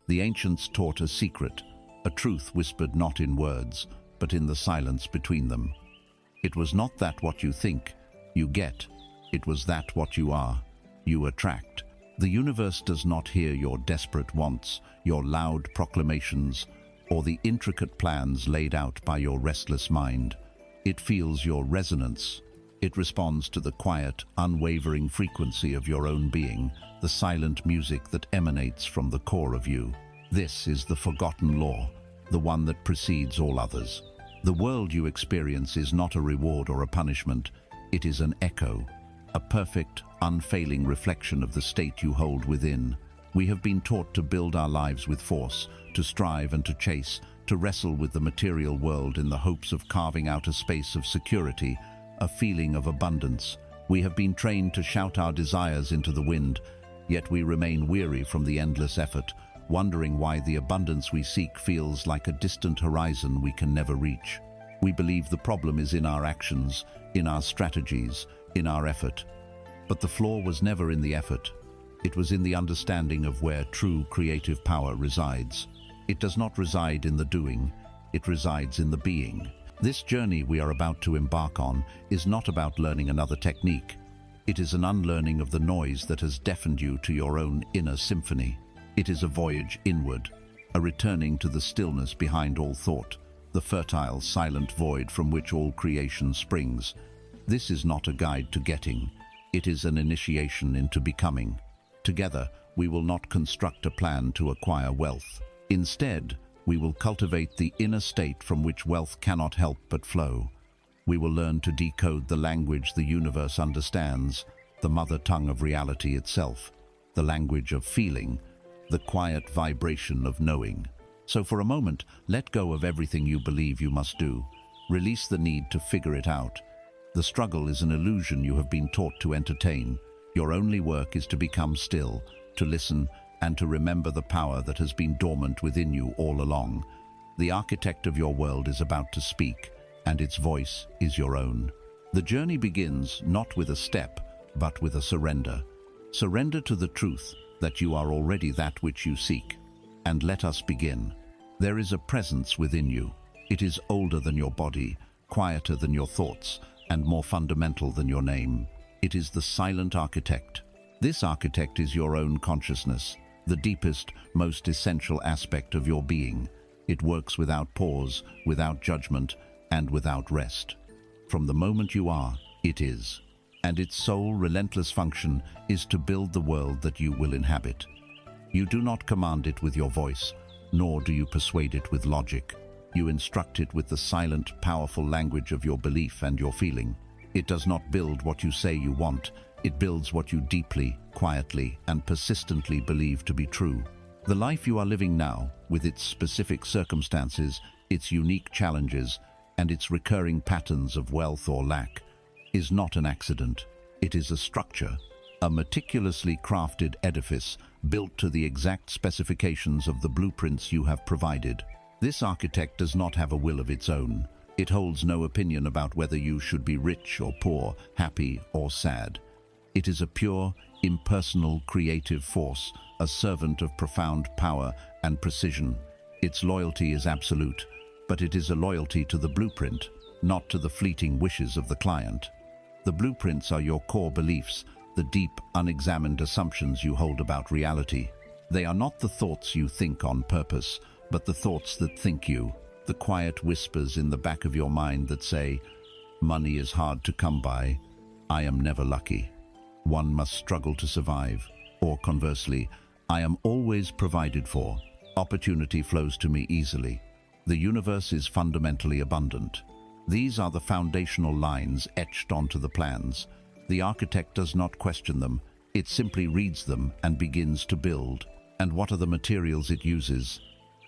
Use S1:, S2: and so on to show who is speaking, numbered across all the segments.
S1: The ancients taught a secret, a truth whispered not in words, but in the silence between them. It was not that what you think, you get. It was that what you are, you attract. The universe does not hear your desperate wants, your loud proclamations, or the intricate plans laid out by your restless mind. It feels your resonance. It responds to the quiet, unwavering frequency of your own being, the silent music that emanates from the core of you. This is the forgotten law, the one that precedes all others. The world you experience is not a reward or a punishment. It is an echo, a perfect, unfailing reflection of the state you hold within. We have been taught to build our lives with force, to strive and to chase, to wrestle with the material world in the hopes of carving out a space of security, a feeling of abundance. We have been trained to shout our desires into the wind, yet we remain weary from the endless effort, wondering why the abundance we seek feels like a distant horizon we can never reach. We believe the problem is in our actions, in our strategies, in our effort. But the flaw was never in the effort. It was in the understanding of where true creative power resides. It does not reside in the doing, it resides in the being. This journey we are about to embark on is not about learning another technique. It is an unlearning of the noise that has deafened you to your own inner symphony. It is a voyage inward, a returning to the stillness behind all thought, the fertile, silent void from which all creation springs. This is not a guide to getting. It is an initiation into becoming. Together, we will not construct a plan to acquire wealth. Instead, we will cultivate the inner state from which wealth cannot help but flow. We will learn to decode the language the universe understands, the mother tongue of reality itself, the language of feeling, the quiet vibration of knowing. So for a moment, let go of everything you believe you must do. Release the need to figure it out. The struggle is an illusion you have been taught to entertain. Your only work is to become still, to listen, and to remember the power that has been dormant within you all along. The architect of your world is about to speak, and its voice is your own. The journey begins not with a step, but with a surrender. Surrender to the truth that you are already that which you seek. And let us begin. There is a presence within you. It is older than your body, quieter than your thoughts, and more fundamental than your name. It is the silent architect. This architect is your own consciousness, the deepest, most essential aspect of your being. It works without pause, without judgment, and without rest. From the moment you are, it is. And its sole relentless function is to build the world that you will inhabit. You do not command it with your voice, nor do you persuade it with logic. You instruct it with the silent, powerful language of your belief and your feeling. It does not build what you say you want. It builds what you deeply, quietly, and persistently believe to be true. The life you are living now, with its specific circumstances, its unique challenges, and its recurring patterns of wealth or lack, is not an accident. It is a structure, a meticulously crafted edifice built to the exact specifications of the blueprints you have provided. This architect does not have a will of its own. It holds no opinion about whether you should be rich or poor, happy or sad. It is a pure, impersonal, creative force, a servant of profound power and precision. Its loyalty is absolute, but it is a loyalty to the blueprint, not to the fleeting wishes of the client. The blueprints are your core beliefs, the deep, unexamined assumptions you hold about reality. They are not the thoughts you think on purpose, but the thoughts that think you, the quiet whispers in the back of your mind that say, "Money is hard to come by. I am never lucky. One must struggle to survive." Or conversely, "I am always provided for. Opportunity flows to me easily. The universe is fundamentally abundant." These are the foundational lines etched onto the plans. The architect does not question them. It simply reads them and begins to build. And what are the materials it uses?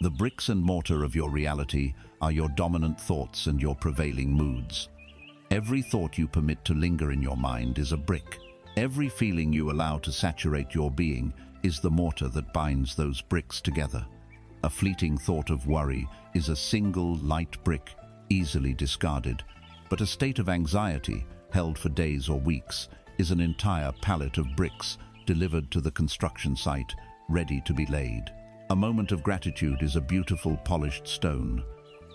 S1: The bricks and mortar of your reality are your dominant thoughts and your prevailing moods. Every thought you permit to linger in your mind is a brick. Every feeling you allow to saturate your being is the mortar that binds those bricks together. A fleeting thought of worry is a single light brick, easily discarded, but a state of anxiety, held for days or weeks, is an entire pallet of bricks delivered to the construction site, ready to be laid. A moment of gratitude is a beautiful polished stone.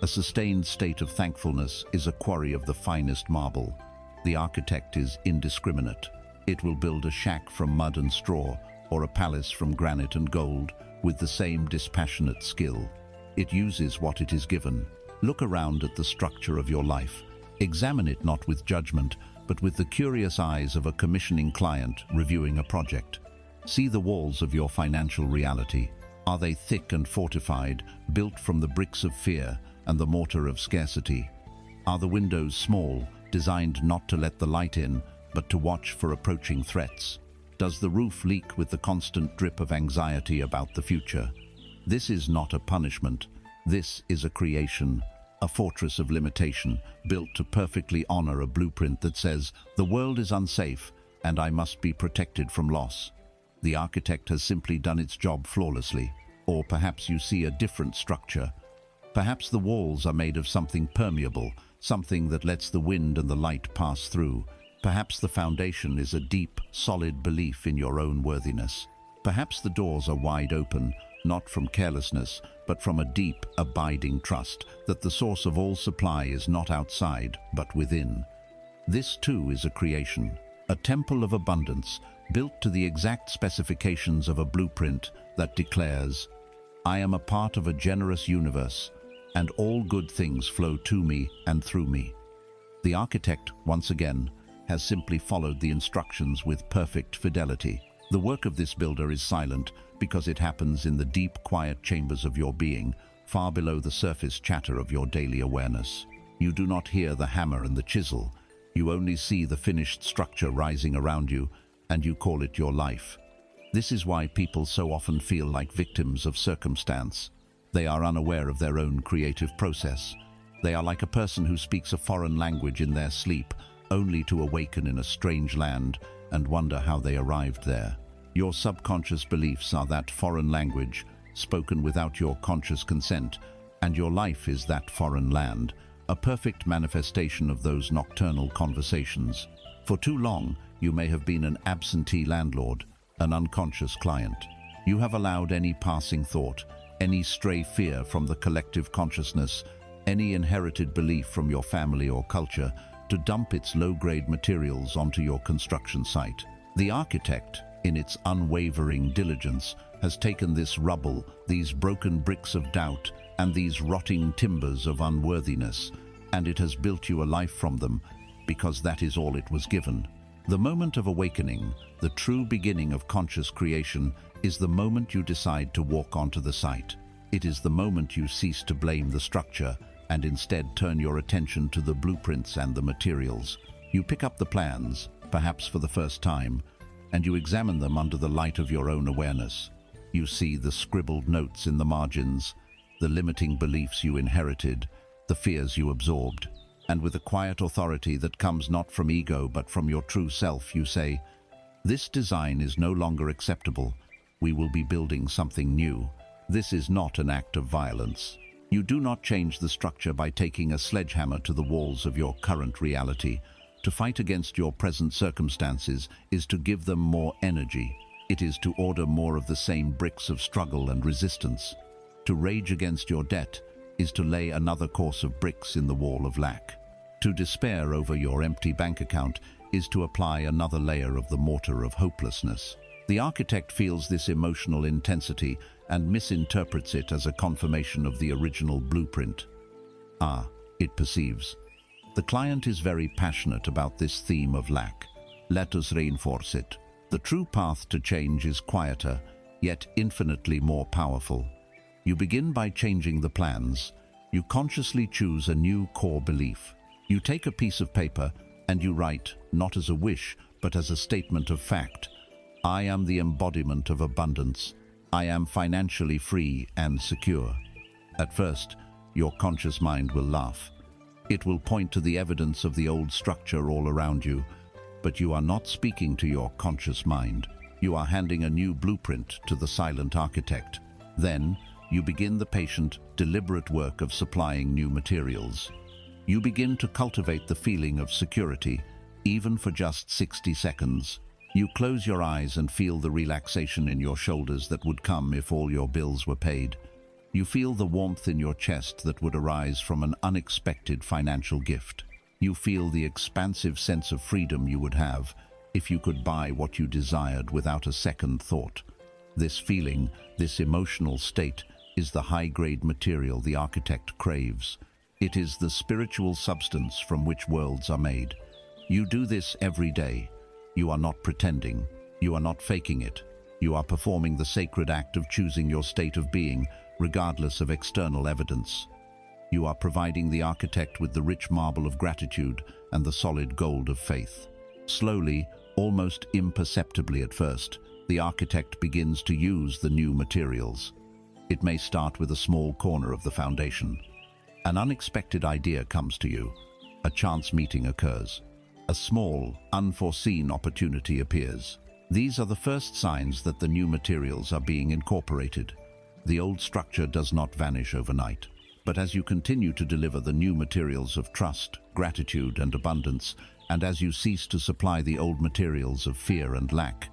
S1: A sustained state of thankfulness is a quarry of the finest marble. The architect is indiscriminate. It will build a shack from mud and straw, or a palace from granite and gold, with the same dispassionate skill. It uses what it is given. Look around at the structure of your life. Examine it not with judgment, but with the curious eyes of a commissioning client reviewing a project. See the walls of your financial reality. Are they thick and fortified, built from the bricks of fear and the mortar of scarcity? Are the windows small, designed not to let the light in, but to watch for approaching threats? Does the roof leak with the constant drip of anxiety about the future? This is not a punishment. This is a creation, a fortress of limitation, built to perfectly honor a blueprint that says, the world is unsafe and I must be protected from loss. The architect has simply done its job flawlessly. Or perhaps you see a different structure. Perhaps the walls are made of something permeable, something that lets the wind and the light pass through. Perhaps the foundation is a deep, solid belief in your own worthiness. Perhaps the doors are wide open, not from carelessness, but from a deep, abiding trust that the source of all supply is not outside, but within. This too is a creation, a temple of abundance, built to the exact specifications of a blueprint that declares, I am a part of a generous universe, and all good things flow to me and through me. The architect, once again, has simply followed the instructions with perfect fidelity. The work of this builder is silent because it happens in the deep, quiet chambers of your being, far below the surface chatter of your daily awareness. You do not hear the hammer and the chisel. You only see the finished structure rising around you, and you call it your life. This is why people so often feel like victims of circumstance. They are unaware of their own creative process. They are like a person who speaks a foreign language in their sleep, only to awaken in a strange land and wonder how they arrived there. Your subconscious beliefs are that foreign language, spoken without your conscious consent, and your life is that foreign land, a perfect manifestation of those nocturnal conversations. For too long, you may have been an absentee landlord, an unconscious client. You have allowed any passing thought, any stray fear from the collective consciousness, any inherited belief from your family or culture, to dump its low-grade materials onto your construction site. The architect, in its unwavering diligence, has taken this rubble, these broken bricks of doubt, and these rotting timbers of unworthiness, and it has built you a life from them, because that is all it was given. The moment of awakening, the true beginning of conscious creation, is the moment you decide to walk onto the site. It is the moment you cease to blame the structure and instead turn your attention to the blueprints and the materials. You pick up the plans, perhaps for the first time, and you examine them under the light of your own awareness. You see the scribbled notes in the margins, the limiting beliefs you inherited, the fears you absorbed, and with a quiet authority that comes not from ego but from your true self, you say, this design is no longer acceptable. We will be building something new. This is not an act of violence. You do not change the structure by taking a sledgehammer to the walls of your current reality. To fight against your present circumstances is to give them more energy. It is to order more of the same bricks of struggle and resistance. To rage against your debt is to lay another course of bricks in the wall of lack. To despair over your empty bank account is to apply another layer of the mortar of hopelessness. The architect feels this emotional intensity and misinterprets it as a confirmation of the original blueprint. It perceives. The client is very passionate about this theme of lack. Let us reinforce it. The true path to change is quieter, yet infinitely more powerful. You begin by changing the plans. You consciously choose a new core belief. You take a piece of paper and you write, not as a wish, but as a statement of fact. I am the embodiment of abundance. I am financially free and secure. At first, your conscious mind will laugh. It will point to the evidence of the old structure all around you, but you are not speaking to your conscious mind. You are handing a new blueprint to the silent architect. Then, you begin the patient, deliberate work of supplying new materials. You begin to cultivate the feeling of security, even for just 60 seconds. You close your eyes and feel the relaxation in your shoulders that would come if all your bills were paid. You feel the warmth in your chest that would arise from an unexpected financial gift. You feel the expansive sense of freedom you would have if you could buy what you desired without a second thought. This feeling, this emotional state, is the high-grade material the architect craves. It is the spiritual substance from which worlds are made. You do this every day. You are not pretending. You are not faking it. You are performing the sacred act of choosing your state of being, regardless of external evidence. You are providing the architect with the rich marble of gratitude and the solid gold of faith. Slowly, almost imperceptibly at first, the architect begins to use the new materials. It may start with a small corner of the foundation. An unexpected idea comes to you. A chance meeting occurs. A small, unforeseen opportunity appears. These are the first signs that the new materials are being incorporated. The old structure does not vanish overnight. But as you continue to deliver the new materials of trust, gratitude, and abundance, and as you cease to supply the old materials of fear and lack,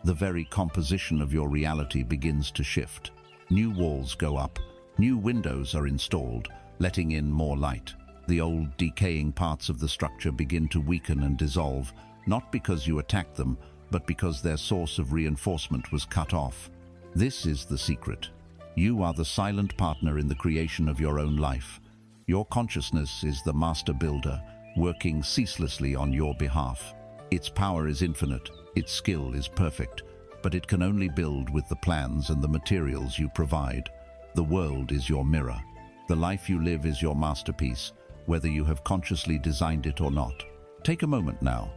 S1: the very composition of your reality begins to shift. New walls go up, new windows are installed, letting in more light. The old, decaying parts of the structure begin to weaken and dissolve, not because you attacked them, but because their source of reinforcement was cut off. This is the secret. You are the silent partner in the creation of your own life. Your consciousness is the master builder, working ceaselessly on your behalf. Its power is infinite, its skill is perfect, but it can only build with the plans and the materials you provide. The world is your mirror. The life you live is your masterpiece, whether you have consciously designed it or not. Take a moment now.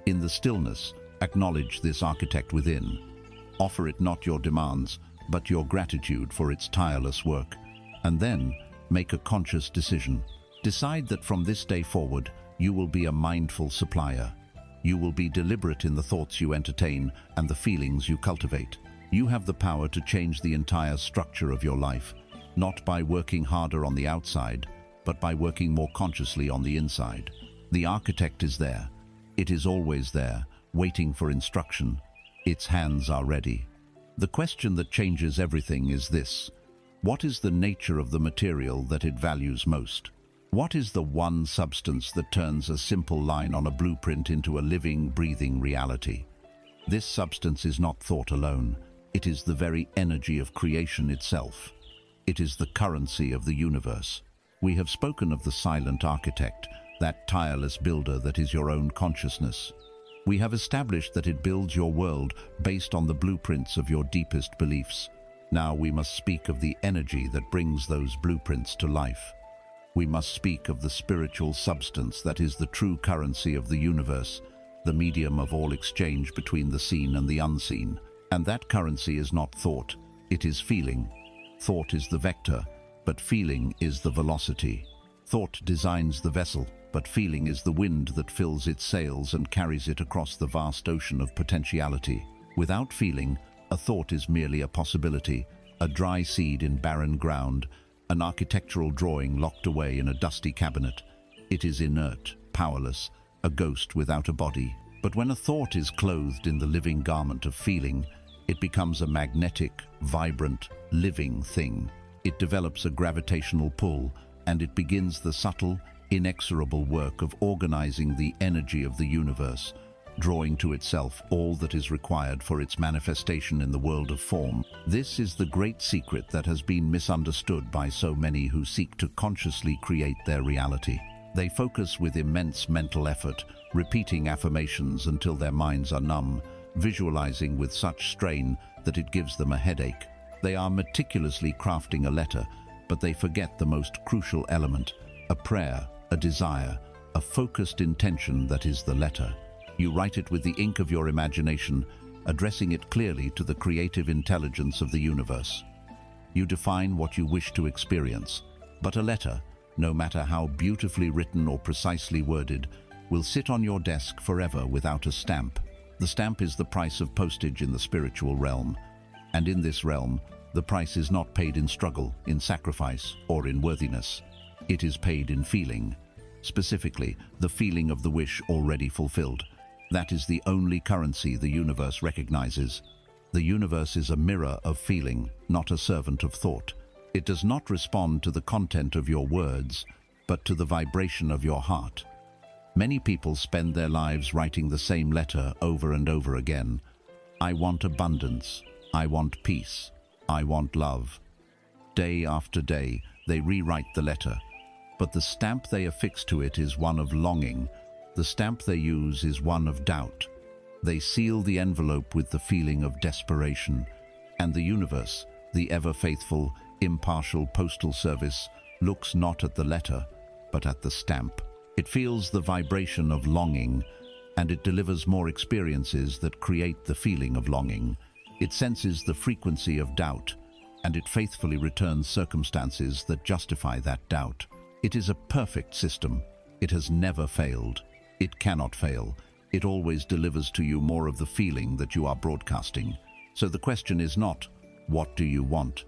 S1: In the stillness, acknowledge this architect within. Offer it not your demands, but your gratitude for its tireless work. And then, make a conscious decision. Decide that from this day forward, you will be a mindful supplier. You will be deliberate in the thoughts you entertain and the feelings you cultivate. You have the power to change the entire structure of your life, not by working harder on the outside, but by working more consciously on the inside. The architect is there. It is always there, waiting for instruction. Its hands are ready. The question that changes everything is this: what is the nature of the material that it values most? What is the one substance that turns a simple line on a blueprint into a living, breathing reality? This substance is not thought alone. It is the very energy of creation itself. It is the currency of the universe. We have spoken of the silent architect, that tireless builder that is your own consciousness. We have established that it builds your world based on the blueprints of your deepest beliefs. Now we must speak of the energy that brings those blueprints to life. We must speak of the spiritual substance that is the true currency of the universe, the medium of all exchange between the seen and the unseen. And that currency is not thought, it is feeling. Thought is the vector, but feeling is the velocity. Thought designs the vessel, but feeling is the wind that fills its sails and carries it across the vast ocean of potentiality. Without feeling, a thought is merely a possibility, a dry seed in barren ground, an architectural drawing locked away in a dusty cabinet. It is inert, powerless, a ghost without a body. But when a thought is clothed in the living garment of feeling, it becomes a magnetic, vibrant, living thing. It develops a gravitational pull, and it begins the subtle, inexorable work of organizing the energy of the universe, drawing to itself all that is required for its manifestation in the world of form. This is the great secret that has been misunderstood by so many who seek to consciously create their reality. They focus with immense mental effort, repeating affirmations until their minds are numb, visualizing with such strain that it gives them a headache. They are meticulously crafting a letter, but they forget the most crucial element: a prayer, a desire, a focused intention that is the letter. You write it with the ink of your imagination, addressing it clearly to the creative intelligence of the universe. You define what you wish to experience, but a letter, no matter how beautifully written or precisely worded, will sit on your desk forever without a stamp. The stamp is the price of postage in the spiritual realm, and in this realm, the price is not paid in struggle, in sacrifice, or in worthiness. It is paid in feeling, specifically the feeling of the wish already fulfilled. That is the only currency the universe recognizes. The universe is a mirror of feeling, not a servant of thought. It does not respond to the content of your words, but to the vibration of your heart. Many people spend their lives writing the same letter over and over again. I want abundance. I want peace. I want love. Day after day, they rewrite the letter, but the stamp they affix to it is one of longing. The stamp they use is one of doubt. They seal the envelope with the feeling of desperation, and the universe, the ever-faithful, impartial postal service, looks not at the letter, but at the stamp. It feels the vibration of longing, and it delivers more experiences that create the feeling of longing. It senses the frequency of doubt, and it faithfully returns circumstances that justify that doubt. It is a perfect system. It has never failed. It cannot fail. It always delivers to you more of the feeling that you are broadcasting. So the question is not, what do you want?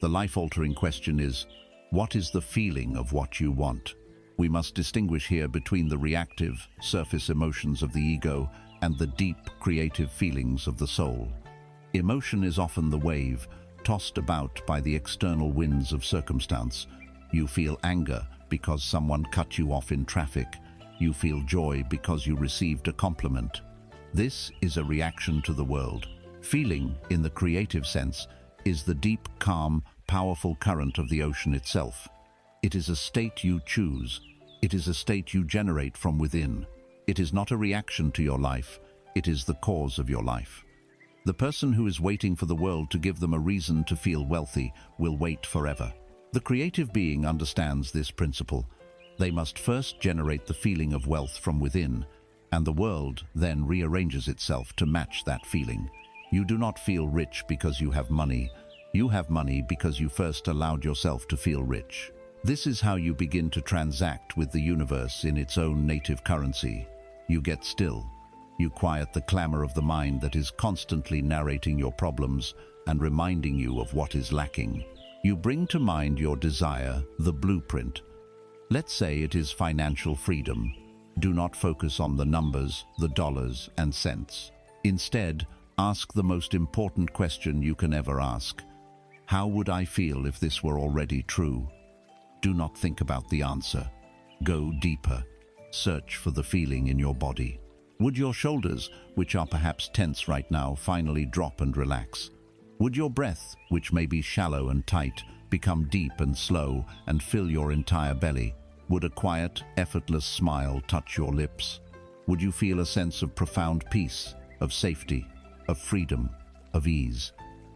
S1: The life-altering question is, what is the feeling of what you want? We must distinguish here between the reactive, surface emotions of the ego and the deep, creative feelings of the soul. Emotion is often the wave, tossed about by the external winds of circumstance. You feel anger because someone cut you off in traffic. You feel joy because you received a compliment. This is a reaction to the world. Feeling, in the creative sense, is the deep, calm, powerful current of the ocean itself. It is a state you choose. It is a state you generate from within. It is not a reaction to your life. It is the cause of your life. The person who is waiting for the world to give them a reason to feel wealthy will wait forever. The creative being understands this principle. They must first generate the feeling of wealth from within, and the world then rearranges itself to match that feeling. You do not feel rich because you have money. You have money because you first allowed yourself to feel rich. This is how you begin to transact with the universe in its own native currency. You get still. You quiet the clamor of the mind that is constantly narrating your problems and reminding you of what is lacking. You bring to mind your desire, the blueprint. Let's say it is financial freedom. Do not focus on the numbers, the dollars and cents. Instead, ask the most important question you can ever ask. How would I feel if this were already true? Do not think about the answer. Go deeper. Search for the feeling in your body. Would your shoulders, which are perhaps tense right now, finally drop and relax? Would your breath, which may be shallow and tight, become deep and slow and fill your entire belly? Would a quiet, effortless smile touch your lips? Would you feel a sense of profound peace, of safety, of freedom, of ease?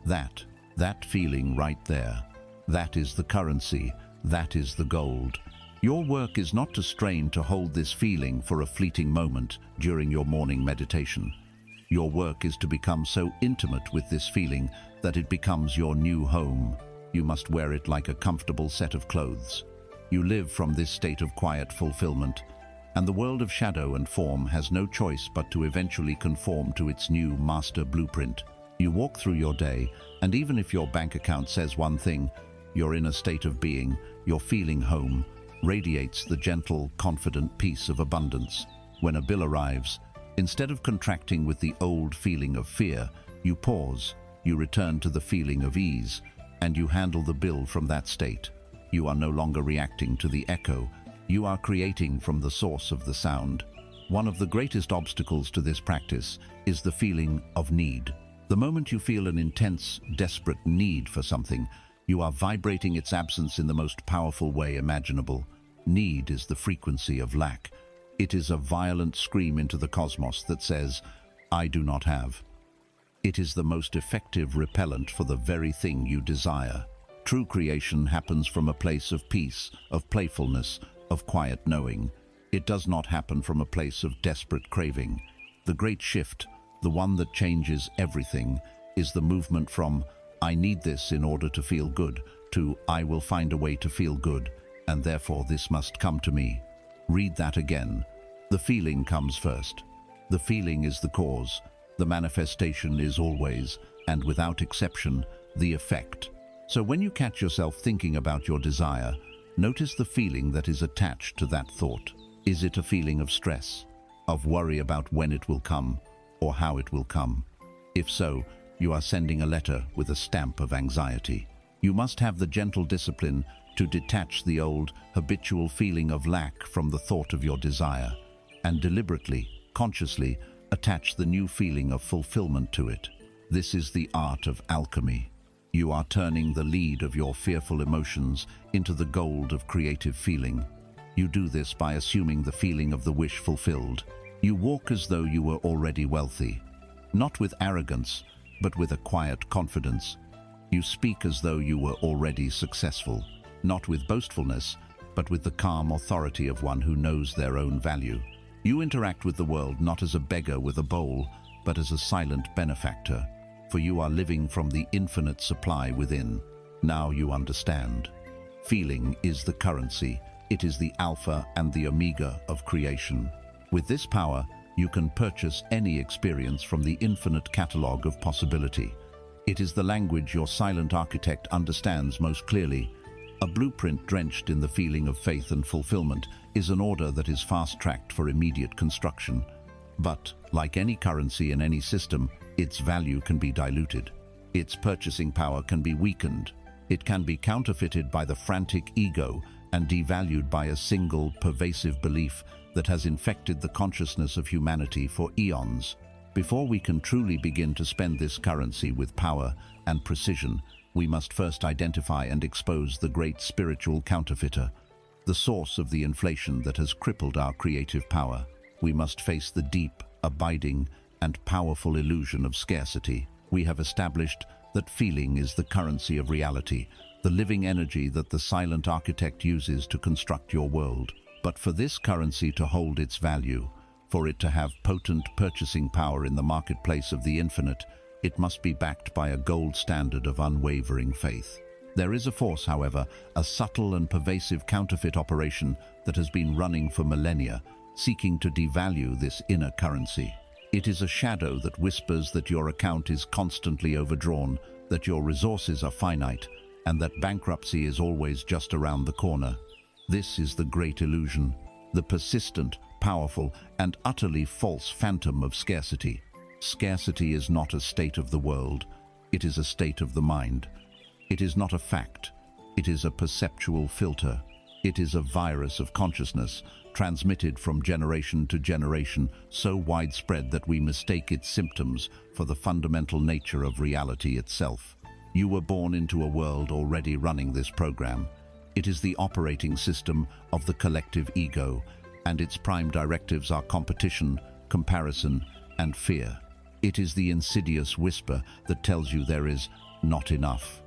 S1: That feeling right there, that is the currency, that is the gold. Your work is not to strain to hold this feeling for a fleeting moment during your morning meditation. Your work is to become so intimate with this feeling that it becomes your new home. You must wear it like a comfortable set of clothes. You live from this state of quiet fulfillment, and the world of shadow and form has no choice but to eventually conform to its new master blueprint. You walk through your day, and even if your bank account says one thing, your inner state of being, your feeling home, radiates the gentle, confident peace of abundance. When a bill arrives, instead of contracting with the old feeling of fear, you pause, you return to the feeling of ease, and you handle the bill from that state. You are no longer reacting to the echo. You are creating from the source of the sound. One of the greatest obstacles to this practice is the feeling of need. The moment you feel an intense, desperate need for something, you are vibrating its absence in the most powerful way imaginable. Need is the frequency of lack. It is a violent scream into the cosmos that says, I do not have. It is the most effective repellent for the very thing you desire. True creation happens from a place of peace, of playfulness, of quiet knowing. It does not happen from a place of desperate craving. The great shift, the one that changes everything, is the movement from I need this in order to feel good to I will find a way to feel good, and therefore this must come to me. Read that again. The feeling comes first. The feeling is the cause. The manifestation is always, and without exception, the effect. So when you catch yourself thinking about your desire, notice the feeling that is attached to that thought. Is it a feeling of stress, of worry about when it will come or how it will come. If so, you are sending a letter with a stamp of anxiety. You must have the gentle discipline to detach the old, habitual feeling of lack from the thought of your desire, and deliberately, consciously, attach the new feeling of fulfillment to it. This is the art of alchemy. You are turning the lead of your fearful emotions into the gold of creative feeling. You do this by assuming the feeling of the wish fulfilled. You walk as though you were already wealthy, not with arrogance, but with a quiet confidence. You speak as though you were already successful, not with boastfulness, but with the calm authority of one who knows their own value. You interact with the world not as a beggar with a bowl, but as a silent benefactor, for you are living from the infinite supply within. Now you understand. Feeling is the currency. It is the alpha and the omega of creation. With this power, you can purchase any experience from the infinite catalogue of possibility. It is the language your silent architect understands most clearly. A blueprint drenched in the feeling of faith and fulfillment is an order that is fast-tracked for immediate construction. But, like any currency in any system, its value can be diluted. Its purchasing power can be weakened. It can be counterfeited by the frantic ego and devalued by a single, pervasive belief that has infected the consciousness of humanity for eons. Before we can truly begin to spend this currency with power and precision, we must first identify and expose the great spiritual counterfeiter, the source of the inflation that has crippled our creative power. We must face the deep, abiding, and powerful illusion of scarcity. We have established that feeling is the currency of reality, the living energy that the silent architect uses to construct your world. But for this currency to hold its value, for it to have potent purchasing power in the marketplace of the infinite, it must be backed by a gold standard of unwavering faith. There is a force, however, a subtle and pervasive counterfeit operation that has been running for millennia, seeking to devalue this inner currency. It is a shadow that whispers that your account is constantly overdrawn, that your resources are finite, and that bankruptcy is always just around the corner. This is the great illusion, the persistent, powerful, and utterly false phantom of scarcity. Scarcity is not a state of the world, it is a state of the mind. It is not a fact, it is a perceptual filter. It is a virus of consciousness, transmitted from generation to generation, so widespread that we mistake its symptoms for the fundamental nature of reality itself. You were born into a world already running this program. It is the operating system of the collective ego, and its prime directives are competition, comparison, and fear. It is the insidious whisper that tells you there is not enough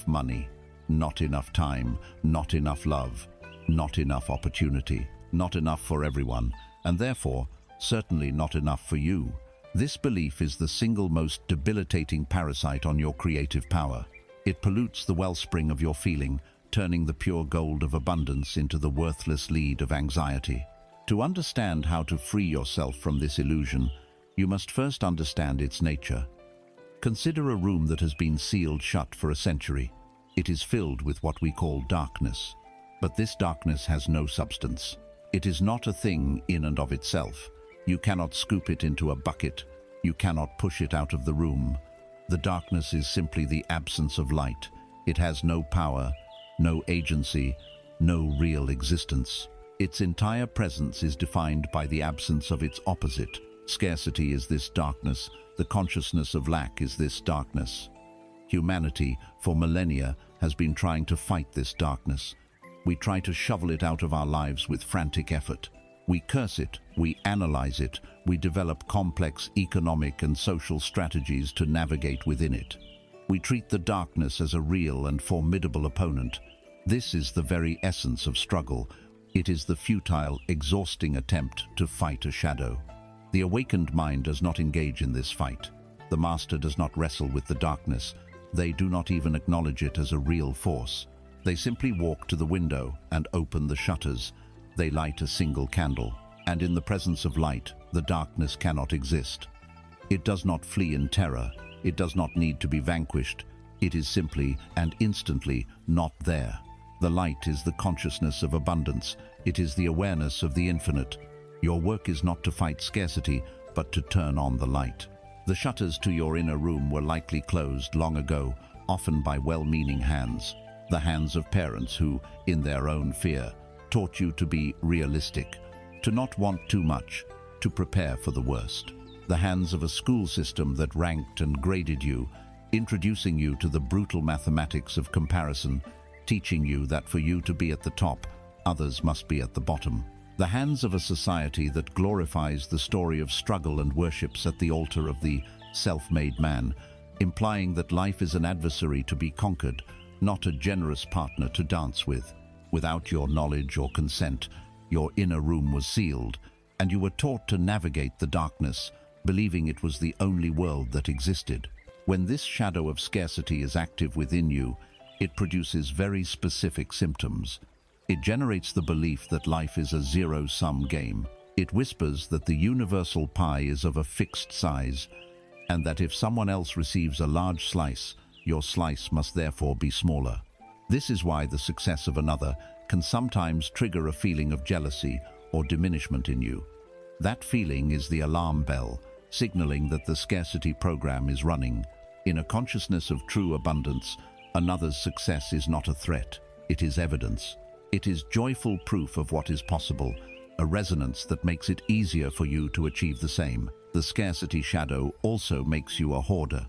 S1: money, not enough time, not enough love, not enough opportunity, not enough for everyone, and therefore, certainly not enough for you. This belief is the single most debilitating parasite on your creative power. It pollutes the wellspring of your feeling, turning the pure gold of abundance into the worthless lead of anxiety. To understand how to free yourself from this illusion, you must first understand its nature. Consider a room that has been sealed shut for a century. It is filled with what we call darkness. But this darkness has no substance. It is not a thing in and of itself. You cannot scoop it into a bucket. You cannot push it out of the room. The darkness is simply the absence of light. It has no power, no agency, no real existence. Its entire presence is defined by the absence of its opposite. Scarcity is this darkness. The consciousness of lack is this darkness. Humanity, for millennia, has been trying to fight this darkness. We try to shovel it out of our lives with frantic effort. We curse it, we analyze it, we develop complex economic and social strategies to navigate within it. We treat the darkness as a real and formidable opponent. This is the very essence of struggle. It is the futile, exhausting attempt to fight a shadow. The awakened mind does not engage in this fight. The master does not wrestle with the darkness. They do not even acknowledge it as a real force. They simply walk to the window and open the shutters. They light a single candle, and in the presence of light, the darkness cannot exist. It does not flee in terror. It does not need to be vanquished. It is simply and instantly not there. The light is the consciousness of abundance. It is the awareness of the infinite. Your work is not to fight scarcity, but to turn on the light. The shutters to your inner room were likely closed long ago, often by well-meaning hands. The hands of parents who, in their own fear, taught you to be realistic, to not want too much, to prepare for the worst. The hands of a school system that ranked and graded you, introducing you to the brutal mathematics of comparison, teaching you that for you to be at the top, others must be at the bottom. The hands of a society that glorifies the story of struggle and worships at the altar of the self-made man, implying that life is an adversary to be conquered, not a generous partner to dance with. Without your knowledge or consent, your inner room was sealed, and you were taught to navigate the darkness, believing it was the only world that existed. When this shadow of scarcity is active within you, it produces very specific symptoms. It generates the belief that life is a zero-sum game. It whispers that the universal pie is of a fixed size, and that if someone else receives a large slice, your slice must therefore be smaller. This is why the success of another can sometimes trigger a feeling of jealousy or diminishment in you. That feeling is the alarm bell, signaling that the scarcity program is running. In a consciousness of true abundance, another's success is not a threat, it is evidence. It is joyful proof of what is possible, a resonance that makes it easier for you to achieve the same. The scarcity shadow also makes you a hoarder.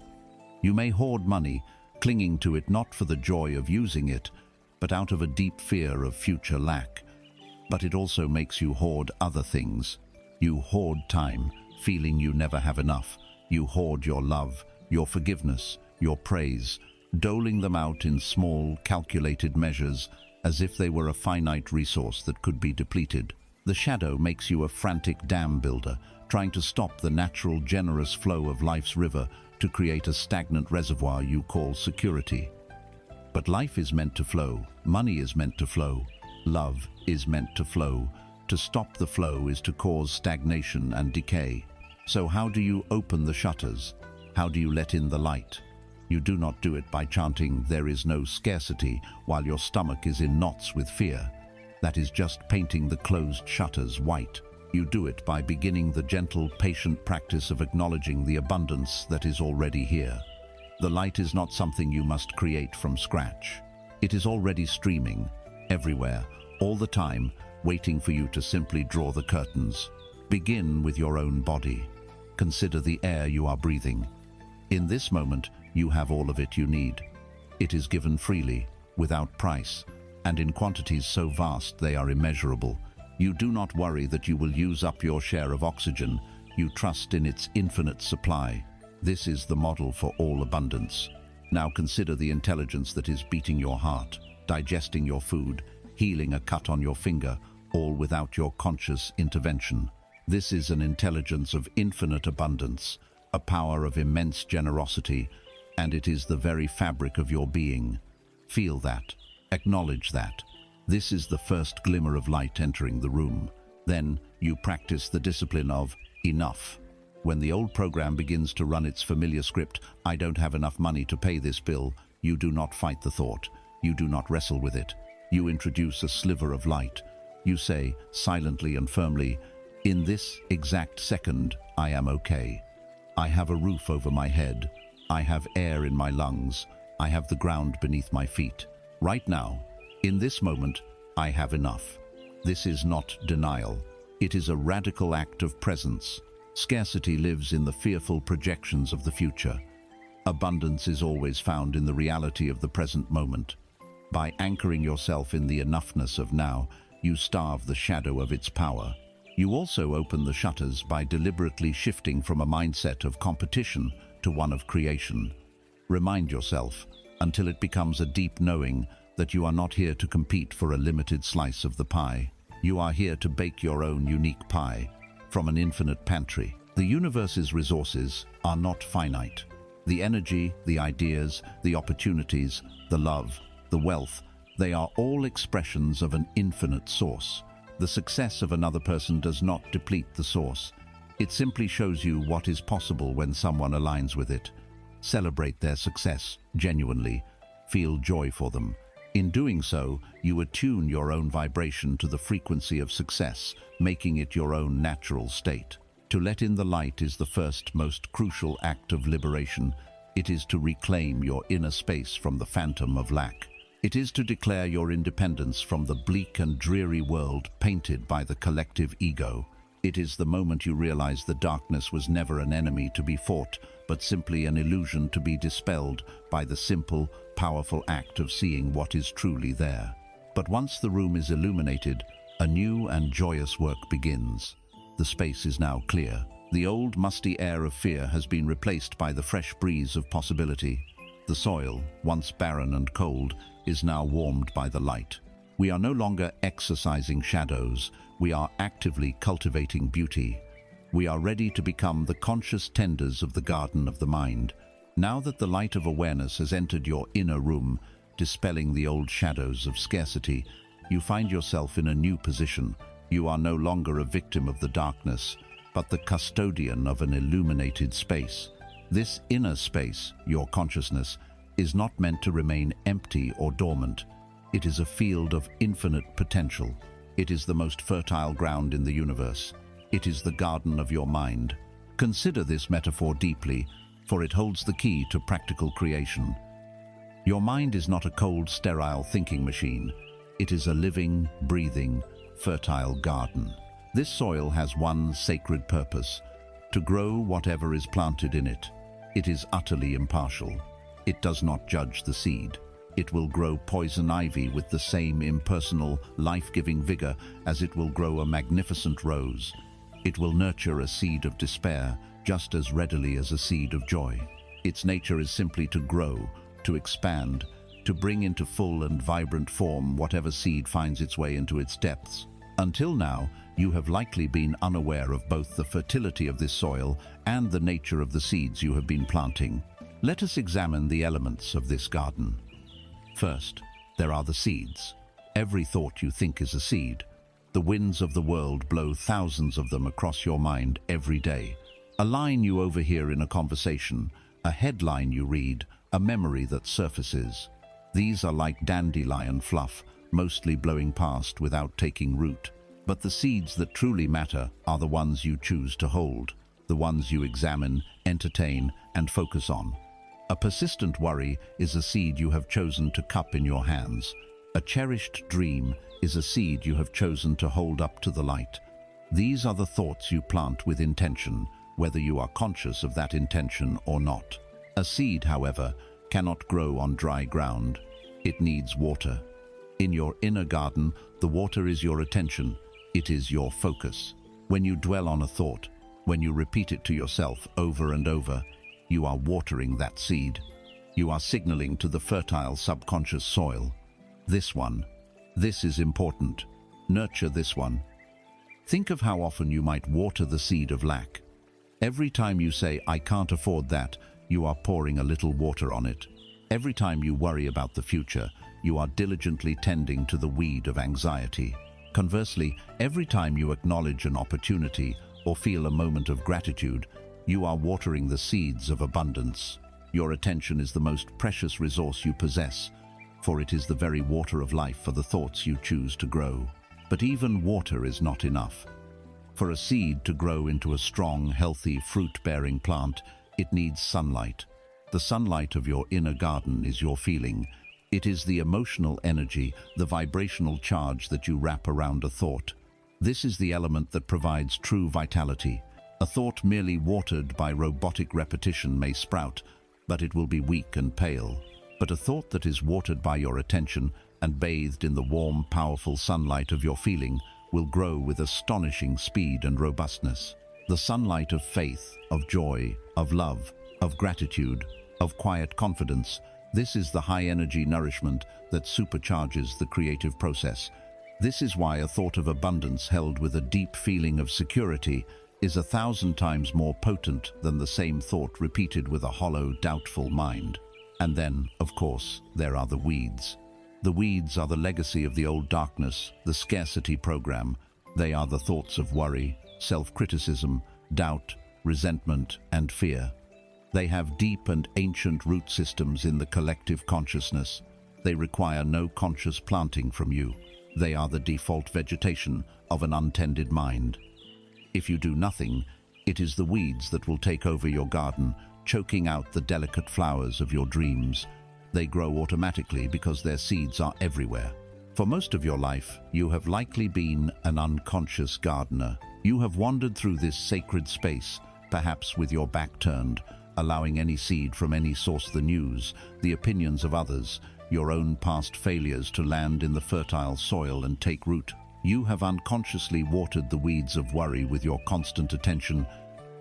S1: You may hoard money, clinging to it not for the joy of using it, but out of a deep fear of future lack. But it also makes you hoard other things. You hoard time, feeling you never have enough. You hoard your love, your forgiveness, your praise, doling them out in small, calculated measures, as if they were a finite resource that could be depleted. The shadow makes you a frantic dam builder, trying to stop the natural, generous flow of life's river to create a stagnant reservoir you call security. But life is meant to flow, money is meant to flow, love is meant to flow. To stop the flow is to cause stagnation and decay. So how do you open the shutters? How do you let in the light? You do not do it by chanting "there is no scarcity" while your stomach is in knots with fear. That is just painting the closed shutters white. You do it by beginning the gentle, patient practice of acknowledging the abundance that is already here. The light is not something you must create from scratch. It is already streaming, everywhere, all the time, waiting for you to simply draw the curtains. Begin with your own body. Consider the air you are breathing. In this moment, you have all of it you need. It is given freely, without price, and in quantities so vast they are immeasurable. You do not worry that you will use up your share of oxygen. You trust in its infinite supply. This is the model for all abundance. Now consider the intelligence that is beating your heart, digesting your food, healing a cut on your finger, all without your conscious intervention. This is an intelligence of infinite abundance, a power of immense generosity, and it is the very fabric of your being. Feel that. Acknowledge that. This is the first glimmer of light entering the room. Then you practice the discipline of enough. When the old program begins to run its familiar script, "I don't have enough money to pay this bill," you do not fight the thought. You do not wrestle with it. You introduce a sliver of light. You say, silently and firmly, "In this exact second, I am okay. I have a roof over my head. I have air in my lungs. I have the ground beneath my feet. Right now, in this moment, I have enough." This is not denial. It is a radical act of presence. Scarcity lives in the fearful projections of the future. Abundance is always found in the reality of the present moment. By anchoring yourself in the enoughness of now, you starve the shadow of its power. You also open the shutters by deliberately shifting from a mindset of competition to one of creation. Remind yourself, until it becomes a deep knowing, that you are not here to compete for a limited slice of the pie. You are here to bake your own unique pie from an infinite pantry. The universe's resources are not finite. The energy, the ideas, the opportunities, the love, the wealth, they are all expressions of an infinite source. The success of another person does not deplete the source. It simply shows you what is possible when someone aligns with it. Celebrate their success genuinely. Feel joy for them. In doing so, you attune your own vibration to the frequency of success, making it your own natural state. To let in the light is the first, most crucial act of liberation. It is to reclaim your inner space from the phantom of lack. It is to declare your independence from the bleak and dreary world painted by the collective ego. It is the moment you realize the darkness was never an enemy to be fought, but simply an illusion to be dispelled by the simple, powerful act of seeing what is truly there. But once the room is illuminated, a new and joyous work begins. The space is now clear. The old, musty air of fear has been replaced by the fresh breeze of possibility. The soil, once barren and cold, is now warmed by the light. We are no longer exercising shadows. We are actively cultivating beauty. We are ready to become the conscious tenders of the garden of the mind. Now that the light of awareness has entered your inner room, dispelling the old shadows of scarcity, you find yourself in a new position. You are no longer a victim of the darkness, but the custodian of an illuminated space. This inner space, your consciousness, is not meant to remain empty or dormant. It is a field of infinite potential. It is the most fertile ground in the universe. It is the garden of your mind. Consider this metaphor deeply, for it holds the key to practical creation. Your mind is not a cold, sterile thinking machine. It is a living, breathing, fertile garden. This soil has one sacred purpose: to grow whatever is planted in it. It is utterly impartial. It does not judge the seed. It will grow poison ivy with the same impersonal, life-giving vigor as it will grow a magnificent rose. It will nurture a seed of despair just as readily as a seed of joy. Its nature is simply to grow, to expand, to bring into full and vibrant form whatever seed finds its way into its depths. Until now, you have likely been unaware of both the fertility of this soil and the nature of the seeds you have been planting. Let us examine the elements of this garden. First, there are the seeds. Every thought you think is a seed. The winds of the world blow thousands of them across your mind every day. A line you overhear in a conversation, a headline you read, a memory that surfaces. These are like dandelion fluff, mostly blowing past without taking root. But the seeds that truly matter are the ones you choose to hold, the ones you examine, entertain, and focus on. A persistent worry is a seed you have chosen to cup in your hands. A cherished dream is a seed you have chosen to hold up to the light. These are the thoughts you plant with intention, whether you are conscious of that intention or not. A seed, however, cannot grow on dry ground. It needs water. In your inner garden, the water is your attention. It is your focus. When you dwell on a thought, when you repeat it to yourself over and over, you are watering that seed. You are signaling to the fertile subconscious soil. This is important. Nurture this one. Think of how often you might water the seed of lack. Every time you say, "I can't afford that," you are pouring a little water on it. Every time you worry about the future, you are diligently tending to the weed of anxiety. Conversely, every time you acknowledge an opportunity or feel a moment of gratitude, you are watering the seeds of abundance. Your attention is the most precious resource you possess, for it is the very water of life for the thoughts you choose to grow. But even water is not enough. For a seed to grow into a strong, healthy, fruit-bearing plant, it needs sunlight. The sunlight of your inner garden is your feeling. It is the emotional energy, the vibrational charge that you wrap around a thought. This is the element that provides true vitality. A thought merely watered by robotic repetition may sprout, but it will be weak and pale. But a thought that is watered by your attention and bathed in the warm, powerful sunlight of your feeling will grow with astonishing speed and robustness. The sunlight of faith, of joy, of love, of gratitude, of quiet confidence. This is the high-energy nourishment that supercharges the creative process. This is why a thought of abundance held with a deep feeling of security is 1,000 times more potent than the same thought repeated with a hollow, doubtful mind. And then, of course, there are the weeds. The weeds are the legacy of the old darkness, the scarcity program. They are the thoughts of worry, self-criticism, doubt, resentment, and fear. They have deep and ancient root systems in the collective consciousness. They require no conscious planting from you. They are the default vegetation of an untended mind. If you do nothing, it is the weeds that will take over your garden, choking out the delicate flowers of your dreams. They grow automatically because their seeds are everywhere. For most of your life, you have likely been an unconscious gardener. You have wandered through this sacred space, perhaps with your back turned, allowing any seed from any source, the news, the opinions of others, your own past failures to land in the fertile soil and take root. You have unconsciously watered the weeds of worry with your constant attention,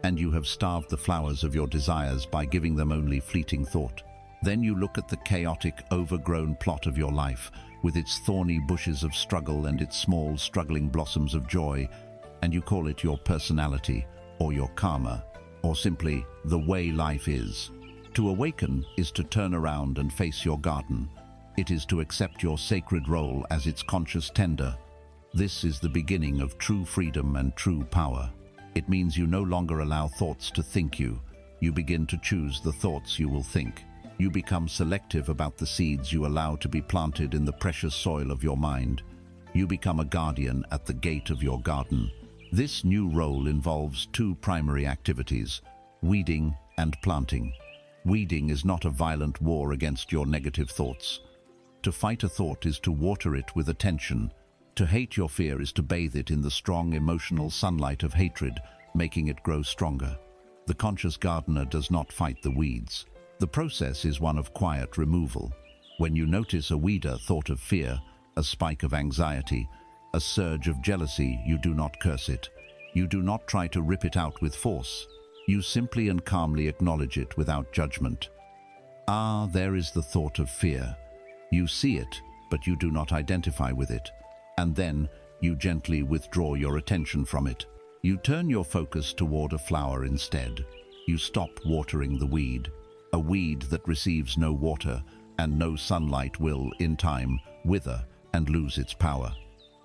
S1: and you have starved the flowers of your desires by giving them only fleeting thought. Then you look at the chaotic, overgrown plot of your life, with its thorny bushes of struggle and its small, struggling blossoms of joy, and you call it your personality, or your karma, or simply the way life is. To awaken is to turn around and face your garden. It is to accept your sacred role as its conscious tender. This is the beginning of true freedom and true power. It means you no longer allow thoughts to think you. You begin to choose the thoughts you will think. You become selective about the seeds you allow to be planted in the precious soil of your mind. You become a guardian at the gate of your garden. This new role involves two primary activities: weeding and planting. Weeding is not a violent war against your negative thoughts. To fight a thought is to water it with attention. To hate your fear is to bathe it in the strong emotional sunlight of hatred, making it grow stronger. The conscious gardener does not fight the weeds. The process is one of quiet removal. When you notice a weeder thought of fear, a spike of anxiety, a surge of jealousy, you do not curse it. You do not try to rip it out with force. You simply and calmly acknowledge it without judgment. Ah, there is the thought of fear. You see it, but you do not identify with it. And then you gently withdraw your attention from it. You turn your focus toward a flower instead. You stop watering the weed. A weed that receives no water and no sunlight will, in time, wither and lose its power.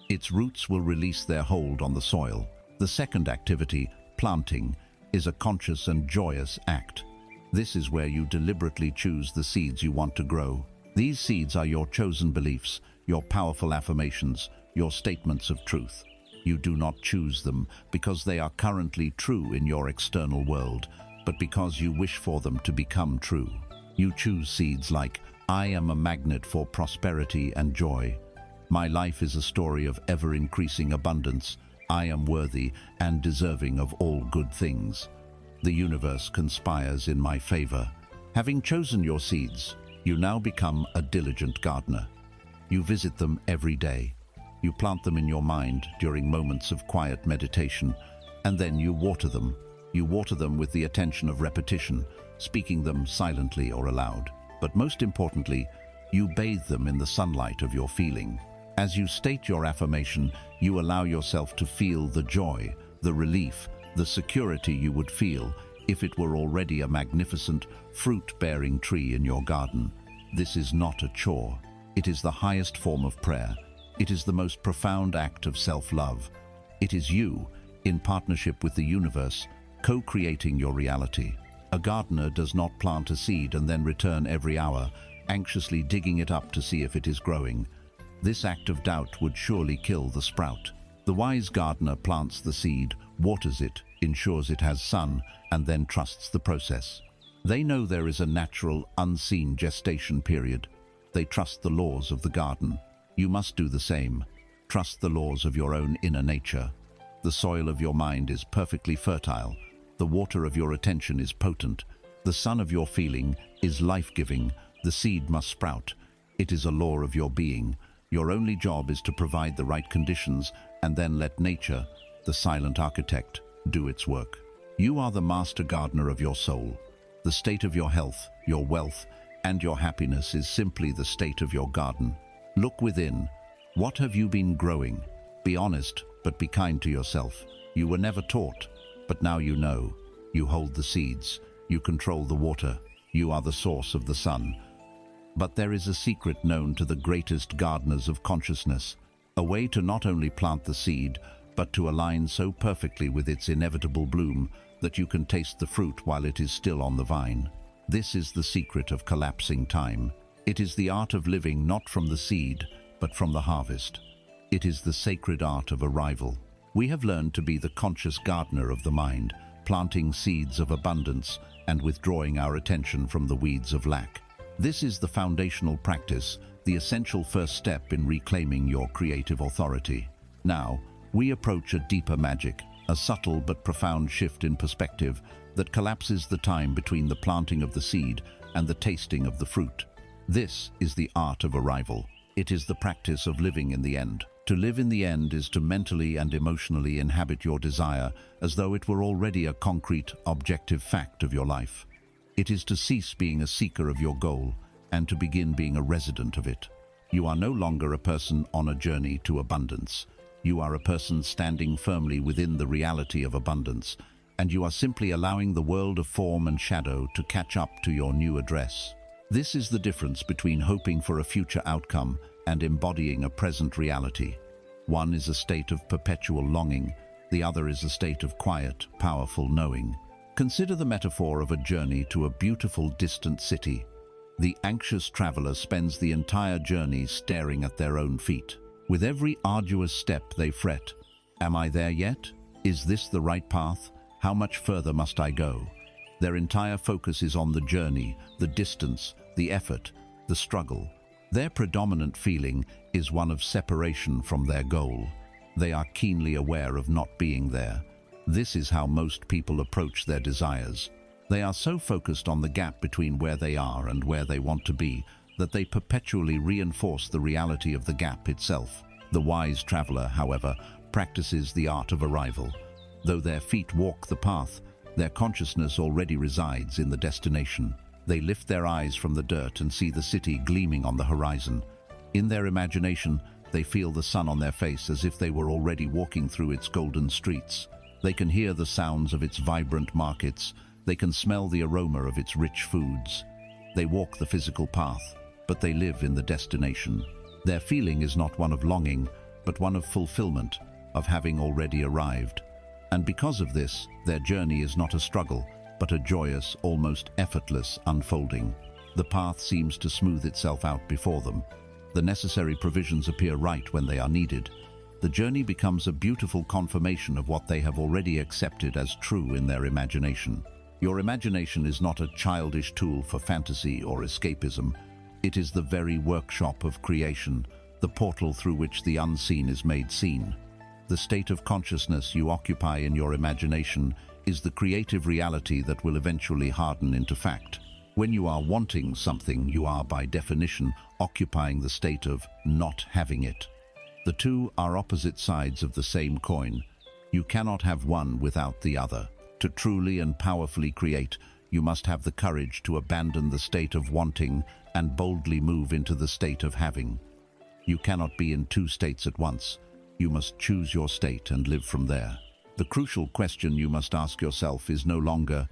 S1: Its roots will release their hold on the soil. The second activity, planting, is a conscious and joyous act. This is where you deliberately choose the seeds you want to grow. These seeds are your chosen beliefs, your powerful affirmations, your statements of truth. You do not choose them because they are currently true in your external world, but because you wish for them to become true. You choose seeds like, I am a magnet for prosperity and joy. My life is a story of ever-increasing abundance. I am worthy and deserving of all good things. The universe conspires in my favor. Having chosen your seeds, you now become a diligent gardener. You visit them every day. You plant them in your mind during moments of quiet meditation, and then you water them. You water them with the attention of repetition, speaking them silently or aloud. But most importantly, you bathe them in the sunlight of your feeling. As you state your affirmation, you allow yourself to feel the joy, the relief, the security you would feel if it were already a magnificent, fruit-bearing tree in your garden. This is not a chore. It is the highest form of prayer. It is the most profound act of self-love. It is you, in partnership with the universe, co-creating your reality. A gardener does not plant a seed and then return every hour, anxiously digging it up to see if it is growing. This act of doubt would surely kill the sprout. The wise gardener plants the seed, waters it, ensures it has sun, and then trusts the process. They know there is a natural, unseen gestation period. They trust the laws of the garden. You must do the same. Trust the laws of your own inner nature. The soil of your mind is perfectly fertile. The water of your attention is potent. The sun of your feeling is life-giving. The seed must sprout. It is a law of your being. Your only job is to provide the right conditions and then let nature, the silent architect, do its work. You are the master gardener of your soul. The state of your health, your wealth, and your happiness is simply the state of your garden. Look within. What have you been growing? Be honest, but be kind to yourself. You were never taught, but now you know. You hold the seeds. You control the water. You are the source of the sun. But there is a secret known to the greatest gardeners of consciousness, a way to not only plant the seed, but to align so perfectly with its inevitable bloom that you can taste the fruit while it is still on the vine. This is the secret of collapsing time. It is the art of living not from the seed, but from the harvest. It is the sacred art of arrival. We have learned to be the conscious gardener of the mind, planting seeds of abundance and withdrawing our attention from the weeds of lack. This is the foundational practice, the essential first step in reclaiming your creative authority. Now, we approach a deeper magic, a subtle but profound shift in perspective that collapses the time between the planting of the seed and the tasting of the fruit. This is the art of arrival. It is the practice of living in the end. To live in the end is to mentally and emotionally inhabit your desire as though it were already a concrete, objective fact of your life. It is to cease being a seeker of your goal and to begin being a resident of it. You are no longer a person on a journey to abundance. You are a person standing firmly within the reality of abundance, and you are simply allowing the world of form and shadow to catch up to your new address. This is the difference between hoping for a future outcome and embodying a present reality. One is a state of perpetual longing, the other is a state of quiet, powerful knowing. Consider the metaphor of a journey to a beautiful distant city. The anxious traveler spends the entire journey staring at their own feet. With every arduous step they fret. Am I there yet? Is this the right path? How much further must I go? Their entire focus is on the journey, the distance, the effort, the struggle. Their predominant feeling is one of separation from their goal. They are keenly aware of not being there. This is how most people approach their desires. They are so focused on the gap between where they are and where they want to be that they perpetually reinforce the reality of the gap itself. The wise traveler, however, practices the art of arrival. Though their feet walk the path, their consciousness already resides in the destination. They lift their eyes from the dirt and see the city gleaming on the horizon. In their imagination, they feel the sun on their face as if they were already walking through its golden streets. They can hear the sounds of its vibrant markets. They can smell the aroma of its rich foods. They walk the physical path, but they live in the destination. Their feeling is not one of longing, but one of fulfillment, of having already arrived. And because of this, their journey is not a struggle, but a joyous, almost effortless unfolding. The path seems to smooth itself out before them. The necessary provisions appear right when they are needed. The journey becomes a beautiful confirmation of what they have already accepted as true in their imagination. Your imagination is not a childish tool for fantasy or escapism. It is the very workshop of creation, the portal through which the unseen is made seen. The state of consciousness you occupy in your imagination is the creative reality that will eventually harden into fact. When you are wanting something, you are by definition occupying the state of not having it. The two are opposite sides of the same coin. You cannot have one without the other. To truly and powerfully create, you must have the courage to abandon the state of wanting and boldly move into the state of having. You cannot be in two states at once. You must choose your state and live from there. The crucial question you must ask yourself is no longer,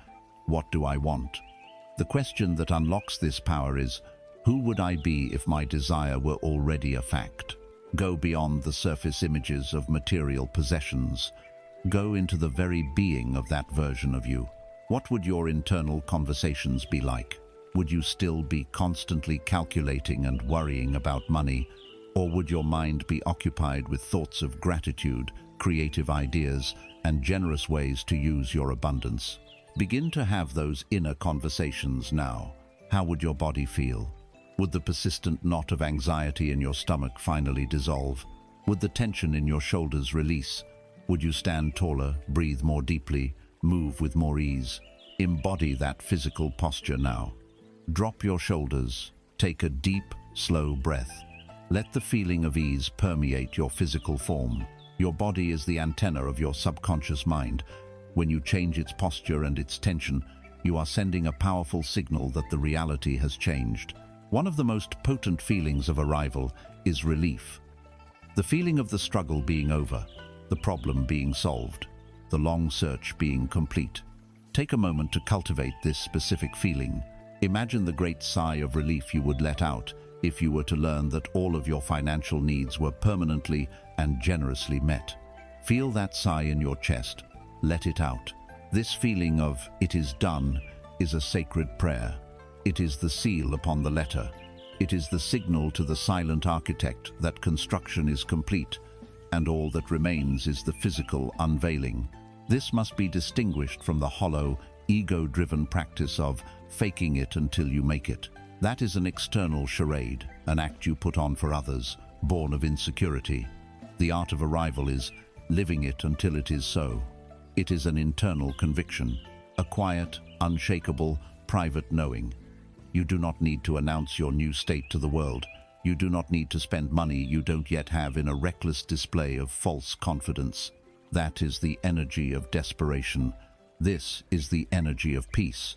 S1: what do I want? The question that unlocks this power is, who would I be if my desire were already a fact? Go beyond the surface images of material possessions. Go into the very being of that version of you. What would your internal conversations be like? Would you still be constantly calculating and worrying about money? Or would your mind be occupied with thoughts of gratitude, creative ideas, and generous ways to use your abundance? Begin to have those inner conversations now. How would your body feel? Would the persistent knot of anxiety in your stomach finally dissolve? Would the tension in your shoulders release? Would you stand taller, breathe more deeply, move with more ease? Embody that physical posture now. Drop your shoulders. Take a deep, slow breath. Let the feeling of ease permeate your physical form. Your body is the antenna of your subconscious mind. When you change its posture and its tension, you are sending a powerful signal that the reality has changed. One of the most potent feelings of arrival is relief. The feeling of the struggle being over, the problem being solved, the long search being complete. Take a moment to cultivate this specific feeling. Imagine the great sigh of relief you would let out if you were to learn that all of your financial needs were permanently and generously met. Feel that sigh in your chest. Let it out. This feeling of "it is done" is a sacred prayer. It is the seal upon the letter. It is the signal to the silent architect that construction is complete, and all that remains is the physical unveiling. This must be distinguished from the hollow, ego-driven practice of faking it until you make it. That is an external charade, an act you put on for others, born of insecurity. The art of arrival is living it until it is so. It is an internal conviction, a quiet, unshakable, private knowing. You do not need to announce your new state to the world. You do not need to spend money you don't yet have in a reckless display of false confidence. That is the energy of desperation. This is the energy of peace.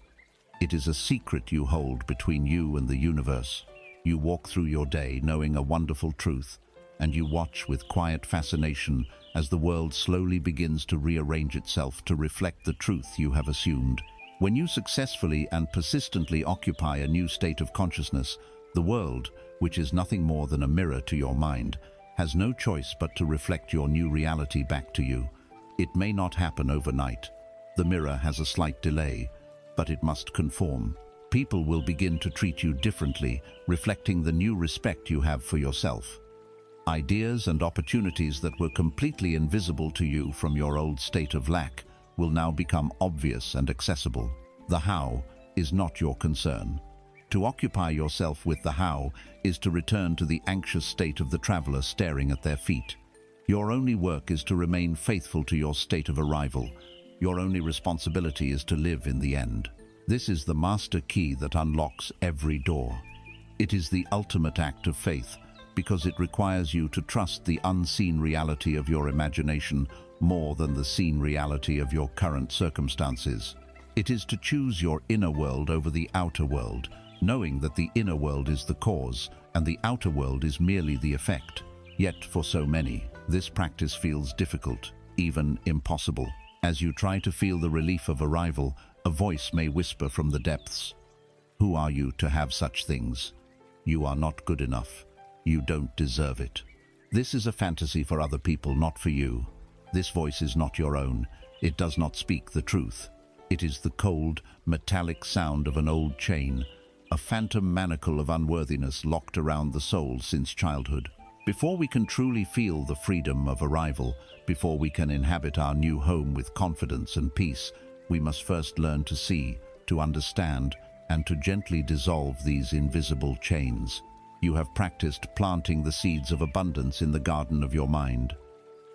S1: It is a secret you hold between you and the universe. You walk through your day knowing a wonderful truth, and you watch with quiet fascination as the world slowly begins to rearrange itself to reflect the truth you have assumed. When you successfully and persistently occupy a new state of consciousness, the world, which is nothing more than a mirror to your mind, has no choice but to reflect your new reality back to you. It may not happen overnight. The mirror has a slight delay, but it must conform. People will begin to treat you differently, reflecting the new respect you have for yourself. Ideas and opportunities that were completely invisible to you from your old state of lack will now become obvious and accessible. The how is not your concern. To occupy yourself with the how is to return to the anxious state of the traveler staring at their feet. Your only work is to remain faithful to your state of arrival. Your only responsibility is to live in the end. This is the master key that unlocks every door. It is the ultimate act of faith, because it requires you to trust the unseen reality of your imagination more than the seen reality of your current circumstances. It is to choose your inner world over the outer world, knowing that the inner world is the cause and the outer world is merely the effect. Yet for so many, this practice feels difficult, even impossible. As you try to feel the relief of arrival, a voice may whisper from the depths, "Who are you to have such things? You are not good enough. You don't deserve it." This is a fantasy for other people, not for you. This voice is not your own. It does not speak the truth. It is the cold, metallic sound of an old chain, a phantom manacle of unworthiness locked around the soul since childhood. Before we can truly feel the freedom of arrival, before we can inhabit our new home with confidence and peace, we must first learn to see, to understand, and to gently dissolve these invisible chains. You have practiced planting the seeds of abundance in the garden of your mind.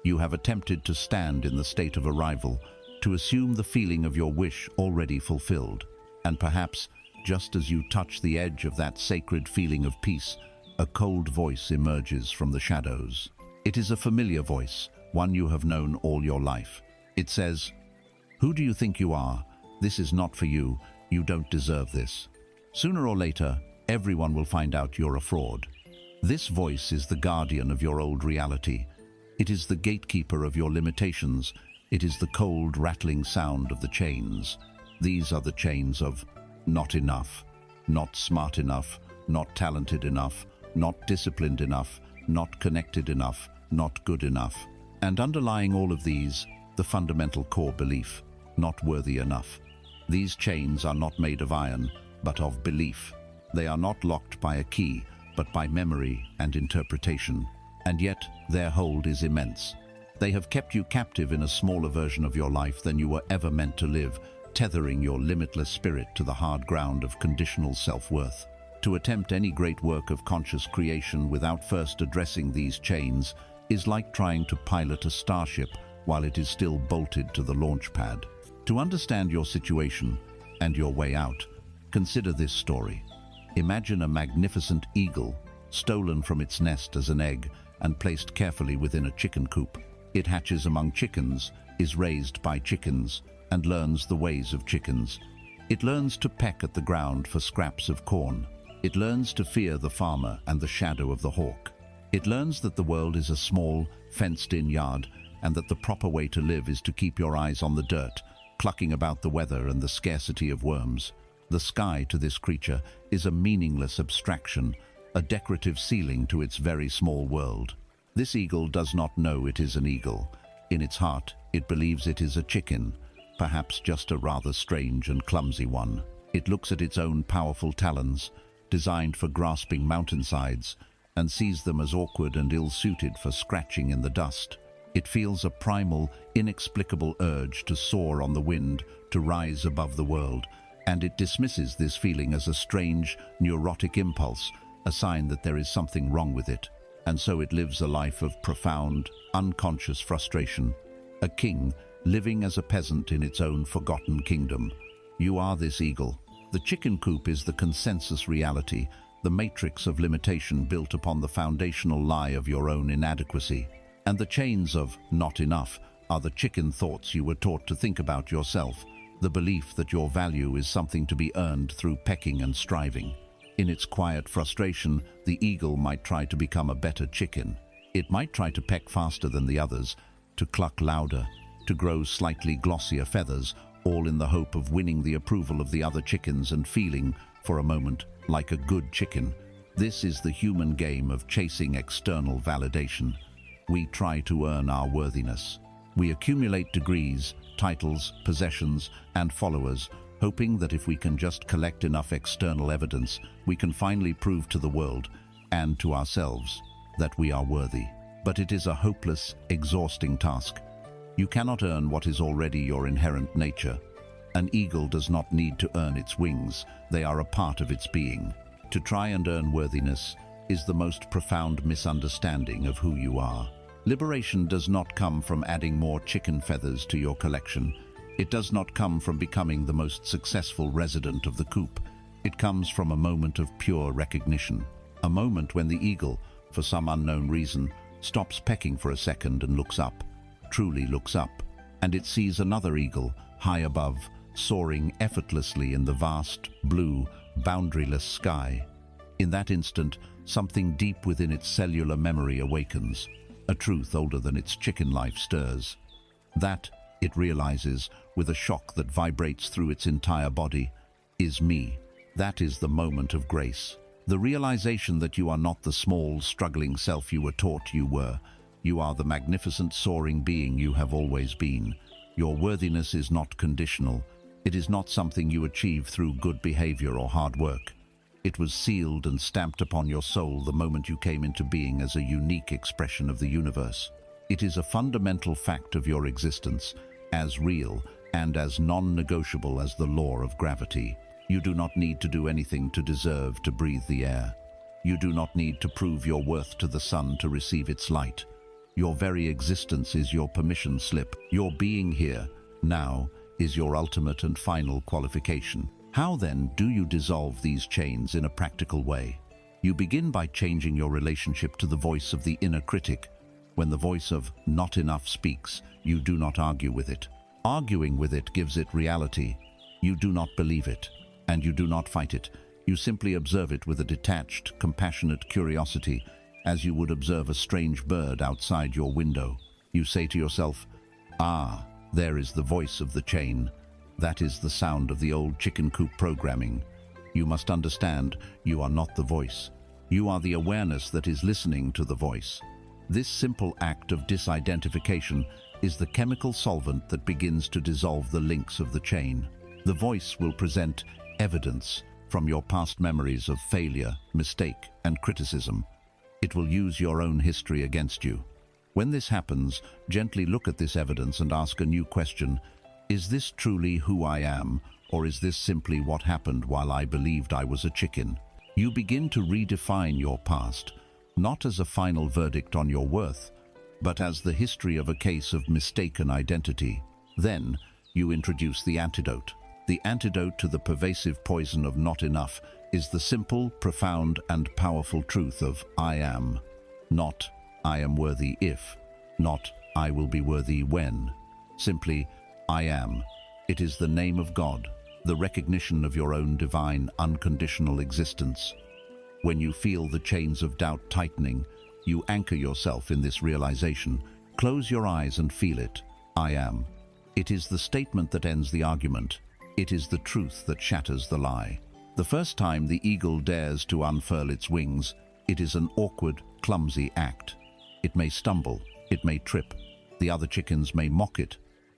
S1: You have attempted to stand in the state of arrival, to assume the feeling of your wish already fulfilled. And perhaps, just as you touch the edge of that sacred feeling of peace, a cold voice emerges from the shadows. It is a familiar voice, one you have known all your life. It says, "Who do you think you are? This is not for you. You don't deserve this." Sooner or later, everyone will find out you're a fraud. This voice is the guardian of your old reality. It is the gatekeeper of your limitations. It is the cold, rattling sound of the chains. These are the chains of not enough, not smart enough, not talented enough, not disciplined enough, not connected enough, not good enough. And underlying all of these, the fundamental core belief, not worthy enough. These chains are not made of iron, but of belief. They are not locked by a key, but by memory and interpretation. And yet, their hold is immense. They have kept you captive in a smaller version of your life than you were ever meant to live, tethering your limitless spirit to the hard ground of conditional self-worth. To attempt any great work of conscious creation without first addressing these chains is like trying to pilot a starship while it is still bolted to the launch pad. To understand your situation and your way out, consider this story. Imagine a magnificent eagle, stolen from its nest as an egg and placed carefully within a chicken coop. It hatches among chickens, is raised by chickens, and learns the ways of chickens. It learns to peck at the ground for scraps of corn. It learns to fear the farmer and the shadow of the hawk. It learns that the world is a small, fenced-in yard, and that the proper way to live is to keep your eyes on the dirt, clucking about the weather and the scarcity of worms. The sky to this creature is a meaningless abstraction, a decorative ceiling to its very small world. This eagle does not know it is an eagle. In its heart, it believes it is a chicken, perhaps just a rather strange and clumsy one. It looks at its own powerful talons, designed for grasping mountainsides, and sees them as awkward and ill-suited for scratching in the dust. It feels a primal, inexplicable urge to soar on the wind, to rise above the world, and it dismisses this feeling as a strange, neurotic impulse, a sign that there is something wrong with it. And so it lives a life of profound, unconscious frustration. A king, living as a peasant in its own forgotten kingdom. You are this eagle. The chicken coop is the consensus reality, the matrix of limitation built upon the foundational lie of your own inadequacy. And the chains of not enough are the chicken thoughts you were taught to think about yourself, the belief that your value is something to be earned through pecking and striving. In its quiet frustration, the eagle might try to become a better chicken. It might try to peck faster than the others, to cluck louder, to grow slightly glossier feathers, all in the hope of winning the approval of the other chickens and feeling, for a moment, like a good chicken. This is the human game of chasing external validation. We try to earn our worthiness. We accumulate degrees, titles, possessions, and followers, hoping that if we can just collect enough external evidence, we can finally prove to the world, and to ourselves, that we are worthy. But it is a hopeless, exhausting task. You cannot earn what is already your inherent nature. An eagle does not need to earn its wings, they are a part of its being. To try and earn worthiness is the most profound misunderstanding of who you are. Liberation does not come from adding more chicken feathers to your collection. It does not come from becoming the most successful resident of the coop. It comes from a moment of pure recognition. A moment when the eagle, for some unknown reason, stops pecking for a second and looks up, truly looks up, and it sees another eagle, high above, soaring effortlessly in the vast, blue, boundaryless sky. In that instant, something deep within its cellular memory awakens. A truth older than its chicken life stirs. That, it realizes, with a shock that vibrates through its entire body, is me. That is the moment of grace. The realization that you are not the small, struggling self you were taught you were. You are the magnificent, soaring being you have always been. Your worthiness is not conditional. It is not something you achieve through good behavior or hard work. It was sealed and stamped upon your soul the moment you came into being as a unique expression of the universe. It is a fundamental fact of your existence, as real and as non-negotiable as the law of gravity. You do not need to do anything to deserve to breathe the air. You do not need to prove your worth to the sun to receive its light. Your very existence is your permission slip. Your being here, now, is your ultimate and final qualification. How then do you dissolve these chains in a practical way? You begin by changing your relationship to the voice of the inner critic. When the voice of not enough speaks, you do not argue with it. Arguing with it gives it reality. You do not believe it, and you do not fight it. You simply observe it with a detached, compassionate curiosity, as you would observe a strange bird outside your window. You say to yourself, "Ah, there is the voice of the chain. That is the sound of the old chicken coop programming." You must understand, you are not the voice. You are the awareness that is listening to the voice. This simple act of disidentification is the chemical solvent that begins to dissolve the links of the chain. The voice will present evidence from your past memories of failure, mistake, and criticism. It will use your own history against you. When this happens, gently look at this evidence and ask a new question. Is this truly who I am, or is this simply what happened while I believed I was a chicken? You begin to redefine your past, not as a final verdict on your worth, but as the history of a case of mistaken identity. Then, you introduce the antidote. The antidote to the pervasive poison of not enough is the simple, profound, and powerful truth of I am. Not I am worthy if, not I will be worthy when. Simply, I am. It is the name of God, the recognition of your own divine, unconditional existence. When you feel the chains of doubt tightening, you anchor yourself in this realization. Close your eyes and feel it. I am. It is the statement that ends the argument. It is the truth that shatters the lie. The first time the eagle dares to unfurl its wings, it is an awkward, clumsy act. It may stumble, it may trip, the other chickens may mock it,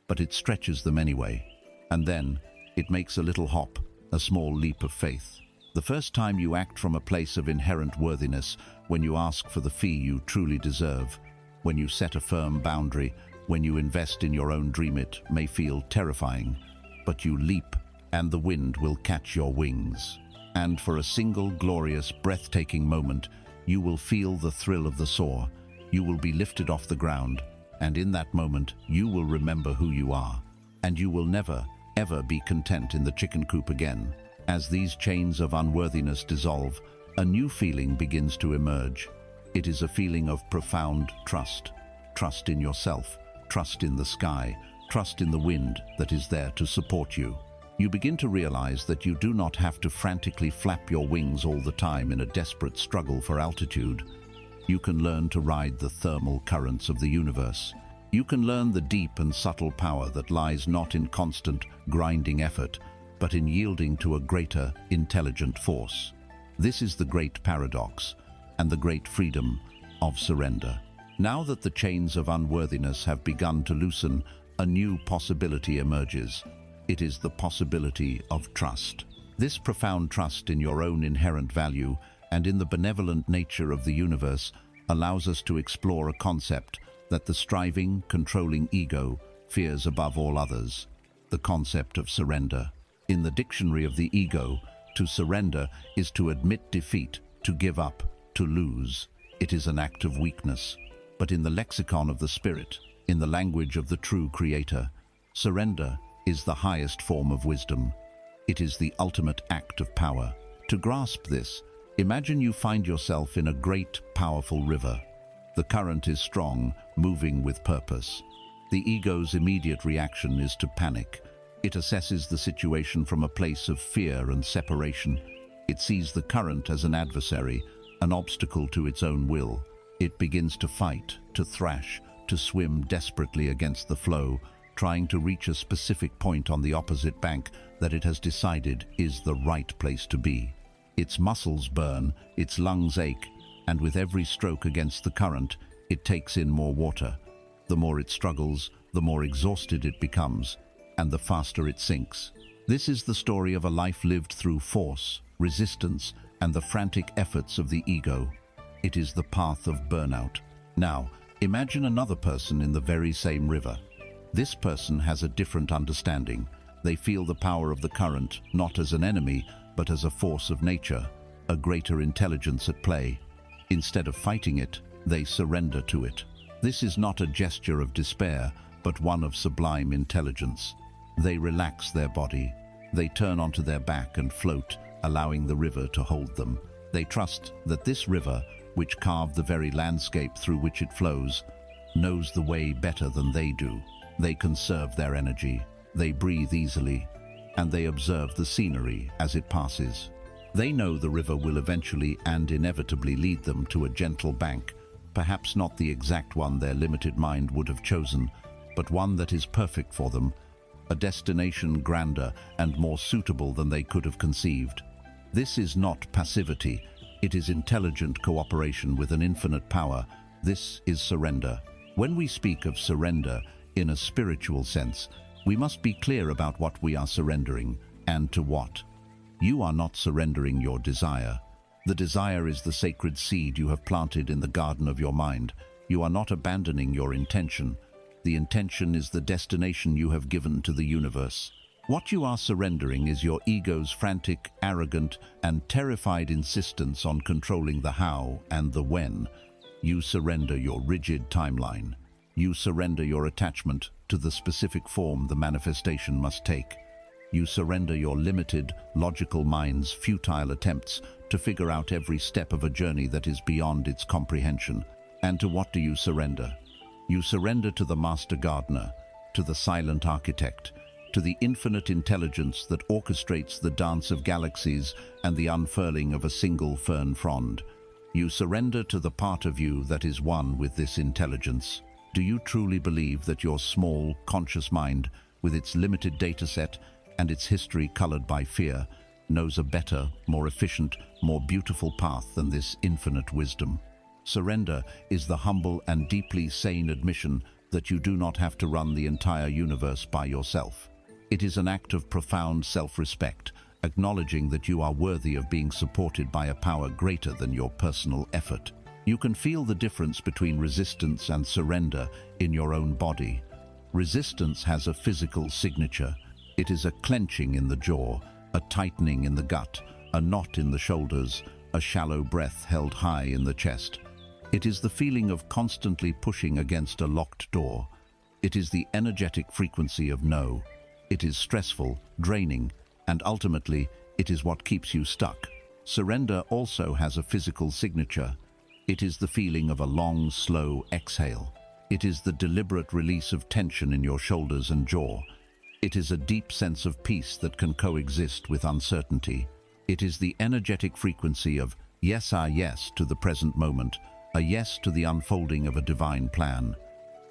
S1: but it stretches them anyway. And then, it makes a little hop, a small leap of faith. The first time you act from a place of inherent worthiness, when you ask for the fee you truly deserve, when you set a firm boundary, when you invest in your own dream, it may feel terrifying, but you leap and the wind will catch your wings. And for a single glorious, breathtaking moment, you will feel the thrill of the soar. You will be lifted off the ground, and in that moment, you will remember who you are. And you will never, ever be content in the chicken coop again. As these chains of unworthiness dissolve, a new feeling begins to emerge. It is a feeling of profound trust. Trust in yourself, trust in the sky, trust in the wind that is there to support you. You begin to realize that you do not have to frantically flap your wings all the time in a desperate struggle for altitude. You can learn to ride the thermal currents of the universe. You can learn the deep and subtle power that lies not in constant, grinding effort, but in yielding to a greater, intelligent force. This is the great paradox and the great freedom of surrender. Now that the chains of unworthiness have begun to loosen, a new possibility emerges. It is the possibility of trust. This profound trust in your own inherent value and in the benevolent nature of the universe allows us to explore a concept that the striving, controlling ego fears above all others: the concept of surrender. In the dictionary of the ego, to surrender is to admit defeat, to give up, to lose. It is an act of weakness. But in the lexicon of the spirit, in the language of the true creator, surrender is the highest form of wisdom. It is the ultimate act of power. To grasp this, imagine you find yourself in a great, powerful river. The current is strong, moving with purpose. The ego's immediate reaction is to panic. It assesses the situation from a place of fear and separation. It sees the current as an adversary, an obstacle to its own will. It begins to fight, to thrash, to swim desperately against the flow, trying to reach a specific point on the opposite bank that it has decided is the right place to be. Its muscles burn, its lungs ache, and with every stroke against the current, it takes in more water. The more it struggles, the more exhausted it becomes, and the faster it sinks. This is the story of a life lived through force, resistance, and the frantic efforts of the ego. It is the path of burnout. Now, imagine another person in the very same river. This person has a different understanding. They feel the power of the current, not as an enemy, but as a force of nature, a greater intelligence at play. Instead of fighting it, they surrender to it. This is not a gesture of despair, but one of sublime intelligence. They relax their body. They turn onto their back and float, allowing the river to hold them. They trust that this river, which carved the very landscape through which it flows, knows the way better than they do. They conserve their energy. They breathe easily, and they observe the scenery as it passes. They know the river will eventually and inevitably lead them to a gentle bank, perhaps not the exact one their limited mind would have chosen, but one that is perfect for them, a destination grander and more suitable than they could have conceived. This is not passivity. It is intelligent cooperation with an infinite power. This is surrender. When we speak of surrender in a spiritual sense, we must be clear about what we are surrendering and to what. You are not surrendering your desire. The desire is the sacred seed you have planted in the garden of your mind. You are not abandoning your intention. The intention is the destination you have given to the universe. What you are surrendering is your ego's frantic, arrogant, and terrified insistence on controlling the how and the when. You surrender your rigid timeline. You surrender your attachment to the specific form the manifestation must take. You surrender your limited, logical mind's futile attempts to figure out every step of a journey that is beyond its comprehension. And to what do you surrender? You surrender to the master gardener, to the silent architect, to the infinite intelligence that orchestrates the dance of galaxies and the unfurling of a single fern frond. You surrender to the part of you that is one with this intelligence. Do you truly believe that your small, conscious mind, with its limited data set and its history colored by fear, knows a better, more efficient, more beautiful path than this infinite wisdom? Surrender is the humble and deeply sane admission that you do not have to run the entire universe by yourself. It is an act of profound self-respect, acknowledging that you are worthy of being supported by a power greater than your personal effort. You can feel the difference between resistance and surrender in your own body. Resistance has a physical signature. It is a clenching in the jaw, a tightening in the gut, a knot in the shoulders, a shallow breath held high in the chest. It is the feeling of constantly pushing against a locked door. It is the energetic frequency of no. It is stressful, draining, and ultimately, it is what keeps you stuck. Surrender also has a physical signature. It is the feeling of a long, slow exhale. It is the deliberate release of tension in your shoulders and jaw. It is a deep sense of peace that can coexist with uncertainty. It is the energetic frequency of yes, yes to the present moment, a yes to the unfolding of a divine plan.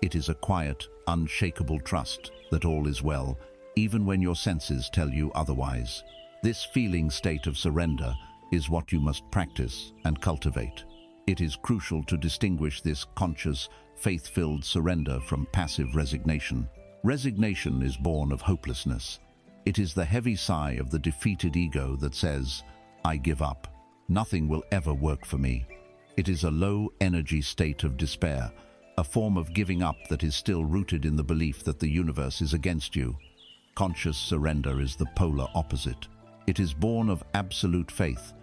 S1: It is a quiet, unshakable trust that all is well, even when your senses tell you otherwise. This feeling state of surrender is what you must practice and cultivate. It is crucial to distinguish this conscious, faith-filled surrender from passive resignation. Resignation is born of hopelessness. It is the heavy sigh of the defeated ego that says, I give up. Nothing will ever work for me. It is a low-energy state of despair, a form of giving up that is still rooted in the belief that the universe is against you. Conscious surrender is the polar opposite. It is born of absolute faith.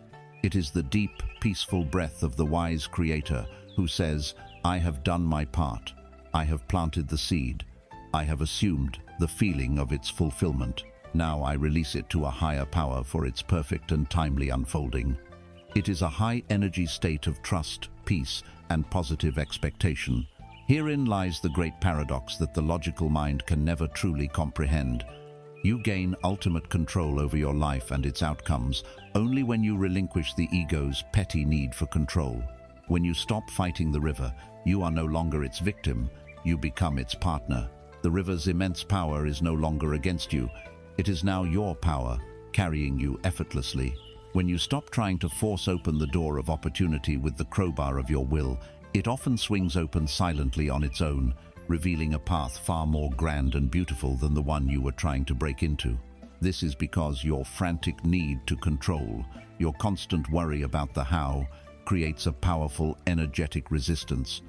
S1: It is the deep, peaceful breath of the wise Creator who says, I have done my part. I have planted the seed. I have assumed the feeling of its fulfillment. Now I release it to a higher power for its perfect and timely unfolding. It is a high-energy state of trust, peace, and positive expectation. Herein lies the great paradox that the logical mind can never truly comprehend. You gain ultimate control over your life and its outcomes only when you relinquish the ego's petty need for control. When you stop fighting the river, you are no longer its victim, you become its partner. The river's immense power is no longer against you. It is now your power, carrying you effortlessly. When you stop trying to force open the door of opportunity with the crowbar of your will, it often swings open silently on its own, revealing a path far more grand and beautiful than the one you were trying to break into. This is because your frantic need to control, your constant worry about the how, creates a powerful, energetic resistance.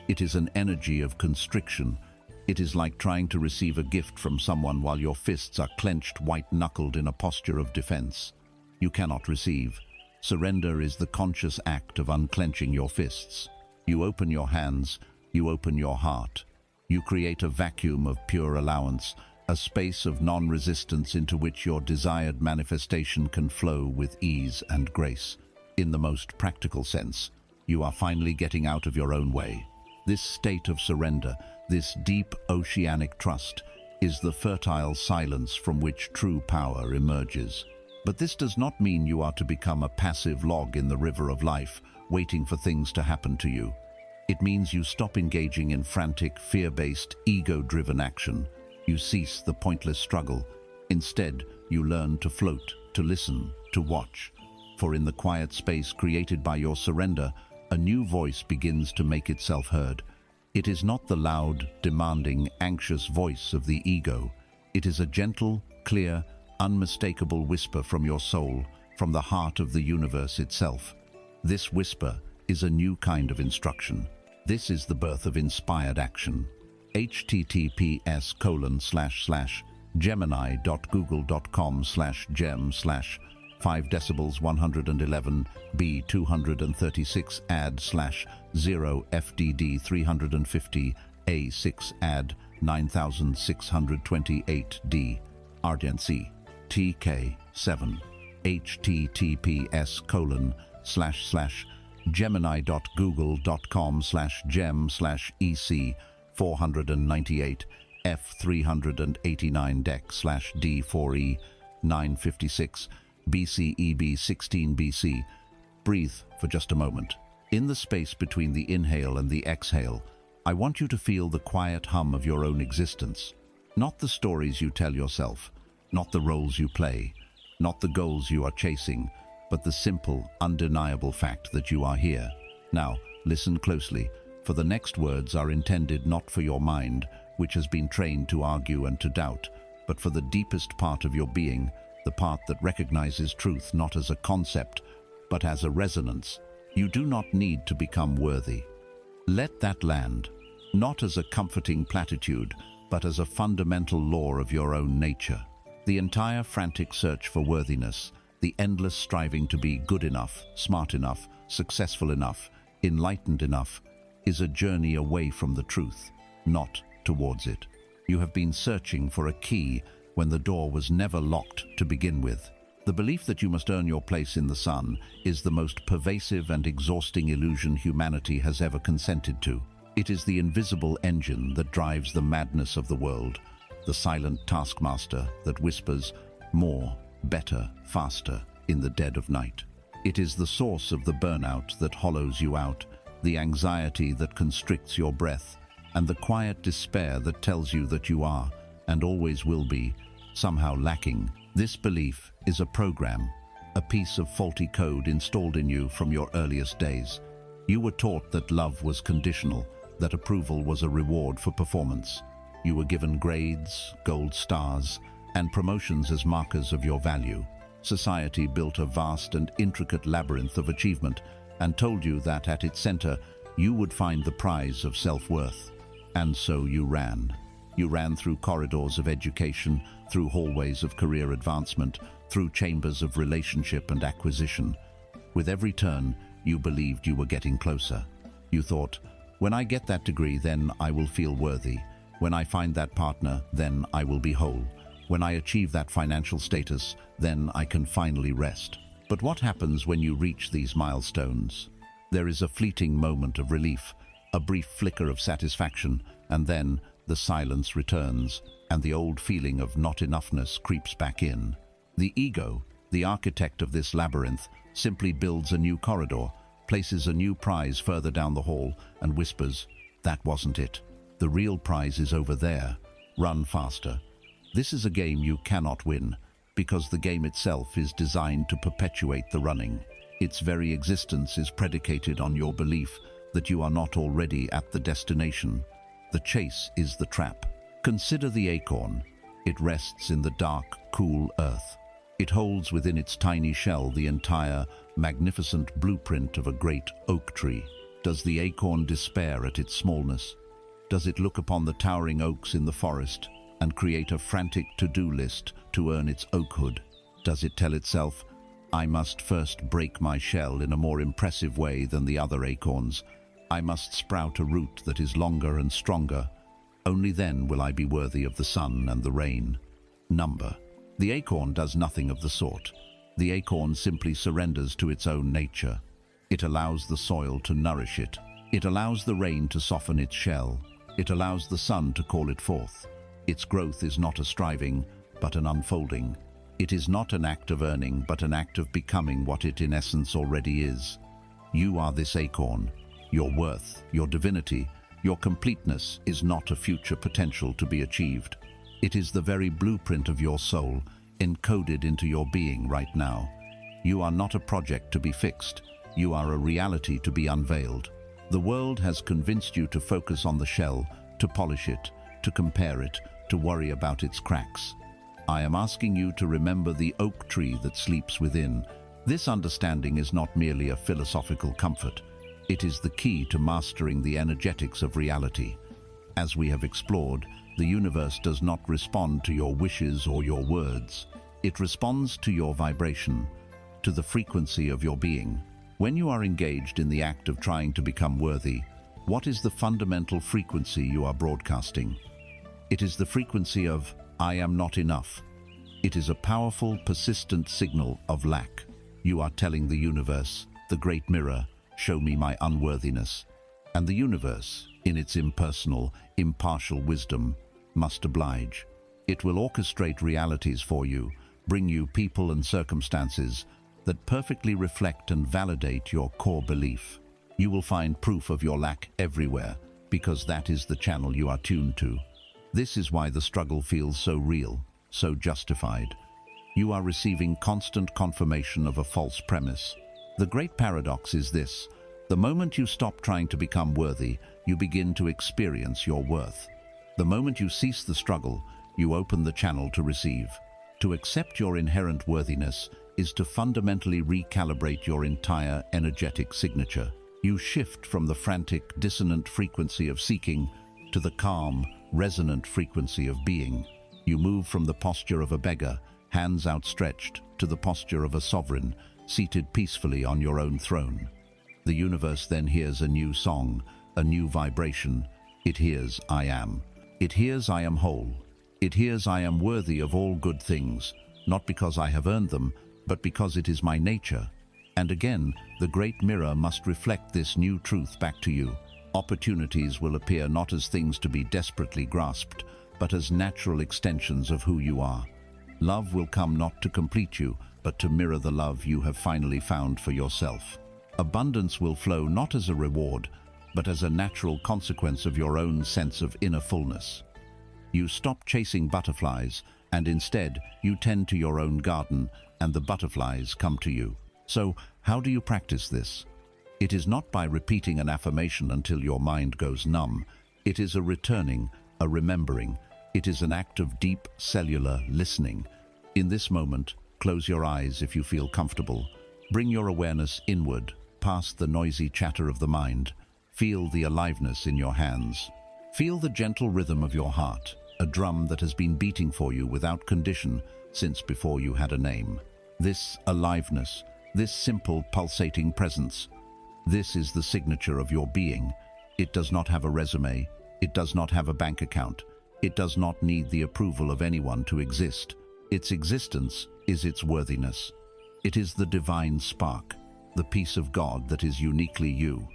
S1: It is an energy of constriction. It is like trying to receive a gift from someone while your fists are clenched, white-knuckled in a posture of defense. You cannot receive. Surrender is the conscious act of unclenching your fists. You open your hands, you open your heart. You create a vacuum of pure allowance, a space of non-resistance into which your desired manifestation can flow with ease and grace. In the most practical sense, you are finally getting out of your own way. This state of surrender, this deep oceanic trust, is the fertile silence from which true power emerges. But this does not mean you are to become a passive log in the river of life, waiting for things to happen to you. It means you stop engaging in frantic, fear-based, ego-driven action. You cease the pointless struggle. Instead, you learn to float, to listen, to watch. For in the quiet space created by your surrender, a new voice begins to make itself heard. It is not the loud, demanding, anxious voice of the ego. It is a gentle, clear, unmistakable whisper from your soul, from the heart of the universe itself. This whisper is a new kind of instruction. This is the birth of inspired action. https://gemini.google.com/gem/5 decibels 111 B 236 add/0 FDD 350 A6 add 9628 D Ardency TK7 https://gemini.google.com/gem/EC 498 F389 dec/D4E 956 BCEB 16 BC. Breathe for just a moment. In the space between the inhale and the exhale, I want you to feel the quiet hum of your own existence. Not the stories you tell yourself, not the roles you play, not the goals you are chasing, but the simple, undeniable fact that you are here. Now, listen closely, for the next words are intended not for your mind, which has been trained to argue and to doubt, but for the deepest part of your being, the path that recognizes truth not as a concept, but as a resonance. You do not need to become worthy. Let that land, not as a comforting platitude, but as a fundamental law of your own nature. The entire frantic search for worthiness, the endless striving to be good enough, smart enough, successful enough, enlightened enough, is a journey away from the truth, not towards it. You have been searching for a key when the door was never locked to begin with. The belief that you must earn your place in the sun is the most pervasive and exhausting illusion humanity has ever consented to. It is the invisible engine that drives the madness of the world, the silent taskmaster that whispers more, better, faster in the dead of night. It is the source of the burnout that hollows you out, the anxiety that constricts your breath, and the quiet despair that tells you that you are, and always will be, somehow lacking. This belief is a program, a piece of faulty code installed in you from your earliest days. You were taught that love was conditional, that approval was a reward for performance. You were given grades, gold stars, and promotions as markers of your value. Society built a vast and intricate labyrinth of achievement and told you that at its center you would find the prize of self-worth. And so you ran. You ran through corridors of education, through hallways of career advancement, through chambers of relationship and acquisition. With every turn, you believed you were getting closer. You thought, when I get that degree, then I will feel worthy. When I find that partner, then I will be whole. When I achieve that financial status, then I can finally rest. But what happens when you reach these milestones? There is a fleeting moment of relief, a brief flicker of satisfaction, and then the silence returns, and the old feeling of not enoughness creeps back in. The ego, the architect of this labyrinth, simply builds a new corridor, places a new prize further down the hall, and whispers, "That wasn't it. The real prize is over there. Run faster." This is a game you cannot win, because the game itself is designed to perpetuate the running. Its very existence is predicated on your belief that you are not already at the destination. The chase is the trap. Consider the acorn. It rests in the dark, cool earth. It holds within its tiny shell the entire, magnificent blueprint of a great oak tree. Does the acorn despair at its smallness? Does it look upon the towering oaks in the forest and create a frantic to-do list to earn its oakhood? Does it tell itself, "I must first break my shell in a more impressive way than the other acorns. I must sprout a root that is longer and stronger. Only then will I be worthy of the sun and the rain." Number. The acorn does nothing of the sort. The acorn simply surrenders to its own nature. It allows the soil to nourish it. It allows the rain to soften its shell. It allows the sun to call it forth. Its growth is not a striving, but an unfolding. It is not an act of earning, but an act of becoming what it in essence already is. You are this acorn. Your worth, your divinity, your completeness is not a future potential to be achieved. It is the very blueprint of your soul, encoded into your being right now. You are not a project to be fixed. You are a reality to be unveiled. The world has convinced you to focus on the shell, to polish it, to compare it, to worry about its cracks. I am asking you to remember the oak tree that sleeps within. This understanding is not merely a philosophical comfort. It is the key to mastering the energetics of reality. As we have explored, the universe does not respond to your wishes or your words. It responds to your vibration, to the frequency of your being. When you are engaged in the act of trying to become worthy, what is the fundamental frequency you are broadcasting? It is the frequency of "I am not enough." It is a powerful, persistent signal of lack. You are telling the universe, the great mirror, "Show me my unworthiness." And the universe, in its impersonal, impartial wisdom, must oblige. It will orchestrate realities for you, bring you people and circumstances that perfectly reflect and validate your core belief. You will find proof of your lack everywhere, because that is the channel you are tuned to. This is why the struggle feels so real, so justified. You are receiving constant confirmation of a false premise. The great paradox is this: the moment you stop trying to become worthy, you begin to experience your worth. The moment you cease the struggle, you open the channel to receive. To accept your inherent worthiness is to fundamentally recalibrate your entire energetic signature. You shift from the frantic, dissonant frequency of seeking to the calm, resonant frequency of being. You move from the posture of a beggar, hands outstretched, to the posture of a sovereign, seated peacefully on your own throne. The universe then hears a new song, a new vibration. It hears, I am. It hears, I am whole. It hears, I am worthy of all good things, not because I have earned them, but because it is my nature. And again, the great mirror must reflect this new truth back to you. Opportunities will appear not as things to be desperately grasped, but as natural extensions of who you are. Love will come not to complete you, but to mirror the love you have finally found for yourself. Abundance will flow not as a reward, but as a natural consequence of your own sense of inner fullness. You stop chasing butterflies, and instead you tend to your own garden, and the butterflies come to you. So, how do you practice this? It is not by repeating an affirmation until your mind goes numb. It is a returning, a remembering. It is an act of deep cellular listening. In this moment, close your eyes if you feel comfortable. Bring your awareness inward, past the noisy chatter of the mind. Feel the aliveness in your hands. Feel the gentle rhythm of your heart, a drum that has been beating for you without condition since before you had a name. This aliveness, this simple pulsating presence, this is the signature of your being. It does not have a resume. It does not have a bank account. It does not need the approval of anyone to exist. Its existence is its worthiness. It is the divine spark, the peace of God that is uniquely you.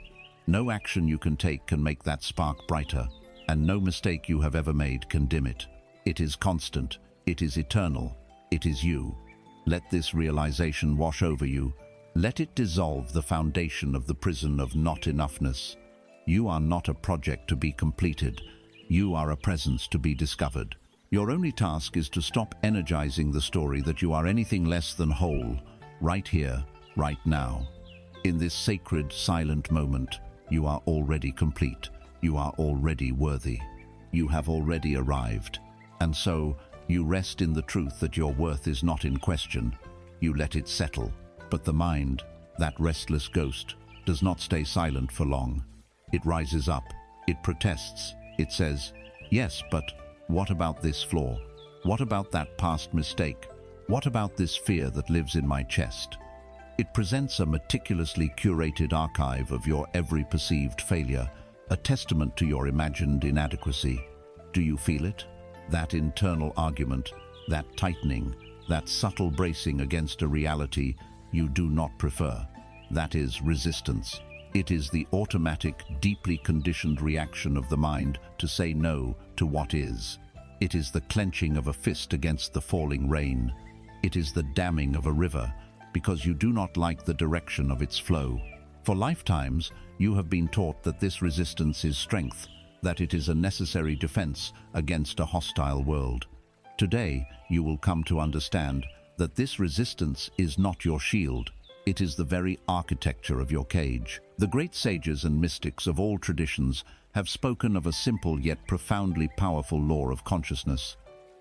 S1: No action you can take can make that spark brighter, and no mistake you have ever made can dim it. It is constant. It is eternal. It is you. Let this realization wash over you. Let it dissolve the foundation of the prison of not enoughness. You are not a project to be completed. You are a presence to be discovered. Your only task is to stop energizing the story that you are anything less than whole, right here, right now. In this sacred, silent moment, you are already complete. You are already worthy. You have already arrived. And so, you rest in the truth that your worth is not in question. You let it settle. But the mind, that restless ghost, does not stay silent for long. It rises up. It protests. It says, yes, but what about this flaw? What about that past mistake? What about this fear that lives in my chest? It presents a meticulously curated archive of your every perceived failure, a testament to your imagined inadequacy. Do you feel it? That internal argument, that tightening, that subtle bracing against a reality you do not prefer. That is resistance. It is the automatic, deeply conditioned reaction of the mind to say no to what is. It is the clenching of a fist against the falling rain. It is the damming of a river because you do not like the direction of its flow. For lifetimes, you have been taught that this resistance is strength, that it is a necessary defense against a hostile world. Today, you will come to understand that this resistance is not your shield. It is the very architecture of your cage. The great sages and mystics of all traditions have spoken of a simple yet profoundly powerful law of consciousness.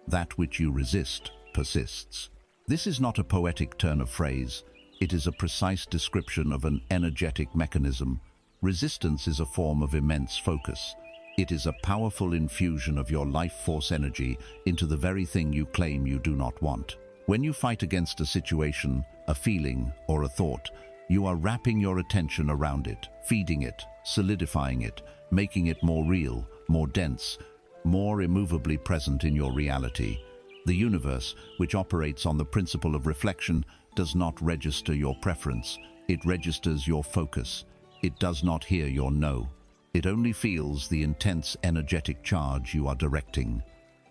S1: That which you resist persists. This is not a poetic turn of phrase. It is a precise description of an energetic mechanism. Resistance is a form of immense focus. It is a powerful infusion of your life force energy into the very thing you claim you do not want. When you fight against a situation, a feeling, or a thought, you are wrapping your attention around it, feeding it, solidifying it, making it more real, more dense, more immovably present in your reality. The universe, which operates on the principle of reflection, does not register your preference. It registers your focus. It does not hear your no. It only feels the intense energetic charge you are directing.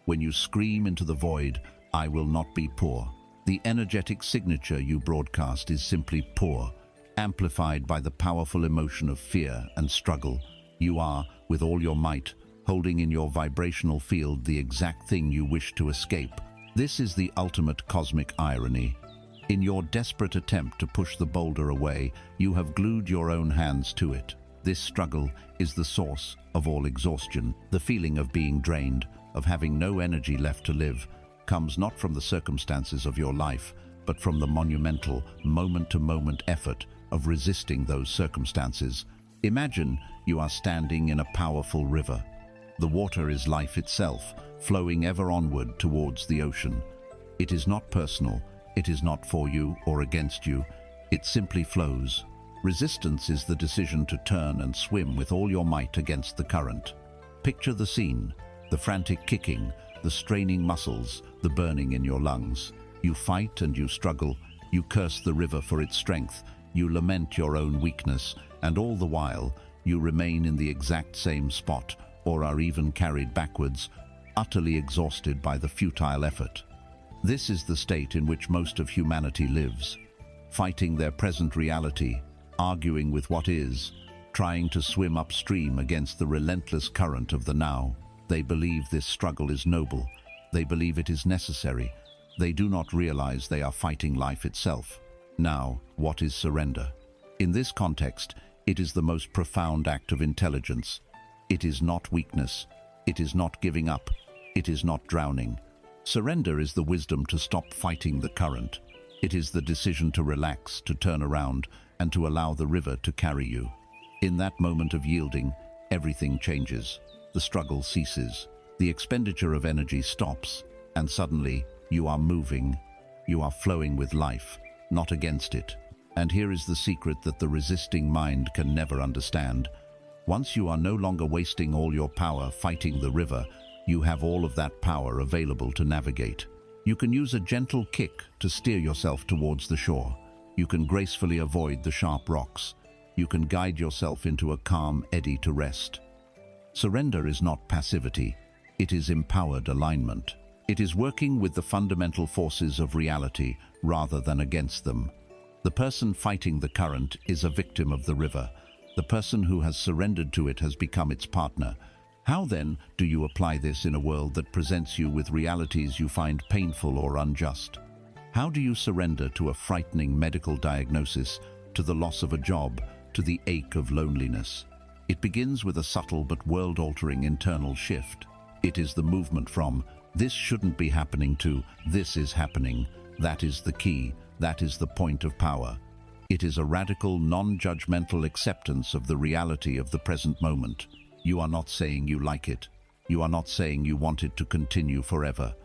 S1: When you scream into the void, I will not be poor. The energetic signature you broadcast is simply poor, amplified by the powerful emotion of fear and struggle. You are, with all your might, holding in your vibrational field the exact thing you wish to escape. This is the ultimate cosmic irony. In your desperate attempt to push the boulder away, you have glued your own hands to it. This struggle is the source of all exhaustion, the feeling of being drained, of having no energy left to live, comes not from the circumstances of your life, but from the monumental, moment-to-moment effort of resisting those circumstances. Imagine you are standing in a powerful river. The water is life itself, flowing ever onward towards the ocean. It is not personal, it is not for you or against you, it simply flows. Resistance is the decision to turn and swim with all your might against the current. Picture the scene, the frantic kicking, the straining muscles, the burning in your lungs. You fight and you struggle, you curse the river for its strength, you lament your own weakness, and all the while, you remain in the exact same spot, or are even carried backwards, utterly exhausted by the futile effort. This is the state in which most of humanity lives, fighting their present reality, arguing with what is, trying to swim upstream against the relentless current of the now. They believe this struggle is noble. They believe it is necessary. They do not realize they are fighting life itself. Now, what is surrender? In this context, it is the most profound act of intelligence. It is not weakness. It is not giving up. It is not drowning. Surrender is the wisdom to stop fighting the current. It is the decision to relax, to turn around, and to allow the river to carry you. In that moment of yielding, everything changes. The struggle ceases. The expenditure of energy stops, and suddenly you are moving. You are flowing with life, not against it. And here is the secret that the resisting mind can never understand. Once you are no longer wasting all your power fighting the river, you have all of that power available to navigate. You can use a gentle kick to steer yourself towards the shore. You can gracefully avoid the sharp rocks. You can guide yourself into a calm eddy to rest. Surrender is not passivity. It is empowered alignment. It is working with the fundamental forces of reality rather than against them. The person fighting the current is a victim of the river. The person who has surrendered to it has become its partner. How then do you apply this in a world that presents you with realities you find painful or unjust? How do you surrender to a frightening medical diagnosis, to the loss of a job, to the ache of loneliness? It begins with a subtle but world-altering internal shift. It is the movement from, "This shouldn't be happening," to, "This is happening." That is the key. That is the point of power. It is a radical, non-judgmental acceptance of the reality of the present moment. You are not saying you like it. You are not saying you want it to continue forever.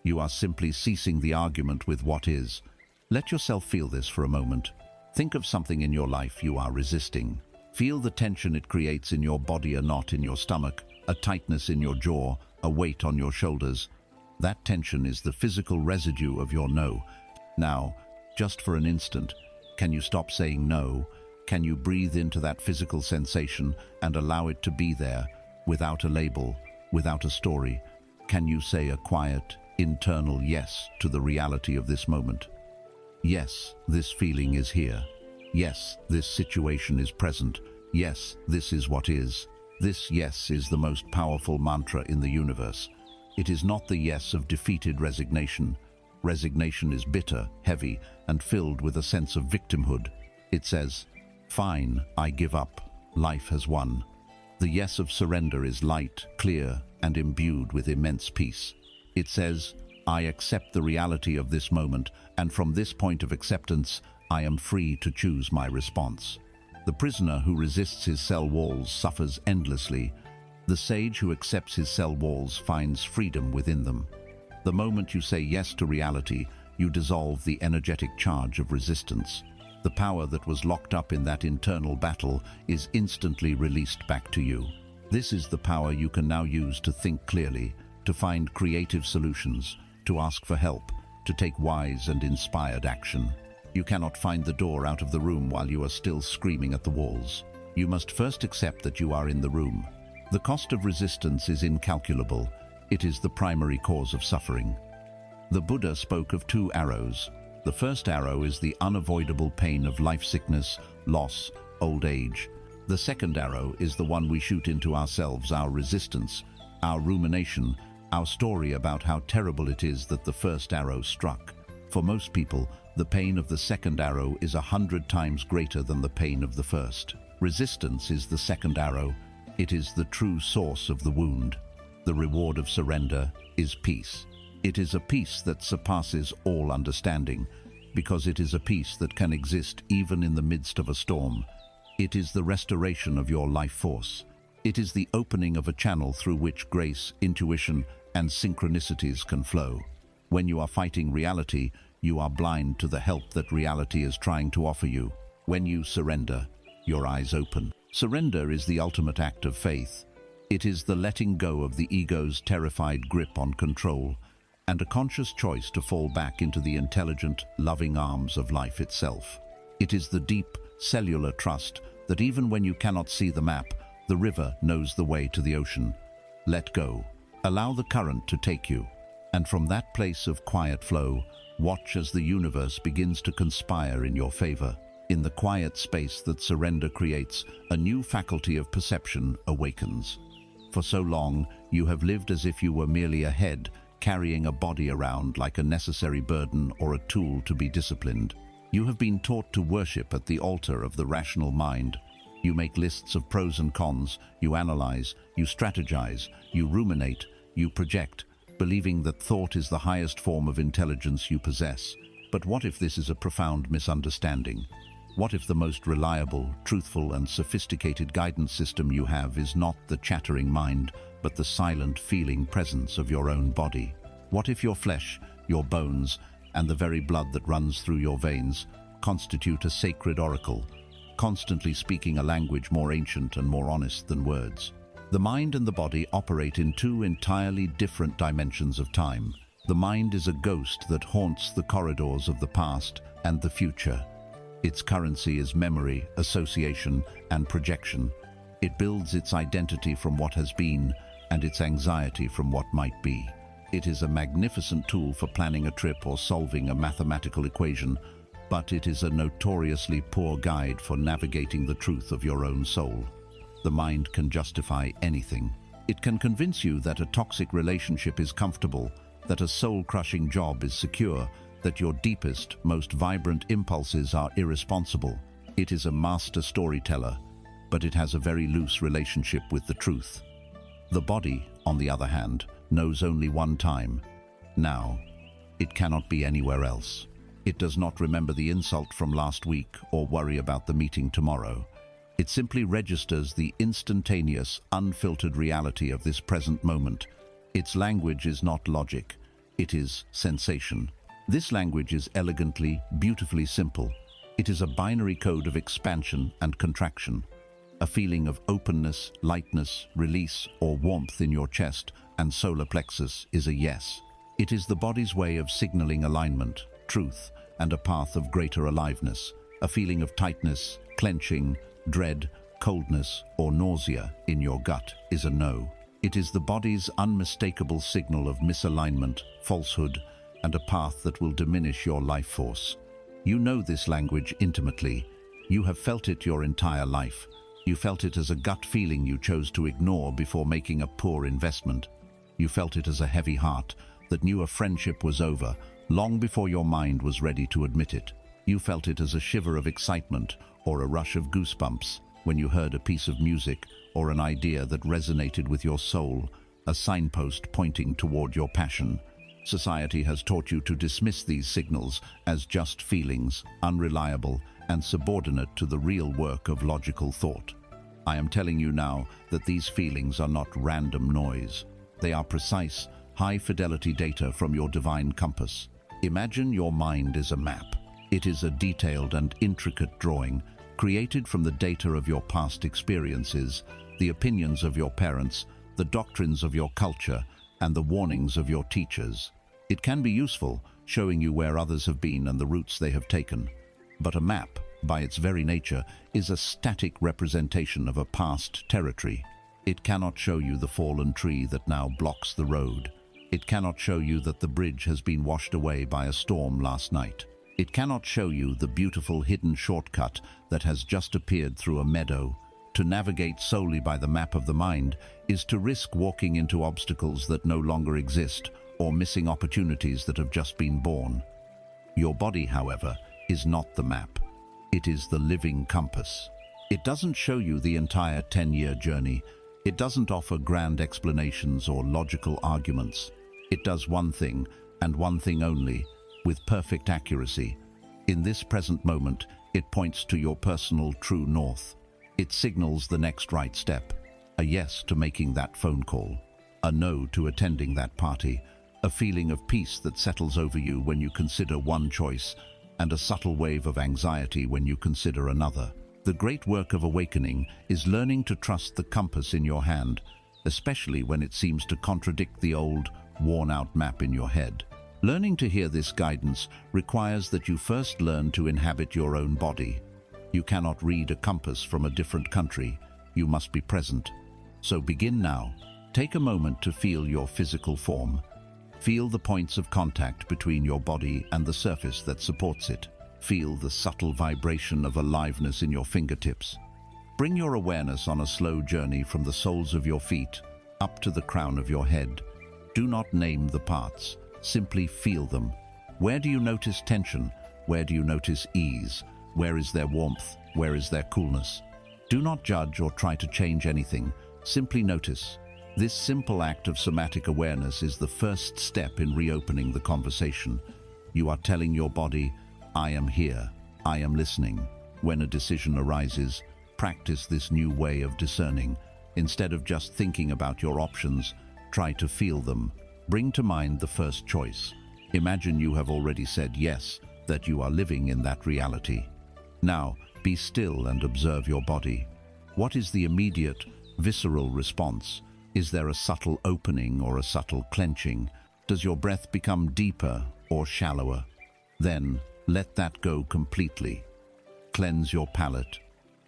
S1: You are simply ceasing the argument with what is. Let yourself feel this for a moment. Think of something in your life you are resisting. Feel the tension it creates in your body, a knot in your stomach, a tightness in your jaw, a weight on your shoulders. That tension is the physical residue of your no. Now, just for an instant, can you stop saying no? Can you breathe into that physical sensation and allow it to be there, without a label, without a story? Can you say a quiet, internal yes to the reality of this moment? Yes, this feeling is here. Yes, this situation is present. Yes, this is what is. This yes is the most powerful mantra in the universe. It is not the yes of defeated resignation. Resignation is bitter, heavy, and filled with a sense of victimhood. It says, "Fine, I give up. Life has won." The yes of surrender is light, clear, and imbued with immense peace. It says, "I accept the reality of this moment, and from this point of acceptance, I am free to choose my response." The prisoner who resists his cell walls suffers endlessly. The sage who accepts his cell walls finds freedom within them. The moment you say yes to reality, you dissolve the energetic charge of resistance. The power that was locked up in that internal battle is instantly released back to you. This is the power you can now use to think clearly, to find creative solutions, to ask for help, to take wise and inspired action. You cannot find the door out of the room while you are still screaming at the walls. You must first accept that you are in the room. The cost of resistance is incalculable. It is the primary cause of suffering. The Buddha spoke of 2 arrows. The first arrow is the unavoidable pain of life sickness, loss, old age. The second arrow is the one we shoot into ourselves, our resistance, our rumination, our story about how terrible it is that the first arrow struck. For most people, the pain of the second arrow is 100 times greater than the pain of the first. Resistance is the second arrow. It is the true source of the wound. The reward of surrender is peace. It is a peace that surpasses all understanding, because it is a peace that can exist even in the midst of a storm. It is the restoration of your life force. It is the opening of a channel through which grace, intuition, and synchronicities can flow. When you are fighting reality, you are blind to the help that reality is trying to offer you. When you surrender, your eyes open. Surrender is the ultimate act of faith. It is the letting go of the ego's terrified grip on control, and a conscious choice to fall back into the intelligent, loving arms of life itself. It is the deep, cellular trust that even when you cannot see the map, the river knows the way to the ocean. Let go. Allow the current to take you. And from that place of quiet flow, watch as the universe begins to conspire in your favor. In the quiet space that surrender creates, a new faculty of perception awakens. For so long, you have lived as if you were merely a head, carrying a body around like a necessary burden or a tool to be disciplined. You have been taught to worship at the altar of the rational mind. You make lists of pros and cons, you analyze, you strategize, you ruminate, you project, believing that thought is the highest form of intelligence you possess. But what if this is a profound misunderstanding? What if the most reliable, truthful, and sophisticated guidance system you have is not the chattering mind, but the silent, feeling presence of your own body? What if your flesh, your bones, and the very blood that runs through your veins constitute a sacred oracle, constantly speaking a language more ancient and more honest than words? The mind and the body operate in two entirely different dimensions of time. The mind is a ghost that haunts the corridors of the past and the future. Its currency is memory, association, and projection. It builds its identity from what has been and its anxiety from what might be. It is a magnificent tool for planning a trip or solving a mathematical equation, but it is a notoriously poor guide for navigating the truth of your own soul. The mind can justify anything. It can convince you that a toxic relationship is comfortable, that a soul-crushing job is secure, that your deepest, most vibrant impulses are irresponsible. It is a master storyteller, but it has a very loose relationship with the truth. The body, on the other hand, knows only one time, now. It cannot be anywhere else. It does not remember the insult from last week or worry about the meeting tomorrow. It simply registers the instantaneous, unfiltered reality of this present moment. Its language is not logic, it is sensation. This language is elegantly, beautifully simple. It is a binary code of expansion and contraction. A feeling of openness, lightness, release, or warmth in your chest and solar plexus is a yes. It is the body's way of signaling alignment, truth, and a path of greater aliveness. A feeling of tightness, clenching, dread, coldness, or nausea in your gut is a no. It is the body's unmistakable signal of misalignment, falsehood, and a path that will diminish your life force. You know this language intimately. You have felt it your entire life. You felt it as a gut feeling you chose to ignore before making a poor investment. You felt it as a heavy heart that knew a friendship was over long before your mind was ready to admit it. You felt it as a shiver of excitement or a rush of goosebumps when you heard a piece of music or an idea that resonated with your soul, a signpost pointing toward your passion. Society has taught you to dismiss these signals as just feelings, unreliable, and subordinate to the real work of logical thought. I am telling you now that these feelings are not random noise. They are precise, high-fidelity data from your divine compass. Imagine your mind is a map. It is a detailed and intricate drawing, created from the data of your past experiences, the opinions of your parents, the doctrines of your culture, and the warnings of your teachers. It can be useful, showing you where others have been and the routes they have taken. But a map, by its very nature, is a static representation of a past territory. It cannot show you the fallen tree that now blocks the road. It cannot show you that the bridge has been washed away by a storm last night. It cannot show you the beautiful hidden shortcut that has just appeared through a meadow. To navigate solely by the map of the mind is to risk walking into obstacles that no longer exist or missing opportunities that have just been born. Your body, however, is not the map. It is the living compass. It doesn't show you the entire 10-year journey. It doesn't offer grand explanations or logical arguments. It does one thing, and one thing only, with perfect accuracy. In this present moment, it points to your personal true north. It signals the next right step, a yes to making that phone call, a no to attending that party, a feeling of peace that settles over you when you consider one choice, and a subtle wave of anxiety when you consider another. The great work of awakening is learning to trust the compass in your hand, especially when it seems to contradict the old, worn-out map in your head. Learning to hear this guidance requires that you first learn to inhabit your own body. You cannot read a compass from a different country. You must be present. So begin now. Take a moment to feel your physical form. Feel the points of contact between your body and the surface that supports it. Feel the subtle vibration of aliveness in your fingertips. Bring your awareness on a slow journey from the soles of your feet up to the crown of your head. Do not name the parts. Simply feel them. Where do you notice tension? Where do you notice ease? Where is there warmth? Where is there coolness? Do not judge or try to change anything. Simply notice. This simple act of somatic awareness is the first step in reopening the conversation. You are telling your body, I am here. I am listening. When a decision arises, practice this new way of discerning. Instead of just thinking about your options, try to feel them. Bring to mind the first choice. Imagine you have already said yes, that you are living in that reality. Now, be still and observe your body. What is the immediate, visceral response? Is there a subtle opening or a subtle clenching? Does your breath become deeper or shallower? Then, let that go completely. Cleanse your palate.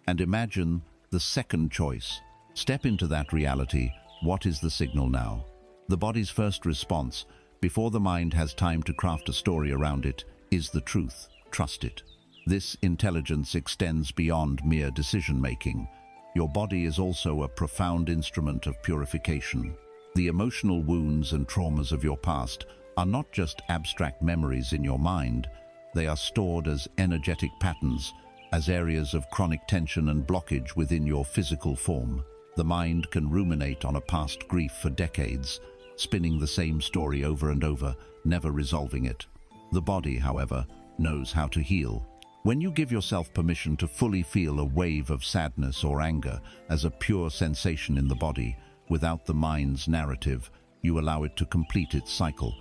S1: And imagine the second choice. Step into that reality. What is the signal now? The body's first response, before the mind has time to craft a story around it, is the truth. Trust it. This intelligence extends beyond mere decision-making. Your body is also a profound instrument of purification. The emotional wounds and traumas of your past are not just abstract memories in your mind. They are stored as energetic patterns, as areas of chronic tension and blockage within your physical form. The mind can ruminate on a past grief for decades, spinning the same story over and over, never resolving it. The body, however, knows how to heal. When you give yourself permission to fully feel a wave of sadness or anger as a pure sensation in the body, without the mind's narrative, you allow it to complete its cycle.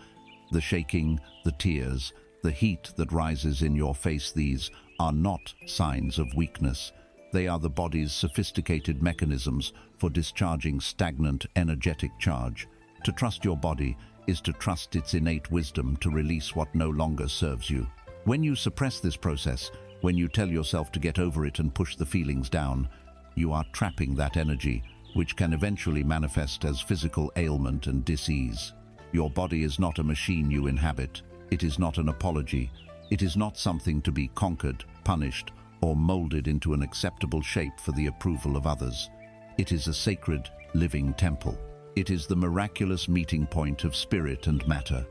S1: The shaking, the tears, the heat that rises in your face, these are not signs of weakness. They are the body's sophisticated mechanisms for discharging stagnant, energetic charge. To trust your body is to trust its innate wisdom to release what no longer serves you. When you suppress this process, when you tell yourself to get over it and push the feelings down, you are trapping that energy, which can eventually manifest as physical ailment and dis-ease. Your body is not a machine you inhabit. It is not an apology. It is not something to be conquered, punished, or molded into an acceptable shape for the approval of others. It is a sacred, living temple. It is the miraculous meeting point of spirit and matter.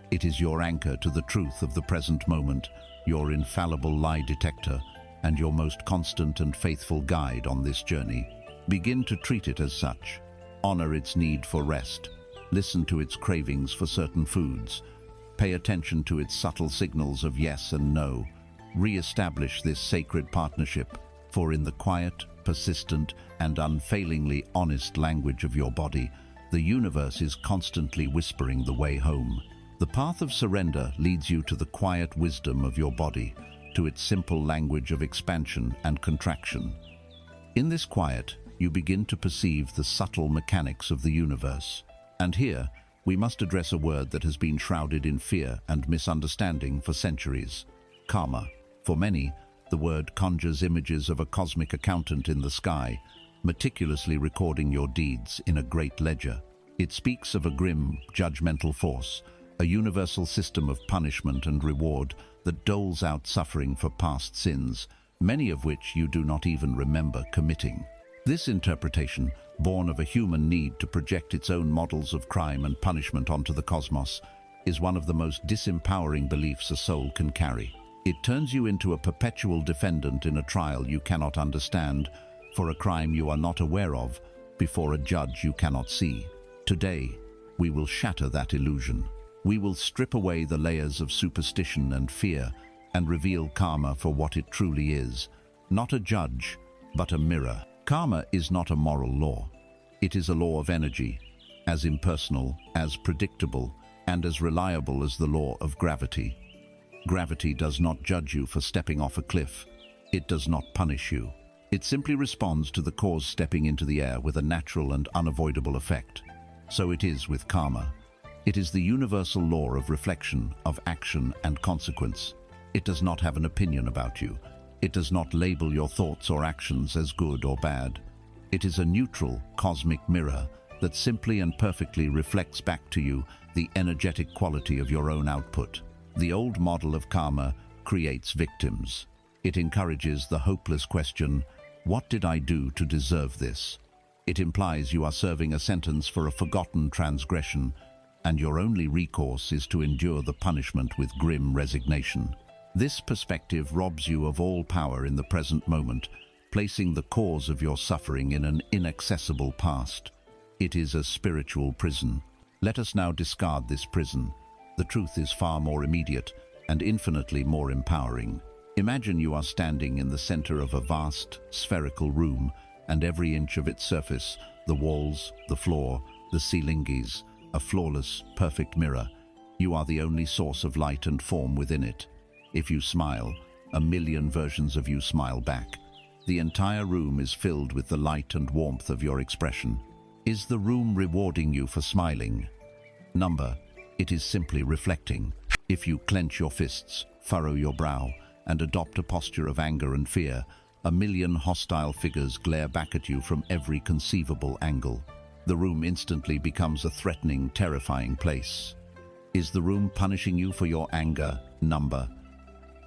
S1: It is your anchor to the truth of the present moment, your infallible lie detector, and your most constant and faithful guide on this journey. Begin to treat it as such. Honor its need for rest. Listen to its cravings for certain foods. Pay attention to its subtle signals of yes and no. Re-establish this sacred partnership, for in the quiet, persistent, and unfailingly honest language of your body, the universe is constantly whispering the way home. The path of surrender leads you to the quiet wisdom of your body, to its simple language of expansion and contraction. In this quiet, you begin to perceive the subtle mechanics of the universe. And here, we must address a word that has been shrouded in fear and misunderstanding for centuries: karma. For many, the word conjures images of a cosmic accountant in the sky, meticulously recording your deeds in a great ledger. It speaks of a grim, judgmental force, a universal system of punishment and reward that doles out suffering for past sins, many of which you do not even remember committing. This interpretation, born of a human need to project its own models of crime and punishment onto the cosmos, is one of the most disempowering beliefs a soul can carry. It turns you into a perpetual defendant in a trial you cannot understand, for a crime you are not aware of, before a judge you cannot see. Today, We will shatter that illusion. We will strip away the layers of superstition and fear and reveal karma for what it truly is, not a judge, but a mirror. Karma is not a moral law. It is a law of energy, as impersonal, as predictable, and as reliable as the law of gravity. Gravity does not judge you for stepping off a cliff. It does not punish you. It simply responds to the cause stepping into the air with a natural and unavoidable effect. So it is with karma. It is the universal law of reflection, of action and consequence. It does not have an opinion about you. It does not label your thoughts or actions as good or bad. It is a neutral, cosmic mirror that simply and perfectly reflects back to you the energetic quality of your own output. The old model of karma creates victims. It encourages the hopeless question, what did I do to deserve this? It implies you are serving a sentence for a forgotten transgression, and your only recourse is to endure the punishment with grim resignation. This perspective robs you of all power in the present moment, placing the cause of your suffering in an inaccessible past. It is a spiritual prison. Let us now discard this prison. The truth is far more immediate and infinitely more empowering. Imagine you are standing in the center of a vast, spherical room, and every inch of its surface, the walls, the floor, the ceiling, is a flawless, perfect mirror. You are the only source of light and form within it. If you smile, a million versions of you smile back. The entire room is filled with the light and warmth of your expression. Is the room rewarding you for smiling? Number, it is simply reflecting. If you clench your fists, furrow your brow, and adopt a posture of anger and fear, a million hostile figures glare back at you from every conceivable angle. The room instantly becomes a threatening, terrifying place. Is the room punishing you for your anger? Number,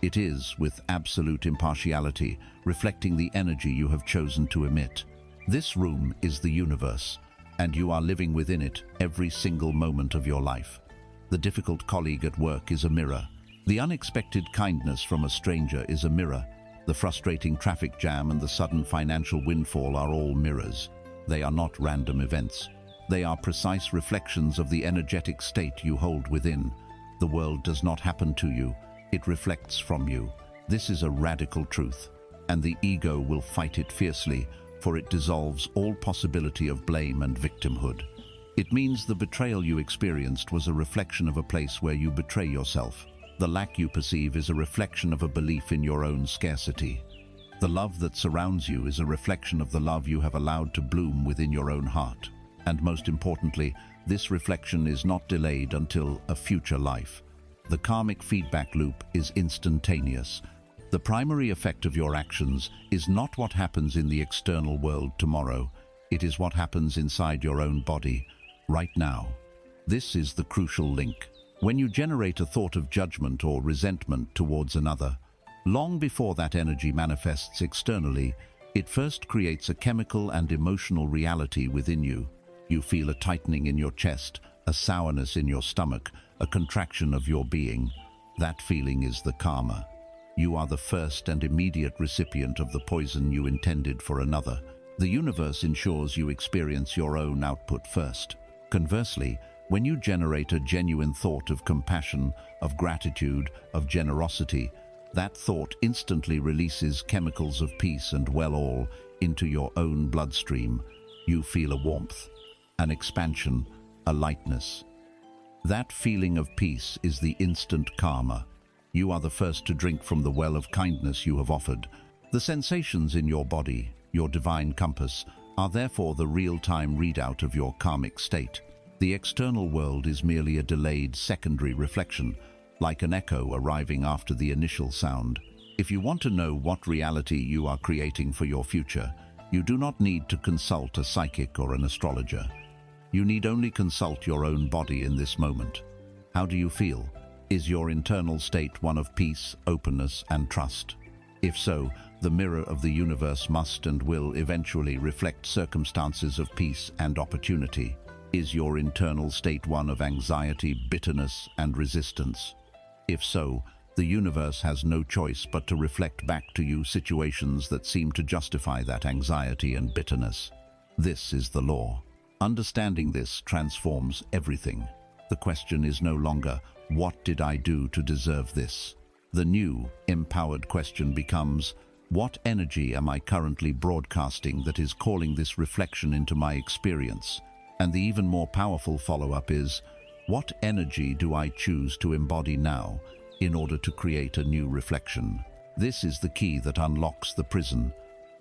S1: it is, with absolute impartiality, reflecting the energy you have chosen to emit. This room is the universe, and you are living within it every single moment of your life. The difficult colleague at work is a mirror. The unexpected kindness from a stranger is a mirror. The frustrating traffic jam and the sudden financial windfall are all mirrors. They are not random events. They are precise reflections of the energetic state you hold within. The world does not happen to you. It reflects from you. This is a radical truth, and the ego will fight it fiercely, for it dissolves all possibility of blame and victimhood. It means the betrayal you experienced was a reflection of a place where you betray yourself. The lack you perceive is a reflection of a belief in your own scarcity. The love that surrounds you is a reflection of the love you have allowed to bloom within your own heart. And most importantly, this reflection is not delayed until a future life. The karmic feedback loop is instantaneous. The primary effect of your actions is not what happens in the external world tomorrow. It is what happens inside your own body, right now. This is the crucial link. When you generate a thought of judgment or resentment towards another, long before that energy manifests externally, it first creates a chemical and emotional reality within you. You feel a tightening in your chest, a sourness in your stomach, a contraction of your being. That feeling is the karma. You are the first and immediate recipient of the poison you intended for another. The universe ensures you experience your own output first. Conversely, when you generate a genuine thought of compassion, of gratitude, of generosity, that thought instantly releases chemicals of peace and well-all into your own bloodstream. You feel a warmth, an expansion, a lightness. That feeling of peace is the instant karma. You are the first to drink from the well of kindness you have offered. The sensations in your body, your divine compass, are therefore the real-time readout of your karmic state. The external world is merely a delayed secondary reflection, like an echo arriving after the initial sound. If you want to know what reality you are creating for your future, you do not need to consult a psychic or an astrologer. You need only consult your own body in this moment. How do you feel? Is your internal state one of peace, openness, and trust? If so, the mirror of the universe must and will eventually reflect circumstances of peace and opportunity. Is your internal state one of anxiety, bitterness, and resistance? If so, the universe has no choice but to reflect back to you situations that seem to justify that anxiety and bitterness. This is the law. Understanding this transforms everything. The question is no longer, what did I do to deserve this? The new, empowered question becomes, what energy am I currently broadcasting that is calling this reflection into my experience? And the even more powerful follow-up is, what energy do I choose to embody now in order to create a new reflection? This is the key that unlocks the prison.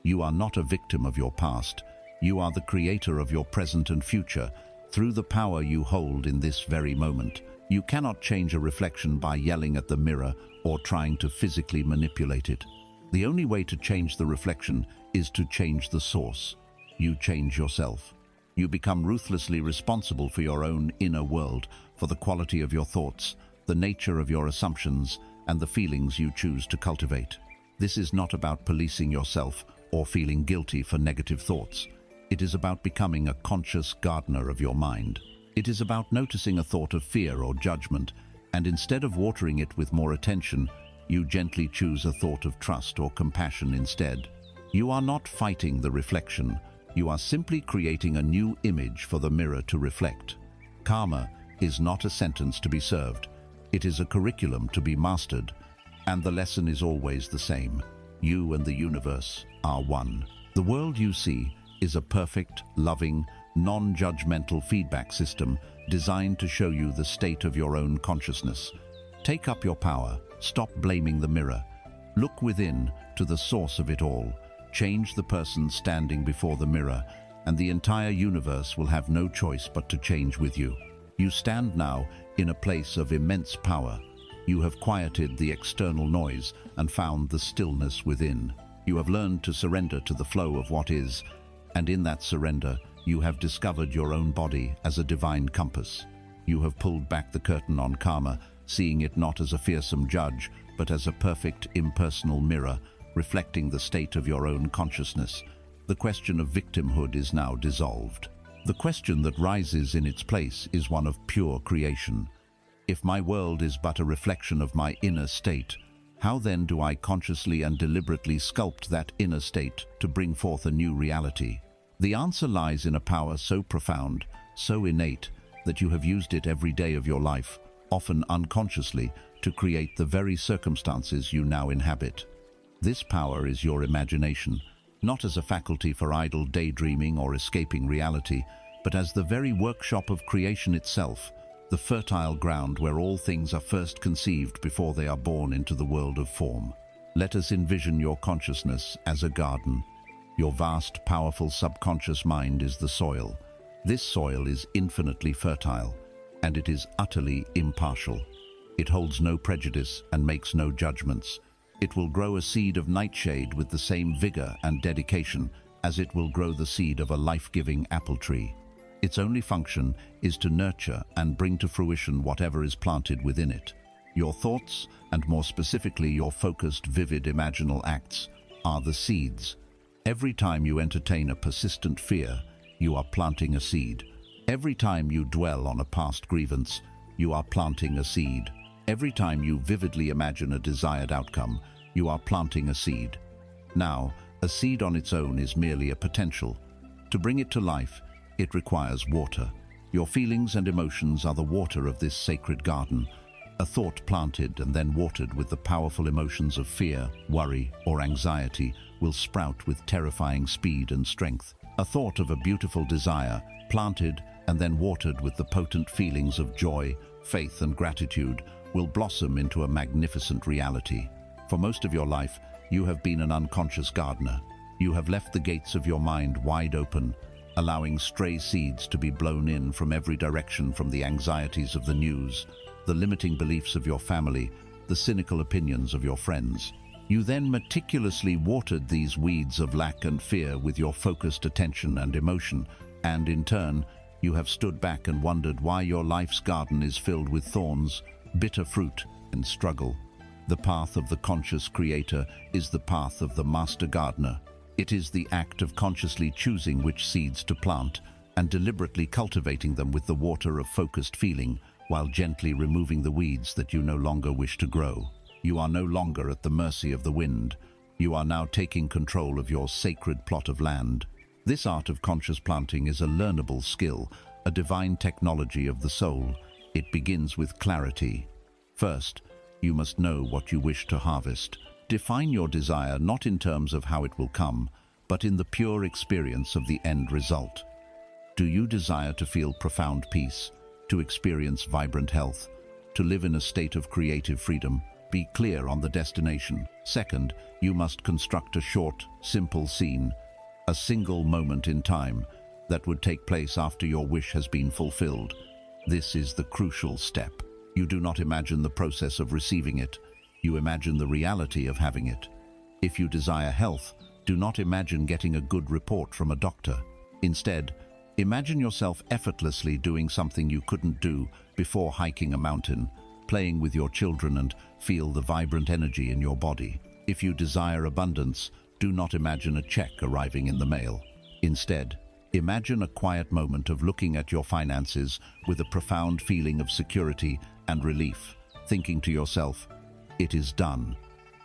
S1: You are not a victim of your past. You are the creator of your present and future through the power you hold in this very moment. You cannot change a reflection by yelling at the mirror or trying to physically manipulate it. The only way to change the reflection is to change the source. You change yourself. You become ruthlessly responsible for your own inner world, for the quality of your thoughts, the nature of your assumptions, and the feelings you choose to cultivate. This is not about policing yourself or feeling guilty for negative thoughts. It is about becoming a conscious gardener of your mind. It is about noticing a thought of fear or judgment, and instead of watering it with more attention, you gently choose a thought of trust or compassion instead. You are not fighting the reflection. You are simply creating a new image for the mirror to reflect. Karma is not a sentence to be served. It is a curriculum to be mastered, and the lesson is always the same. You and the universe are one. The world you see is a perfect, loving, non-judgmental feedback system designed to show you the state of your own consciousness. Take up your power. Stop blaming the mirror. Look within to the source of it all. Change the person standing before the mirror, and the entire universe will have no choice but to change with you. You stand now in a place of immense power. You have quieted the external noise and found the stillness within. You have learned to surrender to the flow of what is, and in that surrender, you have discovered your own body as a divine compass. You have pulled back the curtain on karma, seeing it not as a fearsome judge, but as a perfect, impersonal mirror, reflecting the state of your own consciousness. The question of victimhood is now dissolved. The question that rises in its place is one of pure creation. If my world is but a reflection of my inner state, how then do I consciously and deliberately sculpt that inner state to bring forth a new reality? The answer lies in a power so profound, so innate, that you have used it every day of your life, often unconsciously, to create the very circumstances you now inhabit. This power is your imagination, not as a faculty for idle daydreaming or escaping reality, but as the very workshop of creation itself, the fertile ground where all things are first conceived before they are born into the world of form. Let us envision your consciousness as a garden. Your vast, powerful subconscious mind is the soil. This soil is infinitely fertile, and it is utterly impartial. It holds no prejudice and makes no judgments. It will grow a seed of nightshade with the same vigor and dedication as it will grow the seed of a life-giving apple tree. Its only function is to nurture and bring to fruition whatever is planted within it. Your thoughts, and more specifically your focused, vivid, imaginal acts, are the seeds. Every time you entertain a persistent fear, you are planting a seed. Every time you dwell on a past grievance, you are planting a seed. Every time you vividly imagine a desired outcome, you are planting a seed. Now, a seed on its own is merely a potential. To bring it to life, it requires water. Your feelings and emotions are the water of this sacred garden. A thought planted and then watered with the powerful emotions of fear, worry, or anxiety will sprout with terrifying speed and strength. A thought of a beautiful desire, planted and then watered with the potent feelings of joy, faith, and gratitude, will blossom into a magnificent reality. For most of your life, you have been an unconscious gardener. You have left the gates of your mind wide open, allowing stray seeds to be blown in from every direction, from the anxieties of the news, the limiting beliefs of your family, the cynical opinions of your friends. You then meticulously watered these weeds of lack and fear with your focused attention and emotion, and in turn, you have stood back and wondered why your life's garden is filled with thorns, bitter fruit, and struggle. The path of the conscious creator is the path of the master gardener. It is the act of consciously choosing which seeds to plant and deliberately cultivating them with the water of focused feeling, while gently removing the weeds that you no longer wish to grow. You are no longer at the mercy of the wind. You are now taking control of your sacred plot of land. This art of conscious planting is a learnable skill, a divine technology of the soul. It begins with clarity. First, you must know what you wish to harvest. Define your desire not in terms of how it will come, but in the pure experience of the end result. Do you desire to feel profound peace, to experience vibrant health, to live in a state of creative freedom? Be clear on the destination. Second, you must construct a short, simple scene, a single moment in time that would take place after your wish has been fulfilled. This is the crucial step. You do not imagine the process of receiving it. You imagine the reality of having it. If you desire health, do not imagine getting a good report from a doctor. Instead, imagine yourself effortlessly doing something you couldn't do before hiking a mountain, playing with your children, and feel the vibrant energy in your body. If you desire abundance, do not imagine a check arriving in the mail. Instead, imagine a quiet moment of looking at your finances with a profound feeling of security and relief, thinking to yourself, "It is done."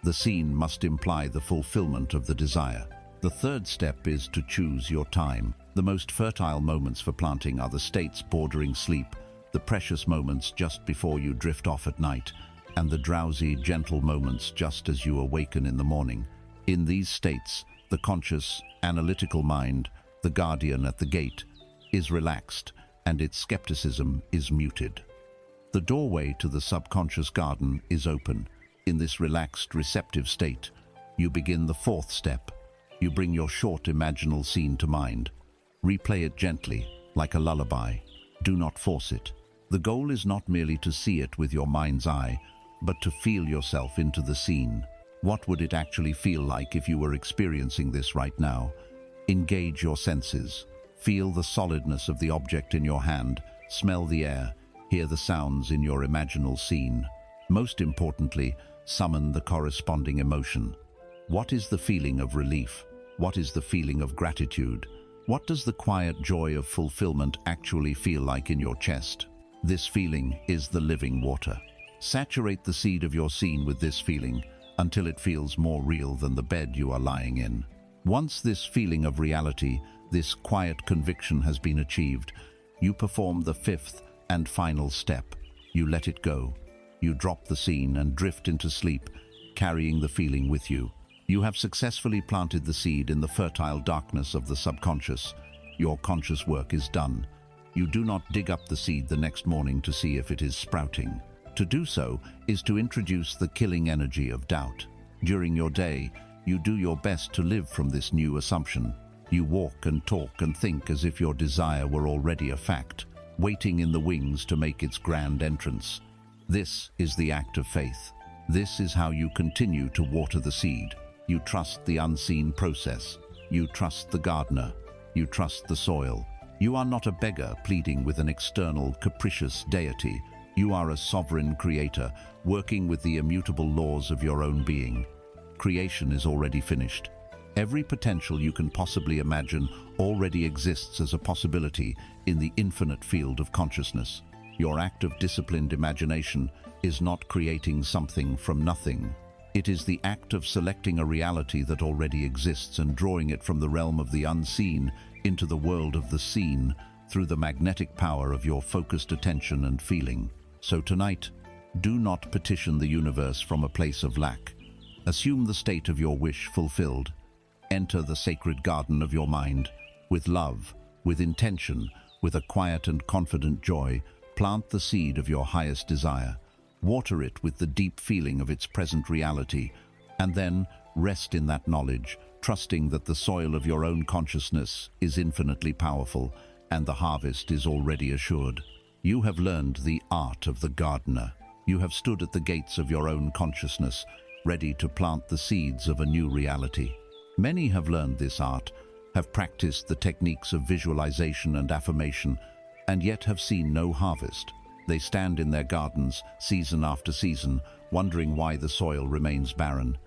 S1: The scene must imply the fulfillment of the desire. The third step is to choose your time. The most fertile moments for planting are the states bordering sleep, the precious moments just before you drift off at night, and the drowsy, gentle moments just as you awaken in the morning. In these states, the conscious, analytical mind, the guardian at the gate, is relaxed and its skepticism is muted. The doorway to the subconscious garden is open. In this relaxed, receptive state, you begin the fourth step. You bring your short imaginal scene to mind. Replay it gently, like a lullaby. Do not force it. The goal is not merely to see it with your mind's eye, but to feel yourself into the scene. What would it actually feel like if you were experiencing this right now? Engage your senses. Feel the solidness of the object in your hand, smell the air, hear the sounds in your imaginal scene. Most importantly, summon the corresponding emotion. What is the feeling of relief? What is the feeling of gratitude? What does the quiet joy of fulfillment actually feel like in your chest? This feeling is the living water. Saturate the seed of your scene with this feeling until it feels more real than the bed you are lying in. Once this feeling of reality, this quiet conviction has been achieved, you perform the fifth and final step. You let it go. You drop the scene and drift into sleep, carrying the feeling with you. You have successfully planted the seed in the fertile darkness of the subconscious. Your conscious work is done. You do not dig up the seed the next morning to see if it is sprouting. To do so is to introduce the killing energy of doubt. During your day, you do your best to live from this new assumption. You walk and talk and think as if your desire were already a fact, waiting in the wings to make its grand entrance. This is the act of faith. This is how you continue to water the seed. You trust the unseen process. You trust the gardener. You trust the soil. You are not a beggar pleading with an external, capricious deity. You are a sovereign creator, working with the immutable laws of your own being. Creation is already finished. Every potential you can possibly imagine already exists as a possibility in the infinite field of consciousness. Your act of disciplined imagination is not creating something from nothing. It is the act of selecting a reality that already exists and drawing it from the realm of the unseen into the world of the seen through the magnetic power of your focused attention and feeling. So tonight, do not petition the universe from a place of lack. Assume the state of your wish fulfilled. Enter the sacred garden of your mind. With love, with intention, with a quiet and confident joy, plant the seed of your highest desire. Water it with the deep feeling of its present reality, and then rest in that knowledge, trusting that the soil of your own consciousness is infinitely powerful and the harvest is already assured. You have learned the art of the gardener. You have stood at the gates of your own consciousness, ready to plant the seeds of a new reality. Many have learned this art, have practiced the techniques of visualization and affirmation, and yet have seen no harvest. They stand in their gardens, season after season, wondering why the soil remains barren.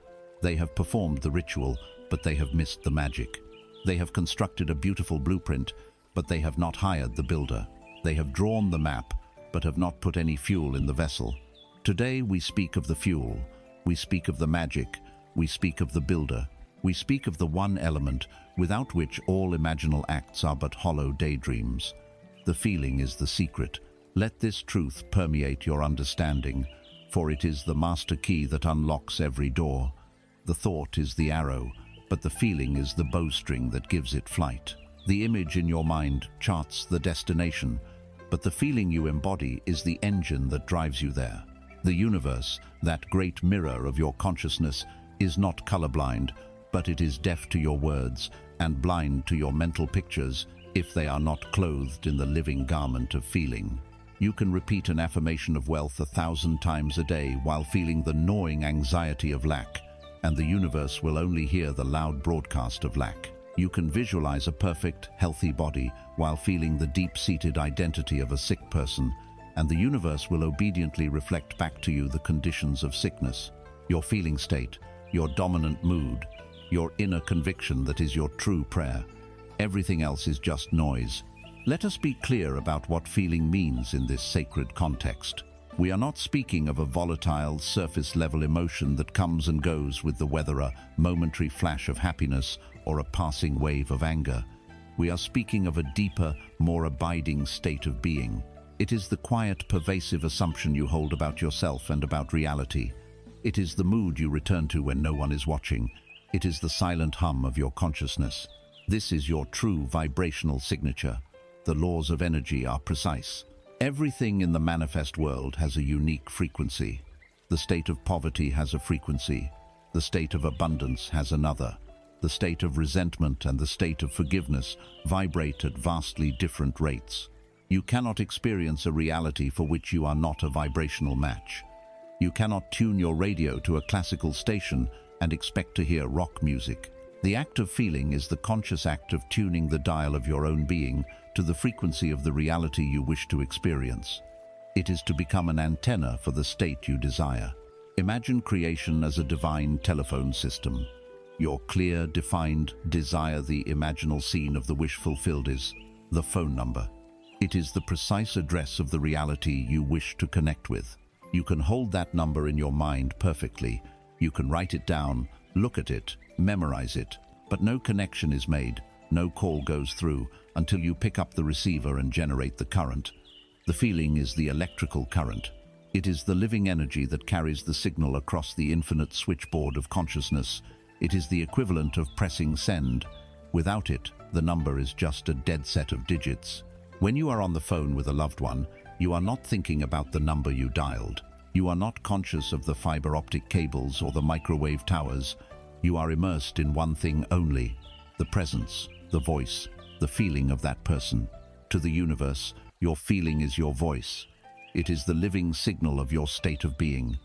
S1: They have performed the ritual, but they have missed the magic. They have constructed a beautiful blueprint, but they have not hired the builder. They have drawn the map, but have not put any fuel in the vessel. Today we speak of the fuel. We speak of the magic. We speak of the builder. We speak of the one element without which all imaginal acts are but hollow daydreams. The feeling is the secret. Let this truth permeate your understanding, for it is the master key that unlocks every door. The thought is the arrow, but the feeling is the bowstring that gives it flight. The image in your mind charts the destination, but the feeling you embody is the engine that drives you there. The universe, that great mirror of your consciousness, is not colorblind, but it is deaf to your words and blind to your mental pictures if they are not clothed in the living garment of feeling. You can repeat an affirmation of wealth 1,000 times a day while feeling the gnawing anxiety of lack, and the universe will only hear the loud broadcast of lack. You can visualize a perfect, healthy body while feeling the deep-seated identity of a sick person, and the universe will obediently reflect back to you the conditions of sickness, your feeling state, your dominant mood, your inner conviction that is your true prayer. Everything else is just noise. Let us be clear about what feeling means in this sacred context. We are not speaking of a volatile, surface-level emotion that comes and goes with the weather, a momentary flash of happiness or a passing wave of anger. We are speaking of a deeper, more abiding state of being. It is the quiet, pervasive assumption you hold about yourself and about reality. It is the mood you return to when no one is watching. It is the silent hum of your consciousness. This is your true vibrational signature. The laws of energy are precise. Everything in the manifest world has a unique frequency. The state of poverty has a frequency. The state of abundance has another. The state of resentment and the state of forgiveness vibrate at vastly different rates. You cannot experience a reality for which you are not a vibrational match. You cannot tune your radio to a classical station and expect to hear rock music. The act of feeling is the conscious act of tuning the dial of your own being to the frequency of the reality you wish to experience. It is to become an antenna for the state you desire. Imagine creation as a divine telephone system. Your clear, defined desire, the imaginal scene of the wish fulfilled, is the phone number. It is the precise address of the reality you wish to connect with. You can hold that number in your mind perfectly. You can write it down, look at it, memorize it, but no connection is made, no call goes through until you pick up the receiver and generate the current. The feeling is the electrical current. It is the living energy that carries the signal across the infinite switchboard of consciousness. It is the equivalent of pressing send. Without it, the number is just a dead set of digits. When you are on the phone with a loved one, you are not thinking about the number you dialed. You are not conscious of the fiber optic cables or the microwave towers. You are immersed in one thing only: the presence, the voice, the feeling of that person. To the universe, your feeling is your voice. It is the living signal of your state of being.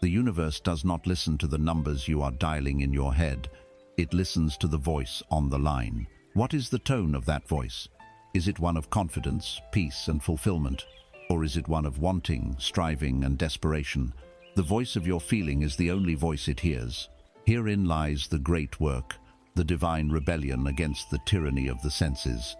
S1: The universe does not listen to the numbers you are dialing in your head. It listens to the voice on the line. What is the tone of that voice? Is it one of confidence, peace, and fulfillment? Or is it one of wanting, striving, and desperation? The voice of your feeling is the only voice it hears. Herein lies the great work, the divine rebellion against the tyranny of the senses.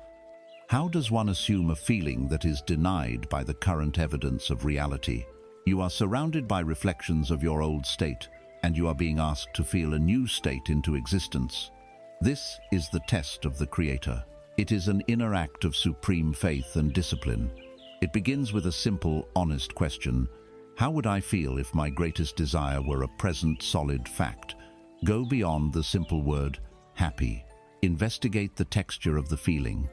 S1: How does one assume a feeling that is denied by the current evidence of reality? You are surrounded by reflections of your old state, and you are being asked to feel a new state into existence. This is the test of the Creator. It is an inner act of supreme faith and discipline. It begins with a simple, honest question: how would I feel if my greatest desire were a present, solid fact? Go beyond the simple word, happy. Investigate the texture of the feeling.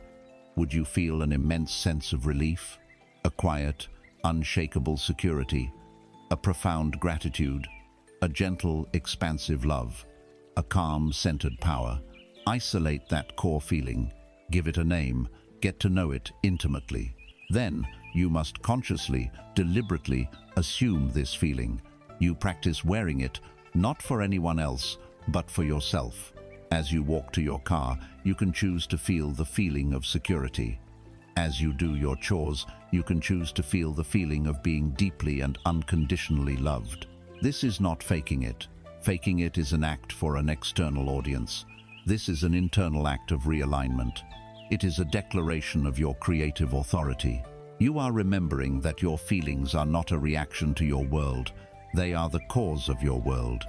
S1: Would you feel an immense sense of relief, a quiet, unshakable security, a profound gratitude, a gentle, expansive love, a calm, centered power? Isolate that core feeling. Give it a name. Get to know it intimately. Then, you must consciously, deliberately assume this feeling. You practice wearing it, not for anyone else, but for yourself. As you walk to your car, you can choose to feel the feeling of security. As you do your chores, you can choose to feel the feeling of being deeply and unconditionally loved. This is not faking it. Faking it is an act for an external audience. This is an internal act of realignment. It is a declaration of your creative authority. You are remembering that your feelings are not a reaction to your world. They are the cause of your world.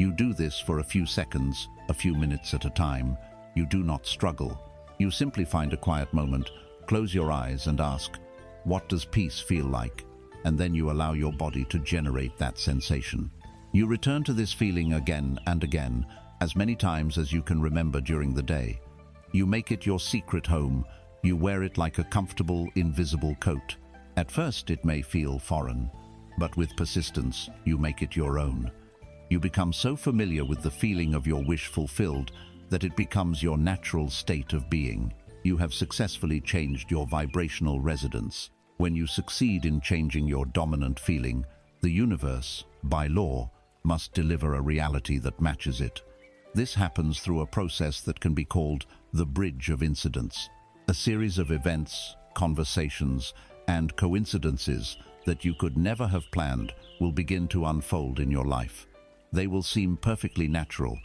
S1: You do this for a few seconds, a few minutes at a time. You do not struggle. You simply find a quiet moment, close your eyes and ask, what does peace feel like? And then you allow your body to generate that sensation. You return to this feeling again and again, as many times as you can remember during the day. You make it your secret home. You wear it like a comfortable, invisible coat. At first it may feel foreign, but with persistence, you make it your own. You become so familiar with the feeling of your wish fulfilled that it becomes your natural state of being. You have successfully changed your vibrational resonance. When you succeed in changing your dominant feeling, the universe, by law, must deliver a reality that matches it. This happens through a process that can be called the bridge of incidents, a series of events, conversations, and coincidences that you could never have planned will begin to unfold in your life. They will seem perfectly natural,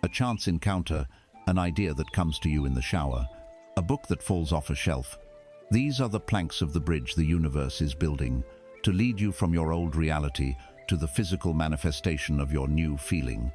S1: a chance encounter, an idea that comes to you in the shower, a book that falls off a shelf. These are the planks of the bridge the universe is building to lead you from your old reality to the physical manifestation of your new feeling.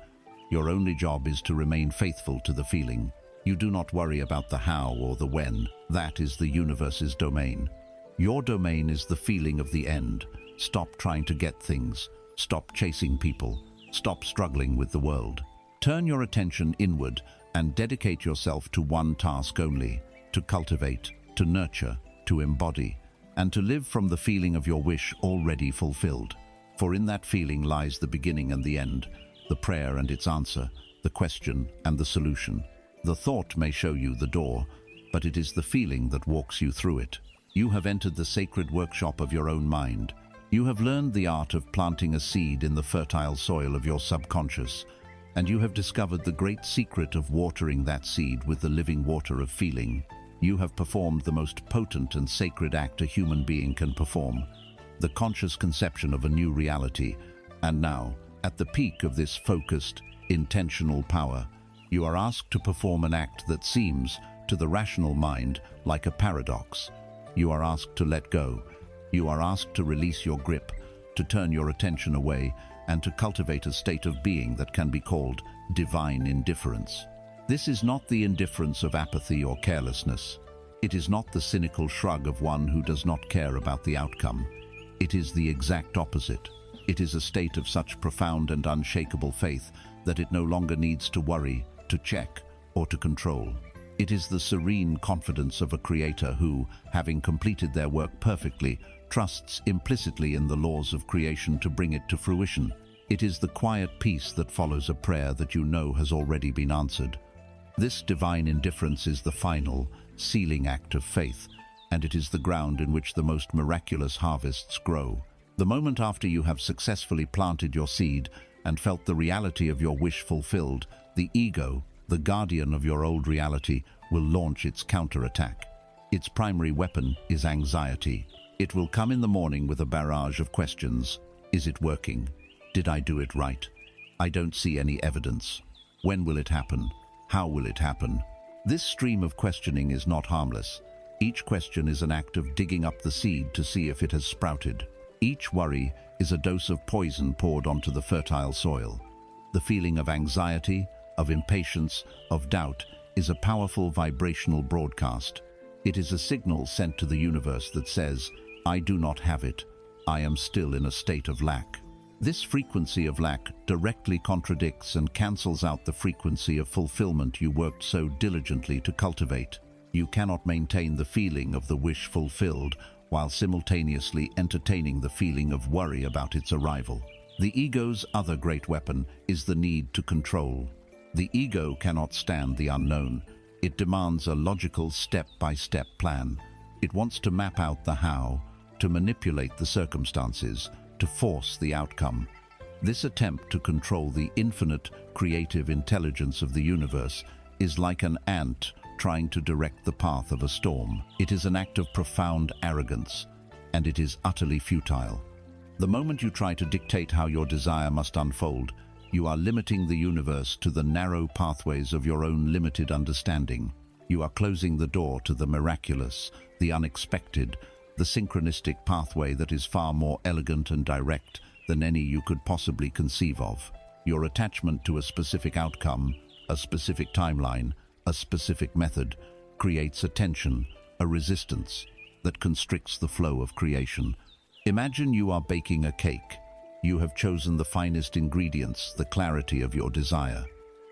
S1: Your only job is to remain faithful to the feeling. You do not worry about the how or the when. That is the universe's domain. Your domain is the feeling of the end. Stop trying to get things. Stop chasing people. Stop struggling with the world. Turn your attention inward and dedicate yourself to one task only: to cultivate, to nurture, to embody, and to live from the feeling of your wish already fulfilled. For in that feeling lies the beginning and the end, the prayer and its answer, the question and the solution. The thought may show you the door, but it is the feeling that walks you through it. You have entered the sacred workshop of your own mind. You have learned the art of planting a seed in the fertile soil of your subconscious, and you have discovered the great secret of watering that seed with the living water of feeling. You have performed the most potent and sacred act a human being can perform, the conscious conception of a new reality. And now, at the peak of this focused, intentional power, you are asked to perform an act that seems, to the rational mind, like a paradox. You are asked to let go. You are asked to release your grip, to turn your attention away, and to cultivate a state of being that can be called divine indifference. This is not the indifference of apathy or carelessness. It is not the cynical shrug of one who does not care about the outcome. It is the exact opposite. It is a state of such profound and unshakable faith that it no longer needs to worry, to check, or to control. It is the serene confidence of a creator who, having completed their work perfectly, trusts implicitly in the laws of creation to bring it to fruition. It is the quiet peace that follows a prayer that you know has already been answered. This divine indifference is the final, sealing act of faith, and it is the ground in which the most miraculous harvests grow. The moment after you have successfully planted your seed and felt the reality of your wish fulfilled, the ego, the guardian of your old reality, will launch its counterattack. Its primary weapon is anxiety. It will come in the morning with a barrage of questions. Is it working? Did I do it right? I don't see any evidence. When will it happen? How will it happen? This stream of questioning is not harmless. Each question is an act of digging up the seed to see if it has sprouted. Each worry is a dose of poison poured onto the fertile soil. The feeling of anxiety, of impatience, of doubt is a powerful vibrational broadcast. It is a signal sent to the universe that says, I do not have it. I am still in a state of lack. This frequency of lack directly contradicts and cancels out the frequency of fulfillment you worked so diligently to cultivate. You cannot maintain the feeling of the wish fulfilled while simultaneously entertaining the feeling of worry about its arrival. The ego's other great weapon is the need to control. The ego cannot stand the unknown. It demands a logical step-by-step plan. It wants to map out the how, to manipulate the circumstances, to force the outcome. This attempt to control the infinite creative intelligence of the universe is like an ant trying to direct the path of a storm. It is an act of profound arrogance, and it is utterly futile. The moment you try to dictate how your desire must unfold, you are limiting the universe to the narrow pathways of your own limited understanding. You are closing the door to the miraculous, the unexpected, the synchronistic pathway that is far more elegant and direct than any you could possibly conceive of. Your attachment to a specific outcome, a specific timeline, a specific method, creates a tension, a resistance, that constricts the flow of creation. Imagine you are baking a cake. You have chosen the finest ingredients, the clarity of your desire.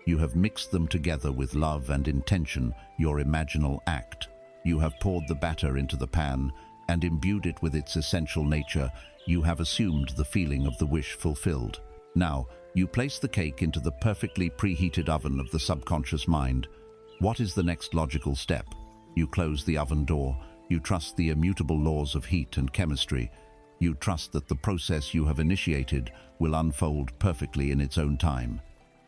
S1: You have mixed them together with love and intention, your imaginal act. You have poured the batter into the pan and imbued it with its essential nature. You have assumed the feeling of the wish fulfilled. Now, you place the cake into the perfectly preheated oven of the subconscious mind. What is the next logical step? You close the oven door. You trust the immutable laws of heat and chemistry. You trust that the process you have initiated will unfold perfectly in its own time.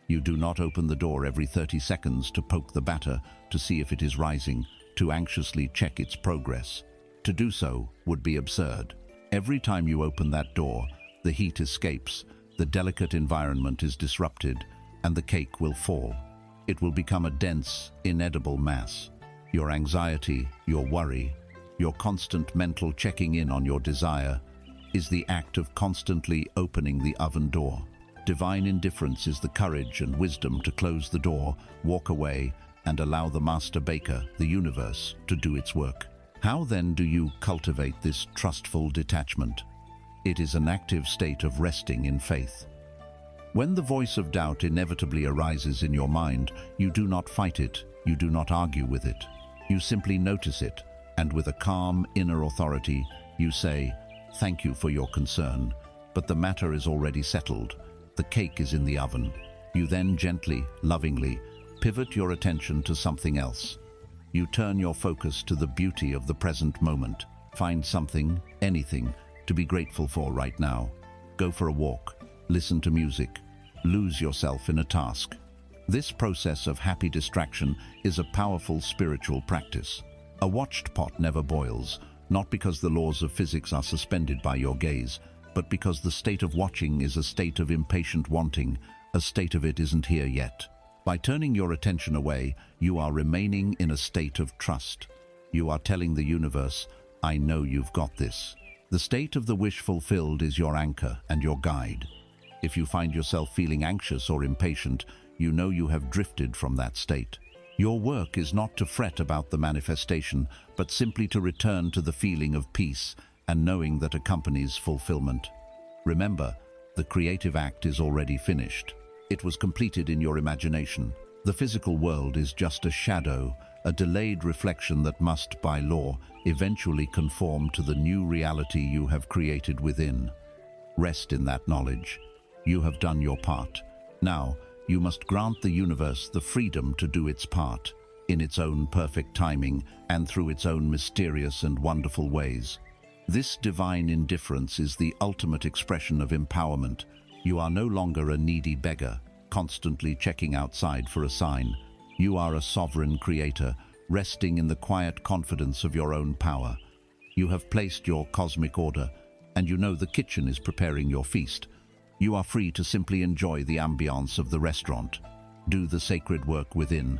S1: You do not open the door every 30 seconds to poke the batter to see if it is rising, to anxiously check its progress. To do so would be absurd. Every time you open that door, the heat escapes, the delicate environment is disrupted, and the cake will fall. It will become a dense, inedible mass. Your anxiety, your worry, your constant mental checking in on your desire is the act of constantly opening the oven door. Divine indifference is the courage and wisdom to close the door, walk away, and allow the master baker, the universe, to do its work. How then do you cultivate this trustful detachment? It is an active state of resting in faith. When the voice of doubt inevitably arises in your mind, you do not fight it, you do not argue with it. You simply notice it, and with a calm inner authority, you say, "Thank you for your concern, but the matter is already settled. The cake is in the oven." You then gently, lovingly, pivot your attention to something else. You turn your focus to the beauty of the present moment. Find something, anything, to be grateful for right now. Go for a walk, listen to music, lose yourself in a task. This process of happy distraction is a powerful spiritual practice. A watched pot never boils, not because the laws of physics are suspended by your gaze, but because the state of watching is a state of impatient wanting, a state of it isn't here yet. By turning your attention away, you are remaining in a state of trust. You are telling the universe, "I know you've got this." The state of the wish fulfilled is your anchor and your guide. If you find yourself feeling anxious or impatient, you know you have drifted from that state. Your work is not to fret about the manifestation, but simply to return to the feeling of peace and knowing that accompanies fulfillment. Remember, the creative act is already finished. It was completed in your imagination. The physical world is just a shadow, a delayed reflection that must, by law, eventually conform to the new reality you have created within. Rest in that knowledge. You have done your part. Now, you must grant the universe the freedom to do its part, in its own perfect timing and through its own mysterious and wonderful ways. This divine indifference is the ultimate expression of empowerment. You are no longer a needy beggar, constantly checking outside for a sign. You are a sovereign creator, resting in the quiet confidence of your own power. You have placed your cosmic order, and you know the kitchen is preparing your feast. You are free to simply enjoy the ambiance of the restaurant, do the sacred work within,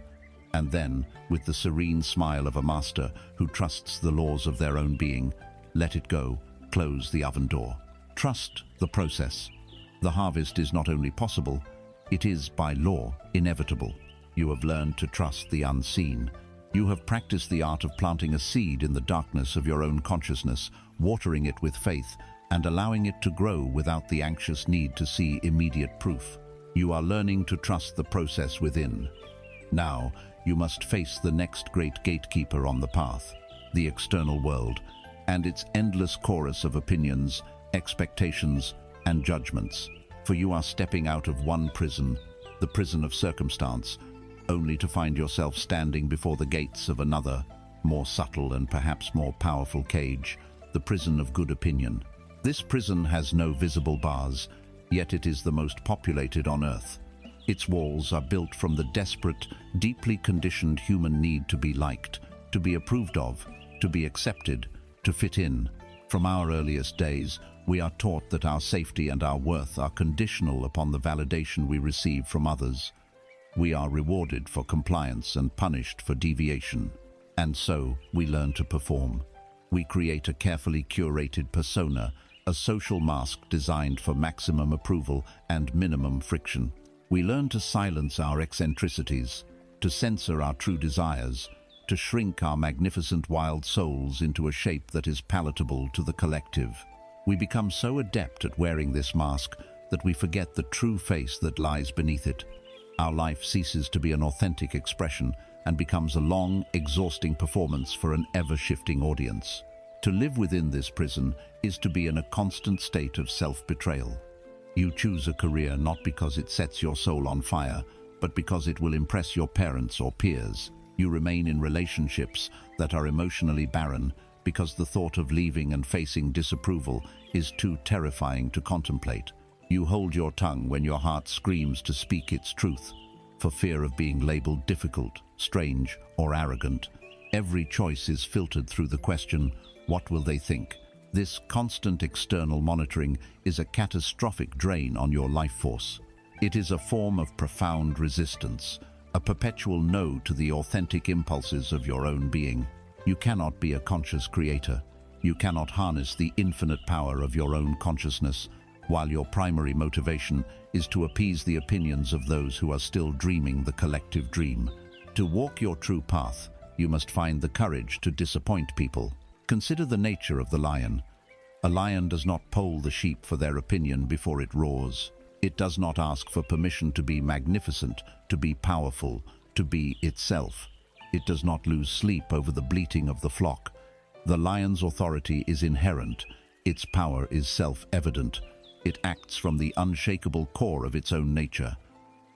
S1: and then, with the serene smile of a master who trusts the laws of their own being, let it go, close the oven door. Trust the process. The harvest is not only possible, it is, by law, inevitable. You have learned to trust the unseen. You have practiced the art of planting a seed in the darkness of your own consciousness, watering it with faith, and allowing it to grow without the anxious need to see immediate proof. You are learning to trust the process within. Now, you must face the next great gatekeeper on the path, the external world, and its endless chorus of opinions, expectations, and judgments. For you are stepping out of one prison, the prison of circumstance, only to find yourself standing before the gates of another, more subtle and perhaps more powerful cage, the prison of good opinion. This prison has no visible bars, yet it is the most populated on earth. Its walls are built from the desperate, deeply conditioned human need to be liked, to be approved of, to be accepted, to fit in. From our earliest days, we are taught that our safety and our worth are conditional upon the validation we receive from others. We are rewarded for compliance and punished for deviation. And so, we learn to perform. We create a carefully curated persona, a social mask designed for maximum approval and minimum friction. We learn to silence our eccentricities, to censor our true desires, to shrink our magnificent wild souls into a shape that is palatable to the collective. We become so adept at wearing this mask that we forget the true face that lies beneath it. Our life ceases to be an authentic expression and becomes a long, exhausting performance for an ever-shifting audience. To live within this prison is to be in a constant state of self-betrayal. You choose a career not because it sets your soul on fire, but because it will impress your parents or peers. You remain in relationships that are emotionally barren because the thought of leaving and facing disapproval is too terrifying to contemplate. You hold your tongue when your heart screams to speak its truth, for fear of being labeled difficult, strange, or arrogant. Every choice is filtered through the question, what will they think? This constant external monitoring is a catastrophic drain on your life force. It is a form of profound resistance, a perpetual no to the authentic impulses of your own being. You cannot be a conscious creator. You cannot harness the infinite power of your own consciousness, while your primary motivation is to appease the opinions of those who are still dreaming the collective dream. To walk your true path, you must find the courage to disappoint people. Consider the nature of the lion. A lion does not poll the sheep for their opinion before it roars. It does not ask for permission to be magnificent, to be powerful, to be itself. It does not lose sleep over the bleating of the flock. The lion's authority is inherent. Its power is self-evident. It acts from the unshakable core of its own nature.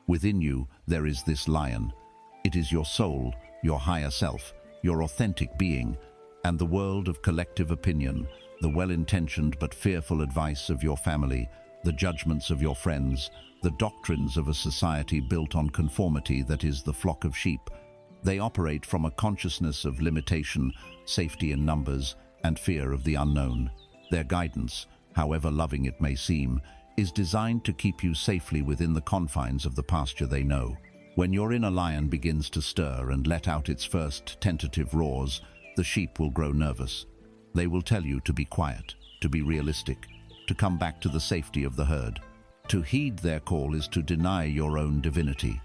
S1: Within you, there is this lion. It is your soul, your higher self, your authentic being, and the world of collective opinion, the well-intentioned but fearful advice of your family, the judgments of your friends, the doctrines of a society built on conformity that is the flock of sheep. They operate from a consciousness of limitation, safety in numbers, and fear of the unknown. Their guidance, however loving it may seem, is designed to keep you safely within the confines of the pasture they know. When your inner lion begins to stir and let out its first tentative roars, the sheep will grow nervous. They will tell you to be quiet, to be realistic, to come back to the safety of the herd. To heed their call is to deny your own divinity.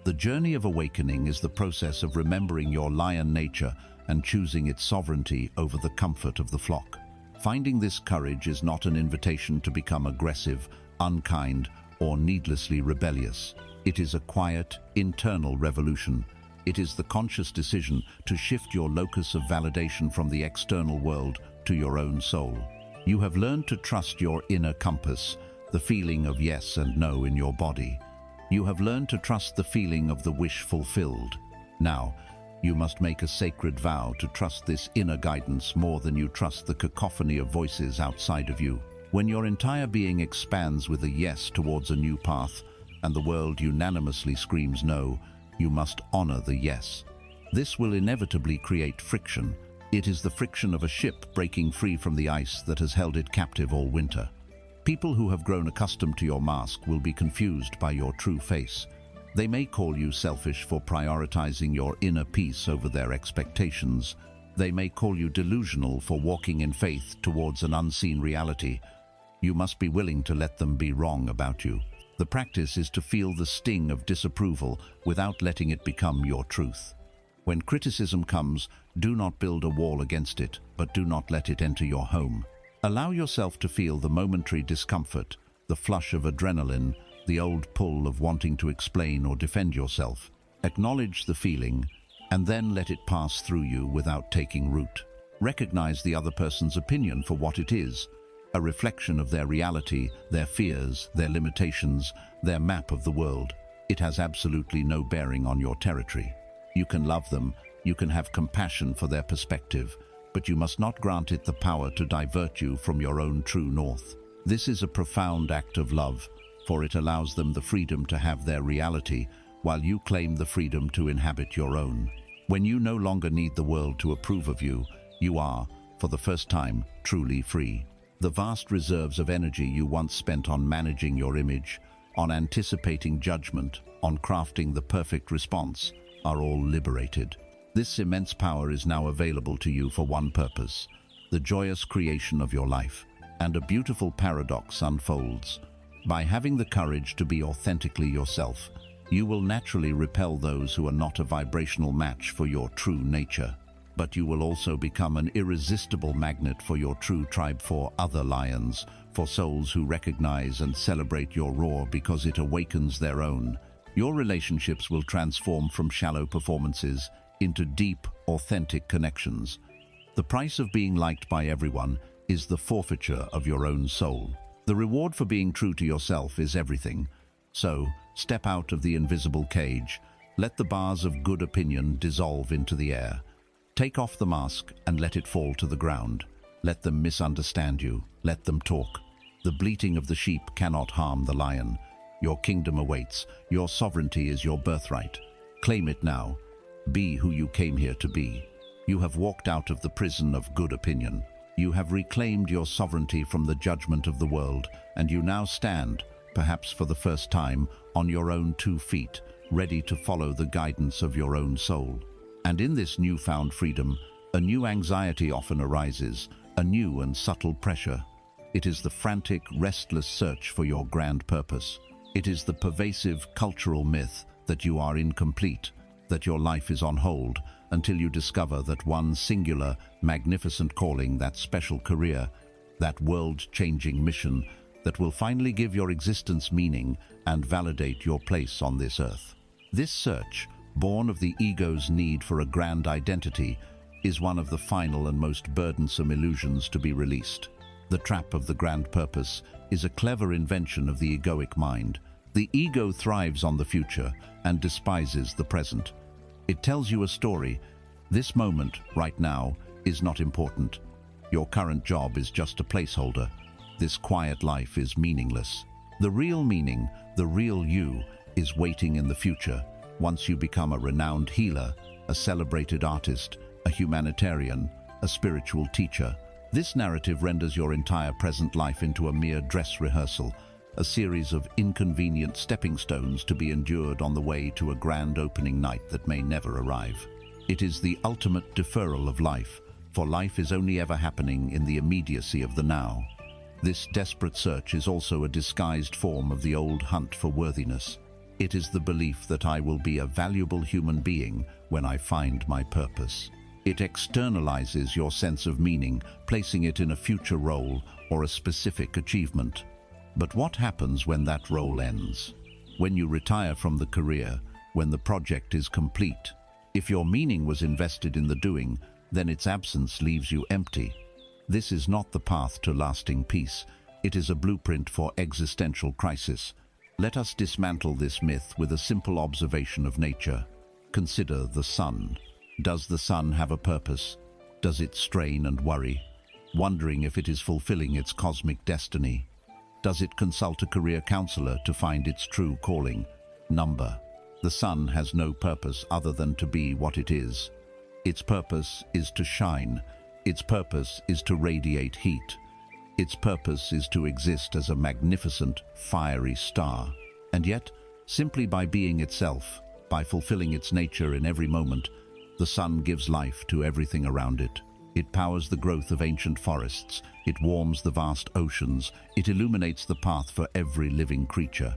S1: The journey of awakening is the process of remembering your lion nature and choosing its sovereignty over the comfort of the flock. Finding this courage is not an invitation to become aggressive, unkind, or needlessly rebellious. It is a quiet, internal revolution. It is the conscious decision to shift your locus of validation from the external world to your own soul. You have learned to trust your inner compass, the feeling of yes and no in your body. You have learned to trust the feeling of the wish fulfilled. Now, you must make a sacred vow to trust this inner guidance more than you trust the cacophony of voices outside of you. When your entire being expands with a yes towards a new path, and the world unanimously screams no, you must honor the yes. This will inevitably create friction. It is the friction of a ship breaking free from the ice that has held it captive all winter. People who have grown accustomed to your mask will be confused by your true face. They may call you selfish for prioritizing your inner peace over their expectations. They may call you delusional for walking in faith towards an unseen reality. You must be willing to let them be wrong about you. The practice is to feel the sting of disapproval without letting it become your truth. When criticism comes, do not build a wall against it, but do not let it enter your home. Allow yourself to feel the momentary discomfort, the flush of adrenaline, the old pull of wanting to explain or defend yourself. Acknowledge the feeling, and then let it pass through you without taking root. Recognize the other person's opinion for what it is, a reflection of their reality, their fears, their limitations, their map of the world. It has absolutely no bearing on your territory. You can love them, you can have compassion for their perspective, but you must not grant it the power to divert you from your own true north. This is a profound act of love, for it allows them the freedom to have their reality, while you claim the freedom to inhabit your own. When you no longer need the world to approve of you, you are, for the first time, truly free. The vast reserves of energy you once spent on managing your image, on anticipating judgment, on crafting the perfect response, are all liberated. This immense power is now available to you for one purpose: the joyous creation of your life. And a beautiful paradox unfolds. By having the courage to be authentically yourself, you will naturally repel those who are not a vibrational match for your true nature. But you will also become an irresistible magnet for your true tribe, for other lions, for souls who recognize and celebrate your roar because it awakens their own. Your relationships will transform from shallow performances into deep, authentic connections. The price of being liked by everyone is the forfeiture of your own soul. The reward for being true to yourself is everything. So, step out of the invisible cage. Let the bars of good opinion dissolve into the air. Take off the mask and let it fall to the ground. Let them misunderstand you. Let them talk. The bleating of the sheep cannot harm the lion. Your kingdom awaits. Your sovereignty is your birthright. Claim it now. Be who you came here to be. You have walked out of the prison of good opinion. You have reclaimed your sovereignty from the judgment of the world, and you now stand, perhaps for the first time, on your own 2 feet, ready to follow the guidance of your own soul. And in this newfound freedom, a new anxiety often arises, a new and subtle pressure. It is the frantic, restless search for your grand purpose. It is the pervasive cultural myth that you are incomplete, that your life is on hold, until you discover that one singular, magnificent calling, that special career, that world-changing mission that will finally give your existence meaning and validate your place on this earth. This search, born of the ego's need for a grand identity, is one of the final and most burdensome illusions to be released. The trap of the grand purpose is a clever invention of the egoic mind. The ego thrives on the future and despises the present. It tells you a story. This moment, right now, is not important. Your current job is just a placeholder. This quiet life is meaningless. The real meaning, the real you, is waiting in the future, once you become a renowned healer, a celebrated artist, a humanitarian, a spiritual teacher. This narrative renders your entire present life into a mere dress rehearsal, a series of inconvenient stepping stones to be endured on the way to a grand opening night that may never arrive. It is the ultimate deferral of life, for life is only ever happening in the immediacy of the now. This desperate search is also a disguised form of the old hunt for worthiness. It is the belief that I will be a valuable human being when I find my purpose. It externalizes your sense of meaning, placing it in a future role or a specific achievement. But what happens when that role ends? When you retire from the career, when the project is complete? If your meaning was invested in the doing, then its absence leaves you empty. This is not the path to lasting peace. It is a blueprint for existential crisis. Let us dismantle this myth with a simple observation of nature. Consider the sun. Does the sun have a purpose? Does it strain and worry, wondering if it is fulfilling its cosmic destiny? Does it consult a career counselor to find its true calling? Number. The sun has no purpose other than to be what it is. Its purpose is to shine. Its purpose is to radiate heat. Its purpose is to exist as a magnificent, fiery star. And yet, simply by being itself, by fulfilling its nature in every moment, the sun gives life to everything around it. It powers the growth of ancient forests. It warms the vast oceans. It illuminates the path for every living creature.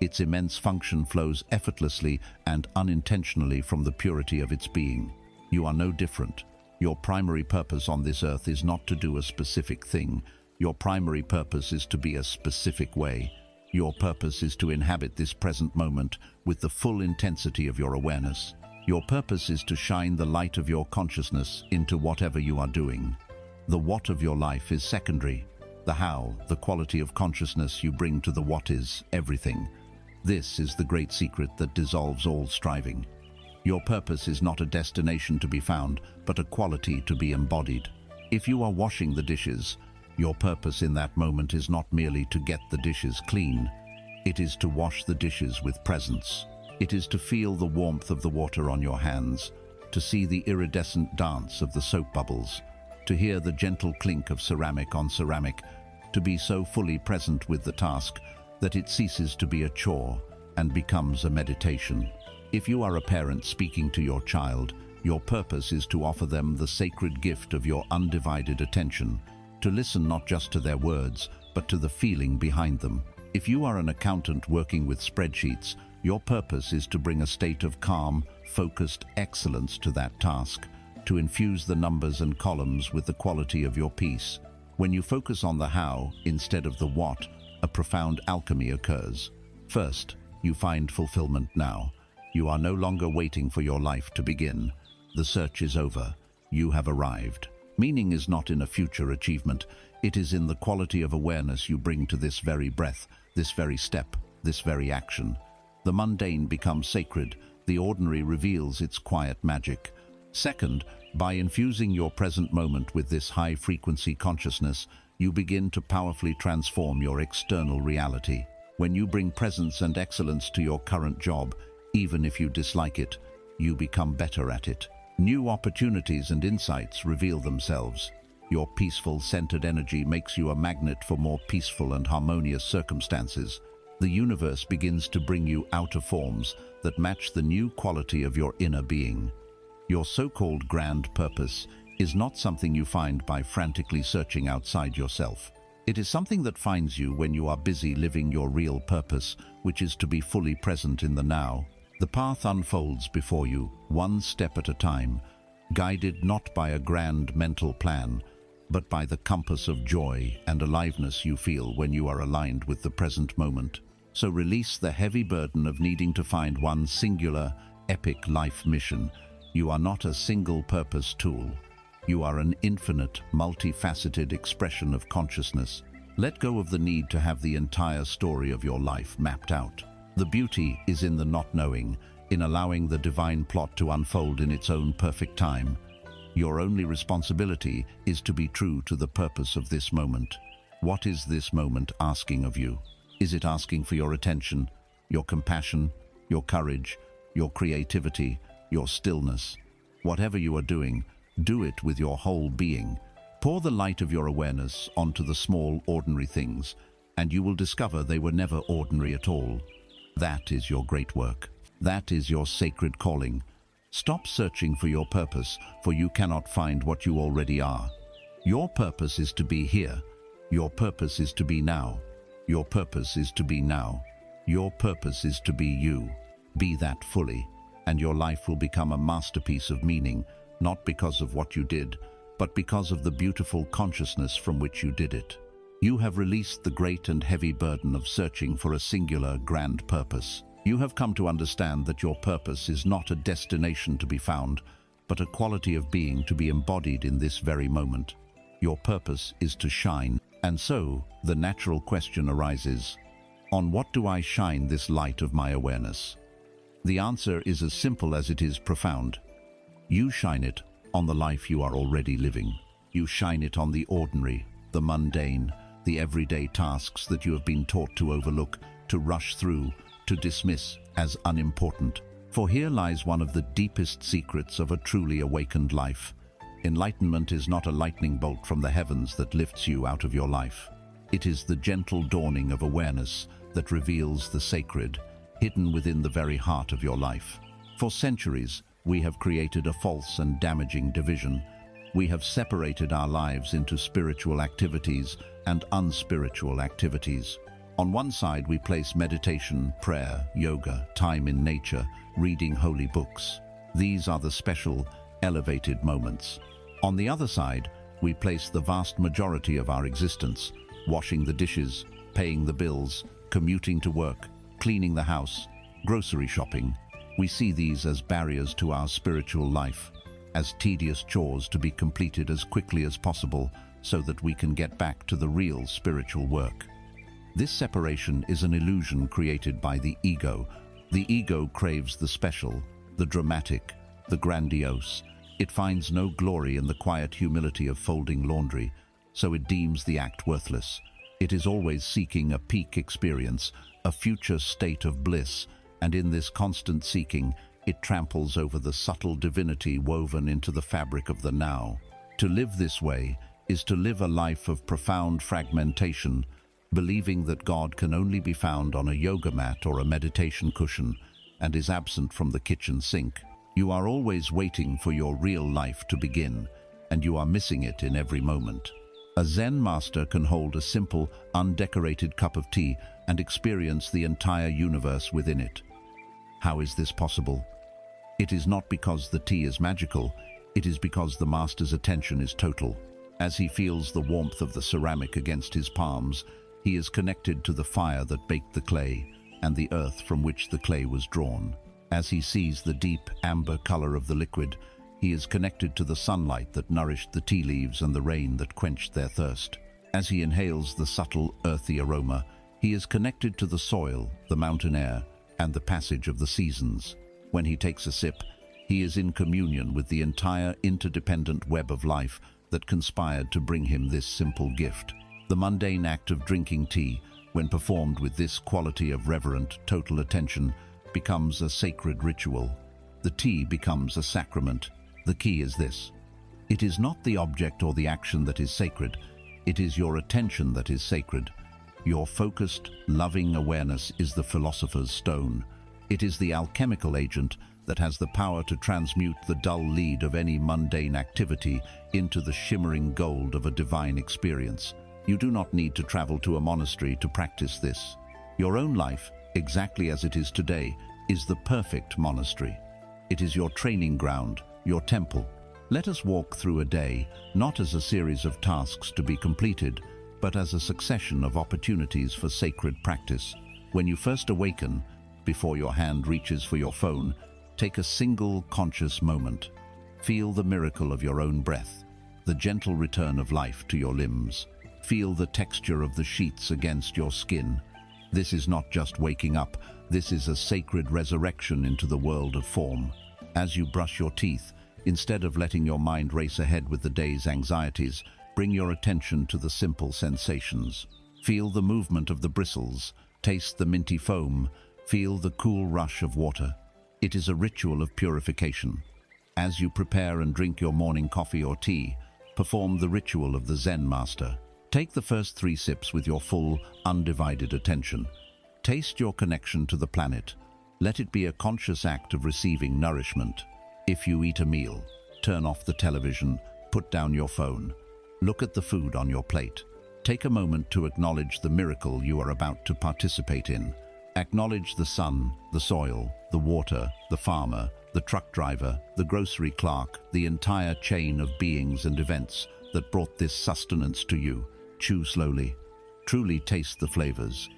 S1: Its immense function flows effortlessly and unintentionally from the purity of its being. You are no different. Your primary purpose on this earth is not to do a specific thing. Your primary purpose is to be a specific way. Your purpose is to inhabit this present moment with the full intensity of your awareness. Your purpose is to shine the light of your consciousness into whatever you are doing. The what of your life is secondary. The how, the quality of consciousness you bring to the what is everything. This is the great secret that dissolves all striving. Your purpose is not a destination to be found, but a quality to be embodied. If you are washing the dishes, your purpose in that moment is not merely to get the dishes clean. It is to wash the dishes with presence. It is to feel the warmth of the water on your hands, to see the iridescent dance of the soap bubbles, to hear the gentle clink of ceramic on ceramic, to be so fully present with the task that it ceases to be a chore and becomes a meditation. If you are a parent speaking to your child, your purpose is to offer them the sacred gift of your undivided attention. to listen not just to their words, but to the feeling behind them. If you are an accountant working with spreadsheets, your purpose is to bring a state of calm, focused excellence to that task, to infuse the numbers and columns with the quality of your peace. When you focus on the how instead of the what, a profound alchemy occurs. First, you find fulfillment now. You are no longer waiting for your life to begin. The search is over. You have arrived. Meaning is not in a future achievement. It is in the quality of awareness you bring to this very breath, this very step, this very action. The mundane becomes sacred. The ordinary reveals its quiet magic. Second, by infusing your present moment with this high-frequency consciousness, you begin to powerfully transform your external reality. When you bring presence and excellence to your current job, even if you dislike it, you become better at it. New opportunities and insights reveal themselves. Your peaceful, centered energy makes you a magnet for more peaceful and harmonious circumstances. The universe begins to bring you outer forms that match the new quality of your inner being. Your so-called grand purpose is not something you find by frantically searching outside yourself. It is something that finds you when you are busy living your real purpose, which is to be fully present in the now. The path unfolds before you, one step at a time, guided not by a grand mental plan, but by the compass of joy and aliveness you feel when you are aligned with the present moment. So release the heavy burden of needing to find one singular, epic life mission. You are not a single-purpose tool. You are an infinite, multifaceted expression of consciousness. Let go of the need to have the entire story of your life mapped out. The beauty is in the not knowing, in allowing the divine plot to unfold in its own perfect time. Your only responsibility is to be true to the purpose of this moment. What is this moment asking of you? Is it asking for your attention, your compassion, your courage, your creativity, your stillness? Whatever you are doing, do it with your whole being. Pour the light of your awareness onto the small, ordinary things, and you will discover they were never ordinary at all. That is your great work. That is your sacred calling. Stop searching for your purpose, for you cannot find what you already are. Your purpose is to be here. Your purpose is to be now. Your purpose is to be now. Your purpose is to be you. Be that fully, and your life will become a masterpiece of meaning, not because of what you did, but because of the beautiful consciousness from which you did it. You have released the great and heavy burden of searching for a singular, grand purpose. You have come to understand that your purpose is not a destination to be found, but a quality of being to be embodied in this very moment. Your purpose is to shine, and so the natural question arises, on what do I shine this light of my awareness? The answer is as simple as it is profound. You shine it on the life you are already living. You shine it on the ordinary, the mundane, the everyday tasks that you have been taught to overlook, to rush through, to dismiss as unimportant. For here lies one of the deepest secrets of a truly awakened life. Enlightenment is not a lightning bolt from the heavens that lifts you out of your life. It is the gentle dawning of awareness that reveals the sacred, hidden within the very heart of your life. For centuries, we have created a false and damaging division. We have separated our lives into spiritual activities and unspiritual activities. On one side, we place meditation, prayer, yoga, time in nature, reading holy books. These are the special, elevated moments. On the other side, we place the vast majority of our existence, washing the dishes, paying the bills, commuting to work, cleaning the house, grocery shopping. We see these as barriers to our spiritual life, as tedious chores to be completed as quickly as possible so that we can get back to the real spiritual work. This separation is an illusion created by the ego. The ego craves the special, the dramatic, the grandiose. It finds no glory in the quiet humility of folding laundry, so it deems the act worthless. It is always seeking a peak experience, a future state of bliss, and in this constant seeking, it tramples over the subtle divinity woven into the fabric of the now. To live this way is to live a life of profound fragmentation, believing that God can only be found on a yoga mat or a meditation cushion and is absent from the kitchen sink. You are always waiting for your real life to begin, and you are missing it in every moment. A Zen master can hold a simple, undecorated cup of tea and experience the entire universe within it. How is this possible? It is not because the tea is magical, it is because the master's attention is total. As he feels the warmth of the ceramic against his palms, he is connected to the fire that baked the clay and the earth from which the clay was drawn. As he sees the deep amber color of the liquid, he is connected to the sunlight that nourished the tea leaves and the rain that quenched their thirst. As he inhales the subtle, earthy aroma, he is connected to the soil, the mountain air, and the passage of the seasons. When he takes a sip, he is in communion with the entire interdependent web of life that conspired to bring him this simple gift. The mundane act of drinking tea, when performed with this quality of reverent, total attention, becomes a sacred ritual. The tea becomes a sacrament. The key is this: it is not the object or the action that is sacred, it is your attention that is sacred. Your focused, loving awareness is the philosopher's stone. It is the alchemical agent that has the power to transmute the dull lead of any mundane activity into the shimmering gold of a divine experience. You do not need to travel to a monastery to practice this. Your own life, exactly as it is today, is the perfect monastery. It is your training ground, your temple. Let us walk through a day, not as a series of tasks to be completed, but as a succession of opportunities for sacred practice. When you first awaken, before your hand reaches for your phone, take a single conscious moment. Feel the miracle of your own breath, the gentle return of life to your limbs. Feel the texture of the sheets against your skin. This is not just waking up, this is a sacred resurrection into the world of form. As you brush your teeth, instead of letting your mind race ahead with the day's anxieties, bring your attention to the simple sensations. Feel the movement of the bristles, taste the minty foam, feel the cool rush of water. It is a ritual of purification. As you prepare and drink your morning coffee or tea, perform the ritual of the Zen master. Take the first 3 sips with your full, undivided attention. Taste your connection to the planet. Let it be a conscious act of receiving nourishment. If you eat a meal, turn off the television, put down your phone. Look at the food on your plate. Take a moment to acknowledge the miracle you are about to participate in. Acknowledge the sun, the soil, the water, the farmer, the truck driver, the grocery clerk, the entire chain of beings and events that brought this sustenance to you. Chew slowly. Truly taste the flavors.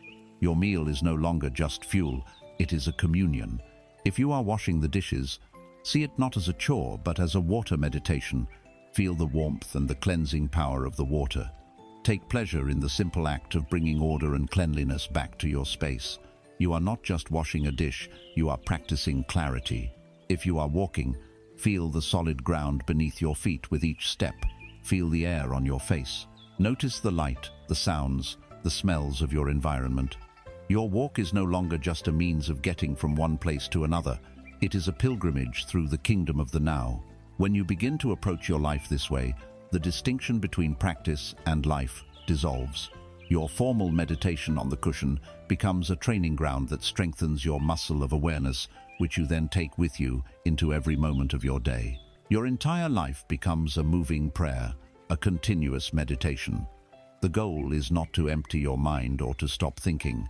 S1: Your meal is no longer just fuel, it is a communion. If you are washing the dishes, see it not as a chore but as a water meditation. Feel the warmth and the cleansing power of the water. Take pleasure in the simple act of bringing order and cleanliness back to your space. You are not just washing a dish, you are practicing clarity. If you are walking, feel the solid ground beneath your feet with each step. Feel the air on your face. Notice the light, the sounds, the smells of your environment. Your walk is no longer just a means of getting from one place to another. It is a pilgrimage through the kingdom of the now. When you begin to approach your life this way, the distinction between practice and life dissolves. Your formal meditation on the cushion becomes a training ground that strengthens your muscle of awareness, which you then take with you into every moment of your day. Your entire life becomes a moving prayer, a continuous meditation. The goal is not to empty your mind or to stop thinking.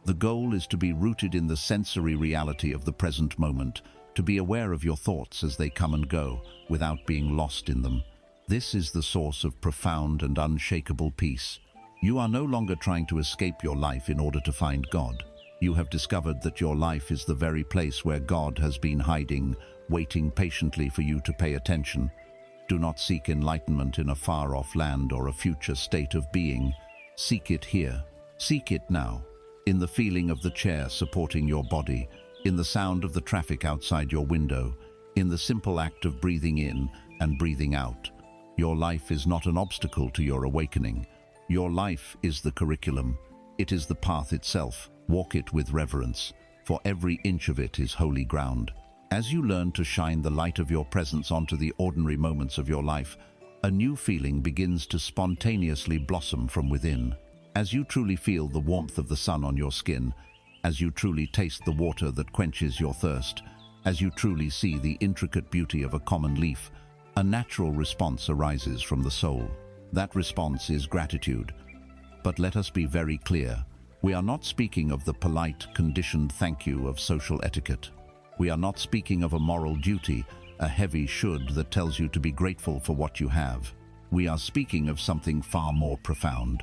S1: The goal is to be rooted in the sensory reality of the present moment, to be aware of your thoughts as they come and go, without being lost in them. This is the source of profound and unshakable peace. You are no longer trying to escape your life in order to find God. You have discovered that your life is the very place where God has been hiding, waiting patiently for you to pay attention. Do not seek enlightenment in a far-off land or a future state of being. Seek it here. Seek it now. In the feeling of the chair supporting your body, in the sound of the traffic outside your window, in the simple act of breathing in and breathing out. Your life is not an obstacle to your awakening. Your life is the curriculum. It is the path itself. Walk it with reverence, for every inch of it is holy ground. As you learn to shine the light of your presence onto the ordinary moments of your life, a new feeling begins to spontaneously blossom from within. As you truly feel the warmth of the sun on your skin, as you truly taste the water that quenches your thirst, as you truly see the intricate beauty of a common leaf, a natural response arises from the soul. That response is gratitude. But let us be very clear. We are not speaking of the polite, conditioned thank you of social etiquette. We are not speaking of a moral duty, a heavy should that tells you to be grateful for what you have. We are speaking of something far more profound.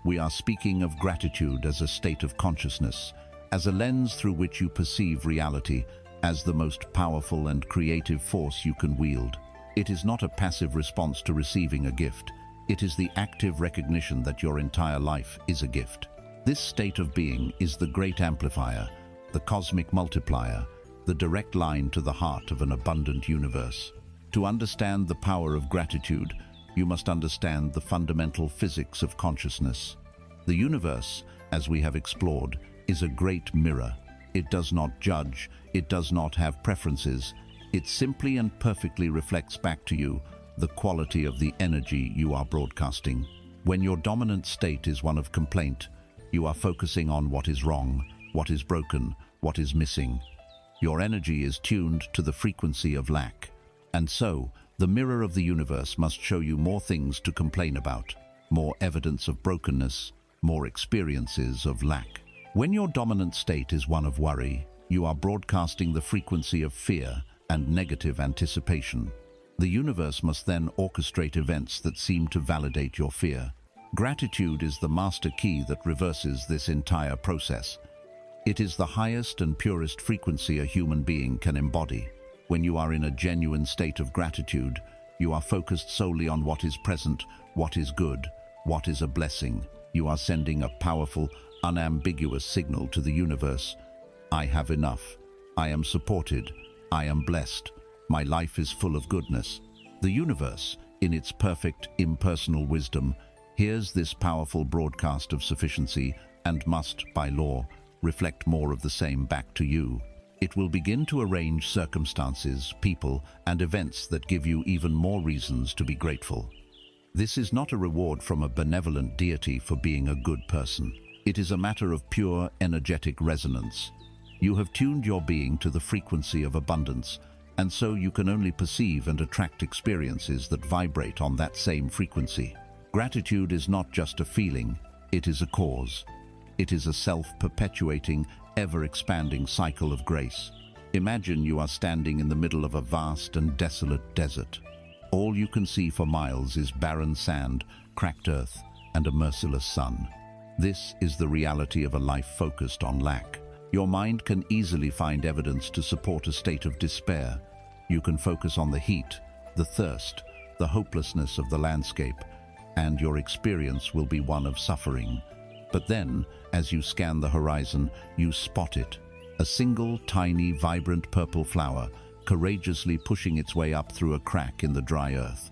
S1: We are speaking of gratitude as a state of consciousness, as a lens through which you perceive reality, as the most powerful and creative force you can wield. It is not a passive response to receiving a gift. It is the active recognition that your entire life is a gift. This state of being is the great amplifier, the cosmic multiplier, the direct line to the heart of an abundant universe. To understand the power of gratitude, you must understand the fundamental physics of consciousness. The universe, as we have explored, is a great mirror. It does not judge, it does not have preferences. It simply and perfectly reflects back to you the quality of the energy you are broadcasting. When your dominant state is one of complaint, you are focusing on what is wrong, what is broken, what is missing. Your energy is tuned to the frequency of lack. And so, the mirror of the universe must show you more things to complain about, more evidence of brokenness, more experiences of lack. When your dominant state is one of worry, you are broadcasting the frequency of fear and negative anticipation. The universe must then orchestrate events that seem to validate your fear. Gratitude is the master key that reverses this entire process. It is the highest and purest frequency a human being can embody. When you are in a genuine state of gratitude, you are focused solely on what is present, what is good, what is a blessing. You are sending a powerful, unambiguous signal to the universe. I have enough. I am supported. I am blessed. My life is full of goodness. The universe, in its perfect, impersonal wisdom, hears this powerful broadcast of sufficiency and must, by law, reflect more of the same back to you. It will begin to arrange circumstances, people, and events that give you even more reasons to be grateful. This is not a reward from a benevolent deity for being a good person. It is a matter of pure, energetic resonance. You have tuned your being to the frequency of abundance, and so you can only perceive and attract experiences that vibrate on that same frequency. Gratitude is not just a feeling, it is a cause. It is a self-perpetuating, ever-expanding cycle of grace. Imagine you are standing in the middle of a vast and desolate desert. All you can see for miles is barren sand, cracked earth, and a merciless sun. This is the reality of a life focused on lack. Your mind can easily find evidence to support a state of despair. You can focus on the heat, the thirst, the hopelessness of the landscape, and your experience will be one of suffering. But then, as you scan the horizon, you spot it. A single, tiny, vibrant purple flower, courageously pushing its way up through a crack in the dry earth.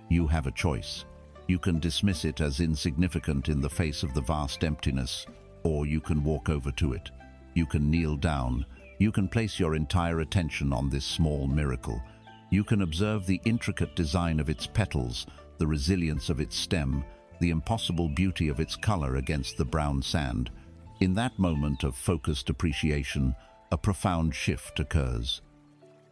S1: You have a choice. You can dismiss it as insignificant in the face of the vast emptiness, or you can walk over to it. You can kneel down. You can place your entire attention on this small miracle. You can observe the intricate design of its petals, the resilience of its stem, the impossible beauty of its color against the brown sand. In that moment of focused appreciation, a profound shift occurs.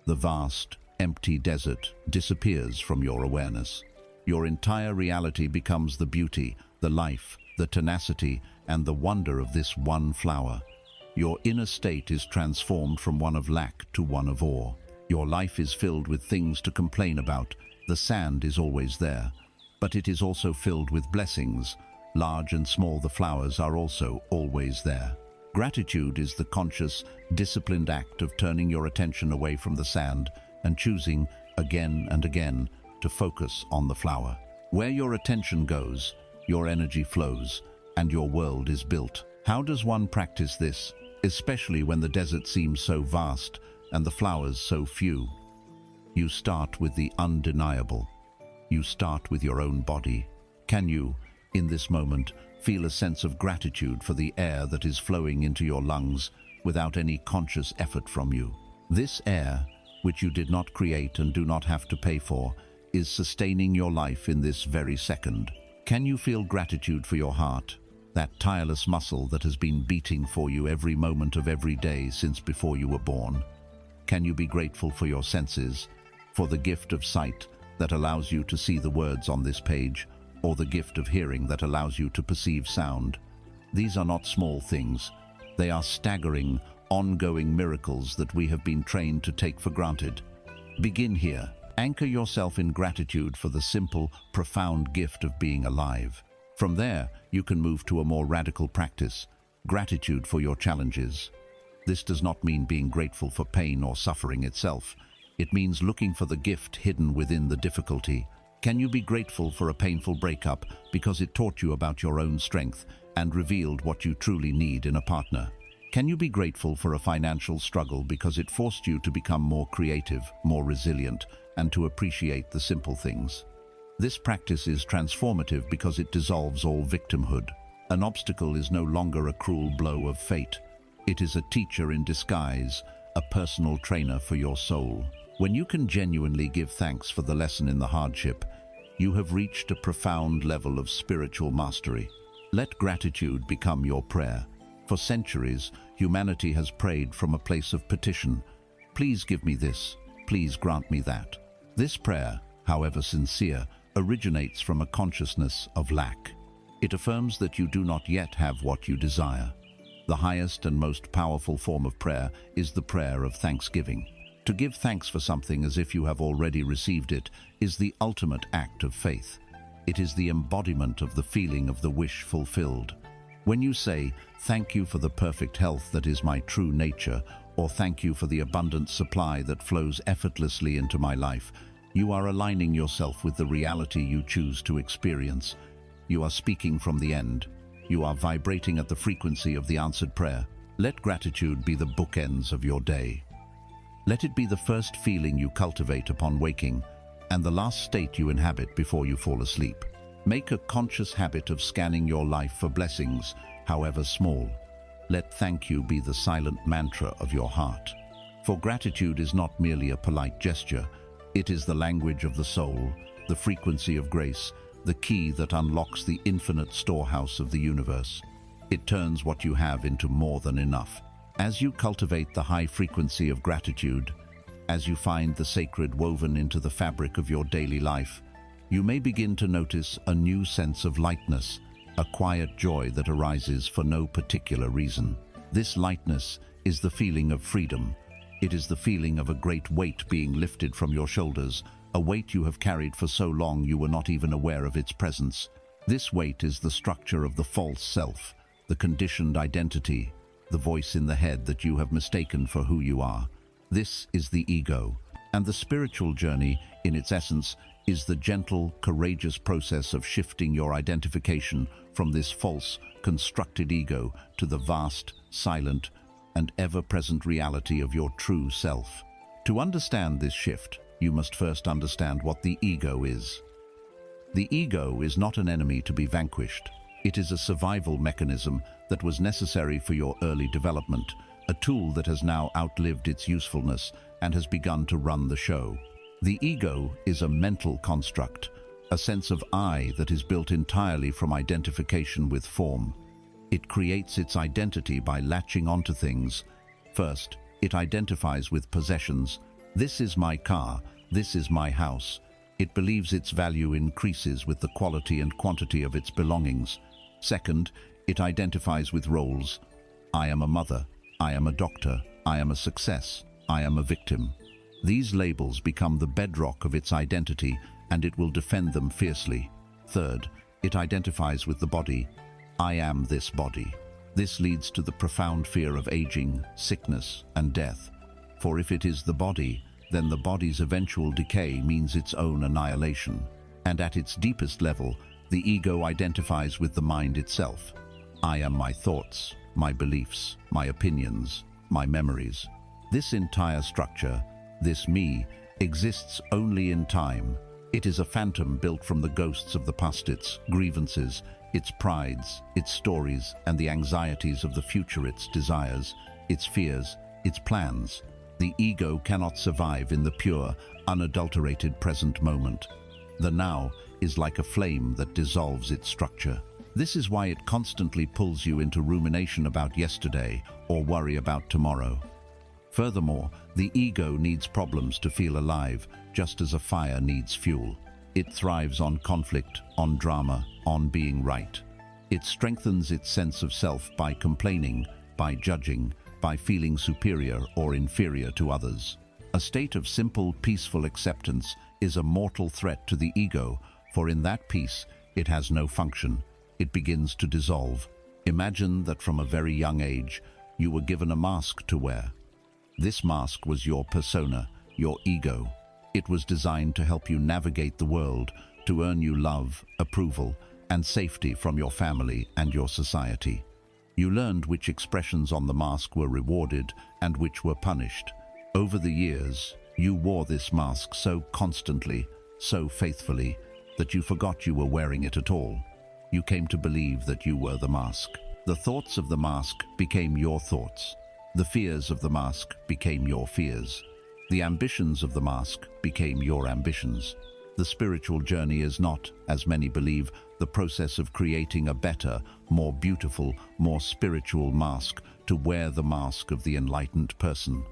S1: The vast, empty desert disappears from your awareness. Your entire reality becomes the beauty, the life, the tenacity, and the wonder of this one flower. Your inner state is transformed from one of lack to one of awe. Your life is filled with things to complain about. The sand is always there, but it is also filled with blessings. Large and small, the flowers are also always there. Gratitude is the conscious, disciplined act of turning your attention away from the sand and choosing, again and again, to focus on the flower. Where your attention goes, your energy flows, and your world is built. How does one practice this, especially when the desert seems so vast and the flowers so few? You start with the undeniable. You start with your own body. Can you, in this moment, feel a sense of gratitude for the air that is flowing into your lungs without any conscious effort from you? This air, which you did not create and do not have to pay for, is sustaining your life in this very second. Can you feel gratitude for your heart, that tireless muscle that has been beating for you every moment of every day since before you were born? Can you be grateful for your senses, for the gift of sight that allows you to see the words on this page, or the gift of hearing that allows you to perceive sound. These are not small things. They are staggering, ongoing miracles that we have been trained to take for granted. Begin here. Anchor yourself in gratitude for the simple, profound gift of being alive. From there, you can move to a more radical practice, gratitude for your challenges. This does not mean being grateful for pain or suffering itself. It means looking for the gift hidden within the difficulty. Can you be grateful for a painful breakup because it taught you about your own strength and revealed what you truly need in a partner? Can you be grateful for a financial struggle because it forced you to become more creative, more resilient, and to appreciate the simple things? This practice is transformative because it dissolves all victimhood. An obstacle is no longer a cruel blow of fate. It is a teacher in disguise, a personal trainer for your soul. When you can genuinely give thanks for the lesson in the hardship, you have reached a profound level of spiritual mastery. Let gratitude become your prayer. For centuries, humanity has prayed from a place of petition. Please give me this. Please grant me that. This prayer, however sincere, originates from a consciousness of lack. It affirms that you do not yet have what you desire. The highest and most powerful form of prayer is the prayer of thanksgiving. To give thanks for something as if you have already received it is the ultimate act of faith. It is the embodiment of the feeling of the wish fulfilled. When you say, "Thank you for the perfect health that is my true nature," or "Thank you for the abundant supply that flows effortlessly into my life," you are aligning yourself with the reality you choose to experience. You are speaking from the end. You are vibrating at the frequency of the answered prayer. Let gratitude be the bookends of your day. Let it be the first feeling you cultivate upon waking and the last state you inhabit before you fall asleep. Make a conscious habit of scanning your life for blessings, however small. Let thank you be the silent mantra of your heart. For gratitude is not merely a polite gesture. It is the language of the soul, the frequency of grace, the key that unlocks the infinite storehouse of the universe. It turns what you have into more than enough. As you cultivate the high frequency of gratitude, as you find the sacred woven into the fabric of your daily life, you may begin to notice a new sense of lightness, a quiet joy that arises for no particular reason. This lightness is the feeling of freedom. It is the feeling of a great weight being lifted from your shoulders, a weight you have carried for so long you were not even aware of its presence. This weight is the structure of the false self, the conditioned identity, the voice in the head that you have mistaken for who you are. This is the ego, and the spiritual journey, in its essence, is the gentle, courageous process of shifting your identification from this false, constructed ego to the vast, silent, and ever-present reality of your true self. To understand this shift, you must first understand what the ego is. The ego is not an enemy to be vanquished. It is a survival mechanism that was necessary for your early development, a tool that has now outlived its usefulness and has begun to run the show. The ego is a mental construct, a sense of I that is built entirely from identification with form. It creates its identity by latching onto things. First, it identifies with possessions. This is my car, this is my house. It believes its value increases with the quality and quantity of its belongings. Second, it identifies with roles. I am a mother, I am a doctor, I am a success, I am a victim. These labels become the bedrock of its identity, and it will defend them fiercely. Third, it identifies with the body. I am this body. This leads to the profound fear of aging, sickness, and death. For if it is the body, then the body's eventual decay means its own annihilation. And at its deepest level, the ego identifies with the mind itself. I am my thoughts, my beliefs, my opinions, my memories. This entire structure, this me, exists only in time. It is a phantom built from the ghosts of the past, its grievances, its prides, its stories, and the anxieties of the future, its desires, its fears, its plans. The ego cannot survive in the pure, unadulterated present moment. The now is like a flame that dissolves its structure. This is why it constantly pulls you into rumination about yesterday or worry about tomorrow. Furthermore, the ego needs problems to feel alive, just as a fire needs fuel. It thrives on conflict, on drama, on being right. It strengthens its sense of self by complaining, by judging, by feeling superior or inferior to others. A state of simple, peaceful acceptance is a mortal threat to the ego, for in that peace, it has no function. It begins to dissolve. Imagine that from a very young age, you were given a mask to wear. This mask was your persona, your ego. It was designed to help you navigate the world, to earn you love, approval, and safety from your family and your society. You learned which expressions on the mask were rewarded and which were punished. Over the years, you wore this mask so constantly, so faithfully, that you forgot you were wearing it at all. You came to believe that you were the mask. The thoughts of the mask became your thoughts. The fears of the mask became your fears. The ambitions of the mask became your ambitions. The spiritual journey is not, as many believe, the process of creating a better, more beautiful, more spiritual mask to wear the mask of the enlightened person.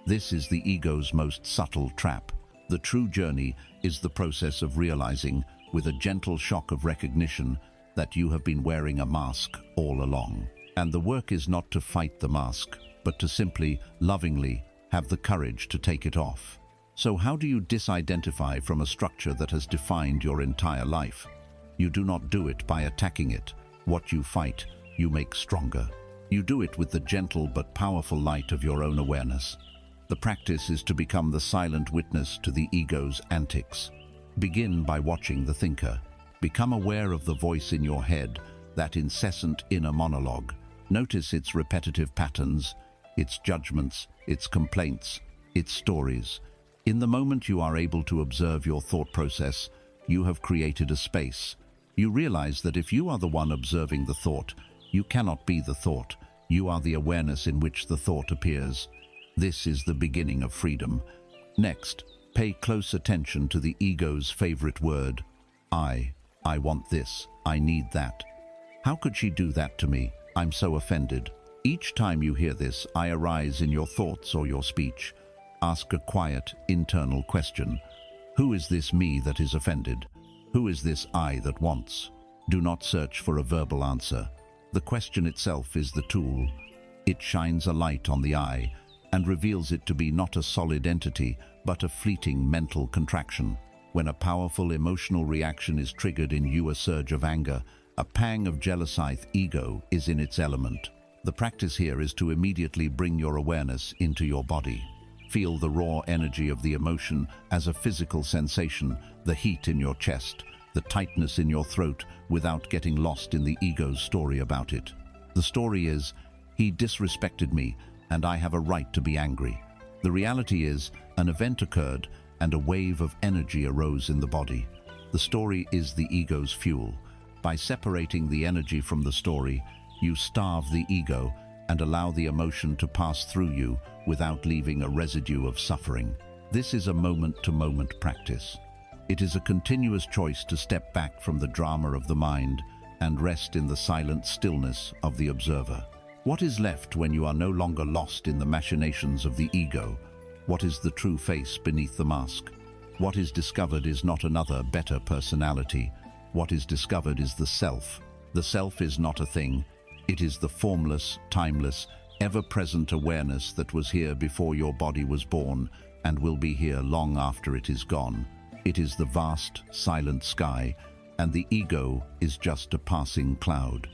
S1: This is the ego's most subtle trap. The true journey is the process of realizing, with a gentle shock of recognition, that you have been wearing a mask all along. And the work is not to fight the mask, but to simply, lovingly, have the courage to take it off. So how do you disidentify from a structure that has defined your entire life? You do not do it by attacking it. What you fight, you make stronger. You do it with the gentle but powerful light of your own awareness. The practice is to become the silent witness to the ego's antics. Begin by watching the thinker. Become aware of the voice in your head, that incessant inner monologue. Notice its repetitive patterns, its judgments, its complaints, its stories. In the moment you are able to observe your thought process, you have created a space. You realize that if you are the one observing the thought, you cannot be the thought. You are the awareness in which the thought appears. This is the beginning of freedom. Next, pay close attention to the ego's favorite word, I. I want this. I need that. How could she do that to me? I'm so offended. Each time you hear this, I arise in your thoughts or your speech. Ask a quiet, internal question. Who is this me that is offended? Who is this I that wants? Do not search for a verbal answer. The question itself is the tool. It shines a light on the I and reveals it to be not a solid entity, but a fleeting mental contraction. When a powerful emotional reaction is triggered in you, a surge of anger, a pang of jealousy, ego is in its element. The practice here is to immediately bring your awareness into your body. Feel the raw energy of the emotion as a physical sensation, the heat in your chest, the tightness in your throat, without getting lost in the ego's story about it. The story is, he disrespected me, and I have a right to be angry. The reality is, an event occurred, and a wave of energy arose in the body. The story is the ego's fuel. By separating the energy from the story, you starve the ego and allow the emotion to pass through you without leaving a residue of suffering. This is a moment-to-moment practice. It is a continuous choice to step back from the drama of the mind and rest in the silent stillness of the observer. What is left when you are no longer lost in the machinations of the ego? What is the true face beneath the mask? What is discovered is not another, better personality. What is discovered is the self. The self is not a thing. It is the formless, timeless, ever-present awareness that was here before your body was born and will be here long after it is gone. It is the vast, silent sky, and the ego is just a passing cloud.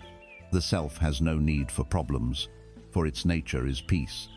S1: The self has no need for problems, for its nature is peace.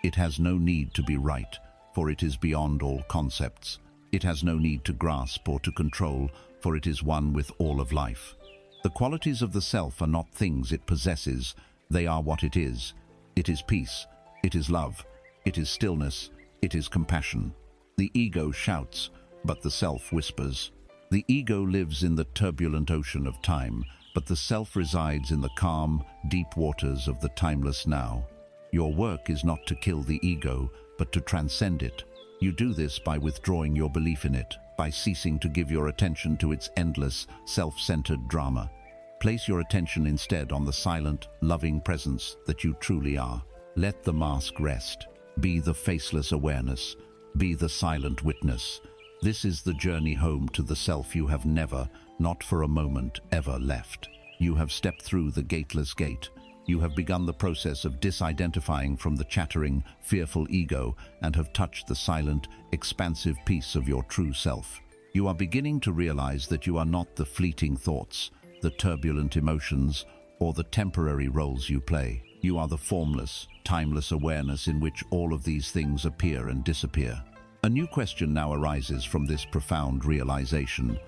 S1: It has no need to be right, for it is beyond all concepts. It has no need to grasp or to control, for it is one with all of life. The qualities of the self are not things it possesses, they are what it is. It is peace, it is love, it is stillness, it is compassion. The ego shouts, but the self whispers. The ego lives in the turbulent ocean of time, but the self resides in the calm, deep waters of the timeless now. Your work is not to kill the ego, but to transcend it. You do this by withdrawing your belief in it, by ceasing to give your attention to its endless, self-centered drama. Place your attention instead on the silent, loving presence that you truly are. Let the mask rest. Be the faceless awareness. Be the silent witness. This is the journey home to the self you have never, not for a moment, ever left. You have stepped through the gateless gate. You have begun the process of disidentifying from the chattering, fearful ego and have touched the silent, expansive peace of your true self. You are beginning to realize that you are not the fleeting thoughts, the turbulent emotions, or the temporary roles you play. You are the formless, timeless awareness in which all of these things appear and disappear. A new question now arises from this profound realization.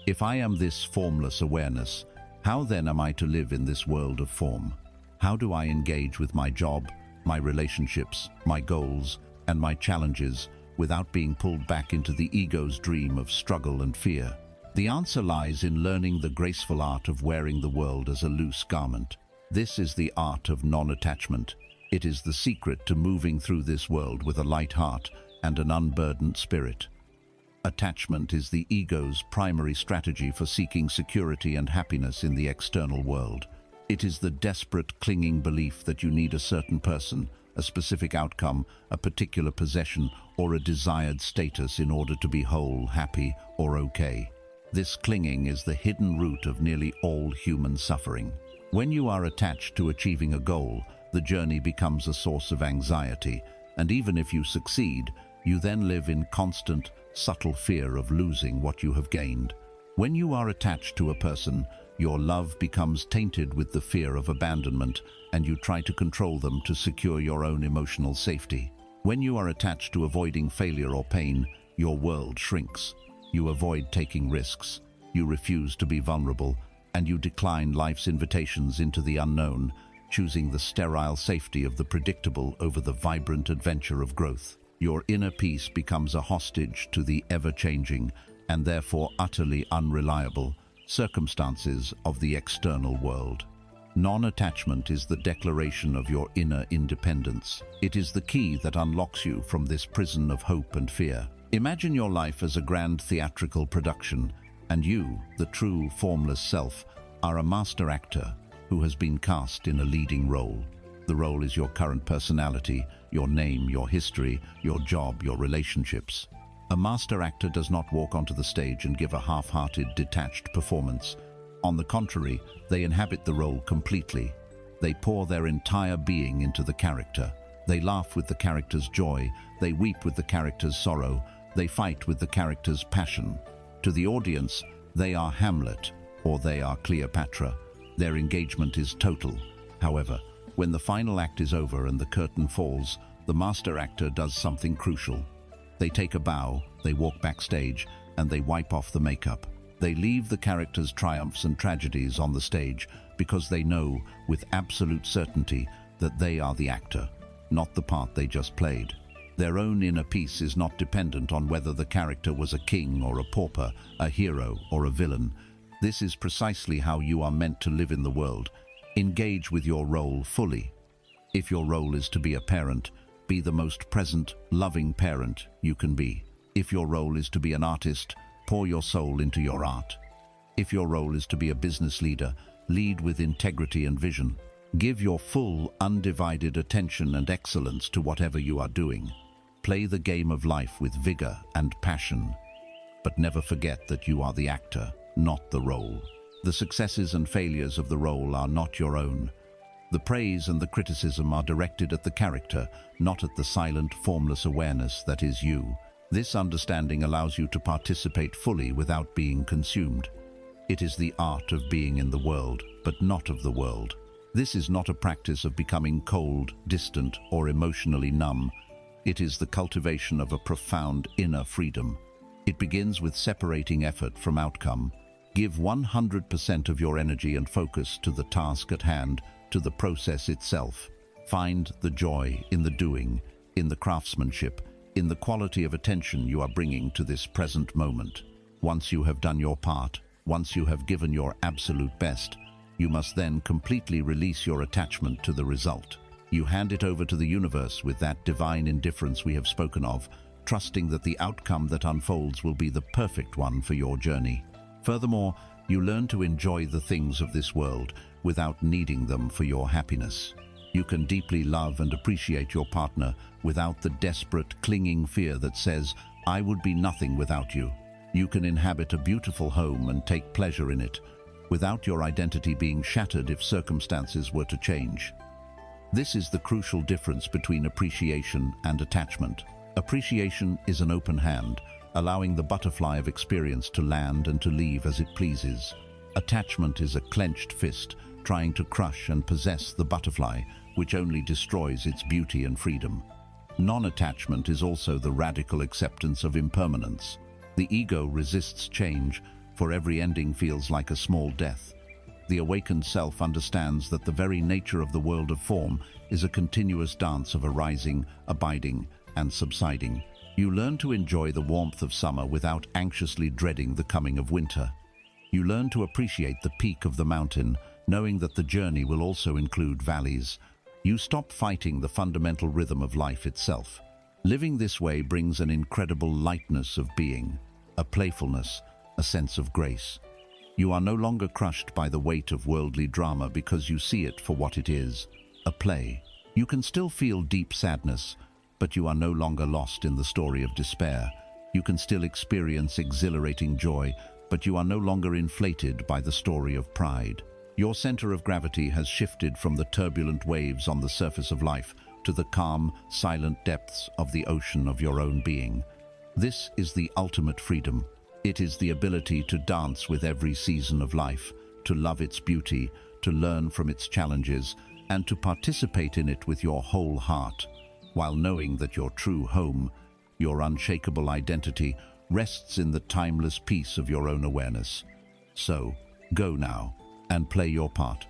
S1: If I am this formless awareness, how then am I to live in this world of form? How do I engage with my job, my relationships, my goals, and my challenges without being pulled back into the ego's dream of struggle and fear? The answer lies in learning the graceful art of wearing the world as a loose garment. This is the art of non-attachment. It is the secret to moving through this world with a light heart and an unburdened spirit. Attachment is the ego's primary strategy for seeking security and happiness in the external world. It is the desperate, clinging belief that you need a certain person, a specific outcome, a particular possession, or a desired status in order to be whole, happy, or okay. This clinging is the hidden root of nearly all human suffering. When you are attached to achieving a goal, the journey becomes a source of anxiety, and even if you succeed, you then live in constant, subtle fear of losing what you have gained. When you are attached to a person, your love becomes tainted with the fear of abandonment, and you try to control them to secure your own emotional safety. When you are attached to avoiding failure or pain, your world shrinks. You avoid taking risks, you refuse to be vulnerable, and you decline life's invitations into the unknown, choosing the sterile safety of the predictable over the vibrant adventure of growth. Your inner peace becomes a hostage to the ever-changing, and therefore utterly unreliable, circumstances of the external world. Non-attachment is the declaration of your inner independence. It is the key that unlocks you from this prison of hope and fear. Imagine your life as a grand theatrical production, and you, the true formless self, are a master actor who has been cast in a leading role. The role is your current personality, your name, your history, your job, your relationships. A master actor does not walk onto the stage and give a half-hearted, detached performance. On the contrary, they inhabit the role completely. They pour their entire being into the character. They laugh with the character's joy, they weep with the character's sorrow, they fight with the character's passion. To the audience, they are Hamlet, or they are Cleopatra. Their engagement is total. However, when the final act is over and the curtain falls, the master actor does something crucial. They take a bow, they walk backstage, and they wipe off the makeup. They leave the character's triumphs and tragedies on the stage because they know with absolute certainty that they are the actor, not the part they just played. Their own inner peace is not dependent on whether the character was a king or a pauper, a hero or a villain. This is precisely how you are meant to live in the world. Engage with your role fully. If your role is to be a parent, be the most present, loving parent you can be. If your role is to be an artist, pour your soul into your art. If your role is to be a business leader, lead with integrity and vision. Give your full, undivided attention and excellence to whatever you are doing. Play the game of life with vigor and passion. But never forget that you are the actor, not the role. The successes and failures of the role are not your own. The praise and the criticism are directed at the character, not at the silent, formless awareness that is you. This understanding allows you to participate fully without being consumed. It is the art of being in the world, but not of the world. This is not a practice of becoming cold, distant, or emotionally numb. It is the cultivation of a profound inner freedom. It begins with separating effort from outcome. Give 100% of your energy and focus to the task at hand, to the process itself. Find the joy in the doing, in the craftsmanship, in the quality of attention you are bringing to this present moment. Once you have done your part, once you have given your absolute best, you must then completely release your attachment to the result. You hand it over to the universe with that divine indifference we have spoken of, trusting that the outcome that unfolds will be the perfect one for your journey. Furthermore, you learn to enjoy the things of this world without needing them for your happiness. You can deeply love and appreciate your partner without the desperate, clinging fear that says, I would be nothing without you. You can inhabit a beautiful home and take pleasure in it, without your identity being shattered if circumstances were to change. This is the crucial difference between appreciation and attachment. Appreciation is an open hand, allowing the butterfly of experience to land and to leave as it pleases. Attachment is a clenched fist, trying to crush and possess the butterfly, which only destroys its beauty and freedom. Non-attachment is also the radical acceptance of impermanence. The ego resists change, for every ending feels like a small death. The awakened self understands that the very nature of the world of form is a continuous dance of arising, abiding, and subsiding. You learn to enjoy the warmth of summer without anxiously dreading the coming of winter. You learn to appreciate the peak of the mountain, knowing that the journey will also include valleys. You stop fighting the fundamental rhythm of life itself. Living this way brings an incredible lightness of being, a playfulness, a sense of grace. You are no longer crushed by the weight of worldly drama because you see it for what it is, a play. You can still feel deep sadness, but you are no longer lost in the story of despair. You can still experience exhilarating joy, but you are no longer inflated by the story of pride. Your center of gravity has shifted from the turbulent waves on the surface of life to the calm, silent depths of the ocean of your own being. This is the ultimate freedom. It is the ability to dance with every season of life, to love its beauty, to learn from its challenges, and to participate in it with your whole heart, while knowing that your true home, your unshakable identity, rests in the timeless peace of your own awareness. So, go now and play your part.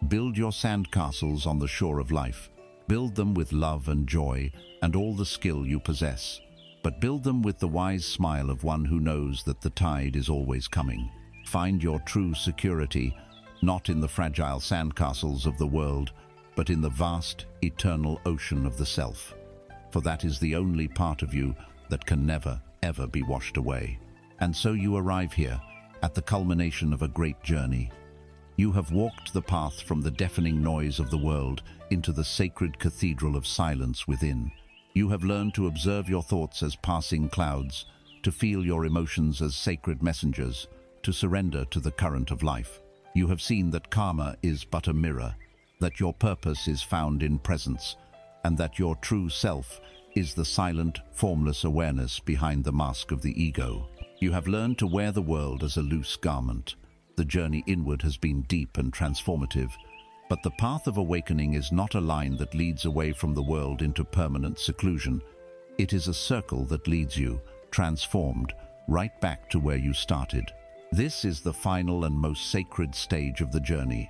S1: Build your sandcastles on the shore of life. Build them with love and joy and all the skill you possess. But build them with the wise smile of one who knows that the tide is always coming. Find your true security, not in the fragile sandcastles of the world, but in the vast, eternal ocean of the self. For that is the only part of you that can never, ever be washed away. And so you arrive here, at the culmination of a great journey. You have walked the path from the deafening noise of the world into the sacred cathedral of silence within. You have learned to observe your thoughts as passing clouds, to feel your emotions as sacred messengers, to surrender to the current of life. You have seen that karma is but a mirror, that your purpose is found in presence, and that your true self is the silent, formless awareness behind the mask of the ego. You have learned to wear the world as a loose garment. The journey inward has been deep and transformative, but the path of awakening is not a line that leads away from the world into permanent seclusion. It is a circle that leads you, transformed, right back to where you started. This is the final and most sacred stage of the journey,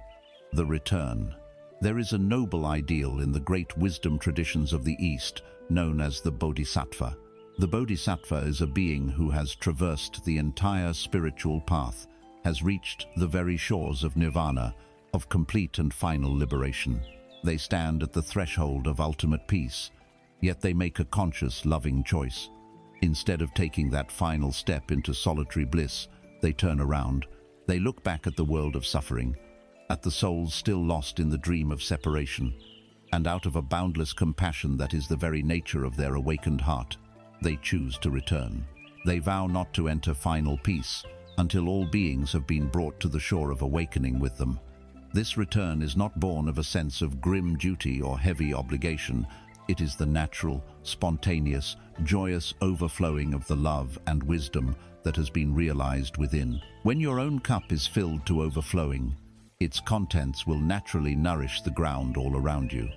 S1: the return. There is a noble ideal in the great wisdom traditions of the East, known as the Bodhisattva. The Bodhisattva is a being who has traversed the entire spiritual path, has reached the very shores of nirvana, of complete and final liberation. They stand at the threshold of ultimate peace, yet they make a conscious, loving choice. Instead of taking that final step into solitary bliss, they turn around. They look back at the world of suffering, at the souls still lost in the dream of separation, and out of a boundless compassion that is the very nature of their awakened heart, they choose to return. They vow not to enter final peace until all beings have been brought to the shore of awakening with them. This return is not born of a sense of grim duty or heavy obligation. It is the natural, spontaneous, joyous overflowing of the love and wisdom that has been realized within. When your own cup is filled to overflowing, its contents will naturally nourish the ground all around you.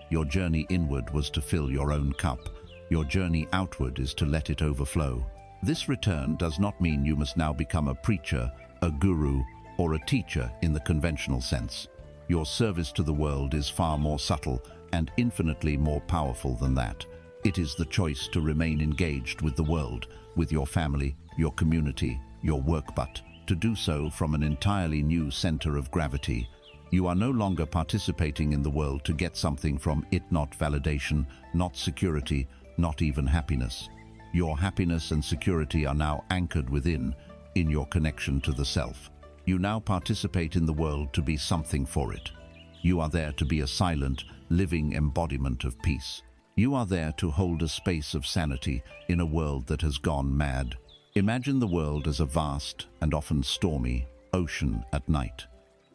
S1: Your journey inward was to fill your own cup. Your journey outward is to let it overflow. This return does not mean you must now become a preacher, a guru, or a teacher in the conventional sense. Your service to the world is far more subtle and infinitely more powerful than that. It is the choice to remain engaged with the world, with your family, your community, your work, but to do so from an entirely new center of gravity. You are no longer participating in the world to get something from it, not validation, not security, not even happiness. Your happiness and security are now anchored within, in your connection to the self. You now participate in the world to be something for it. You are there to be a silent, living embodiment of peace. You are there to hold a space of sanity in a world that has gone mad. Imagine the world as a vast and often stormy ocean at night.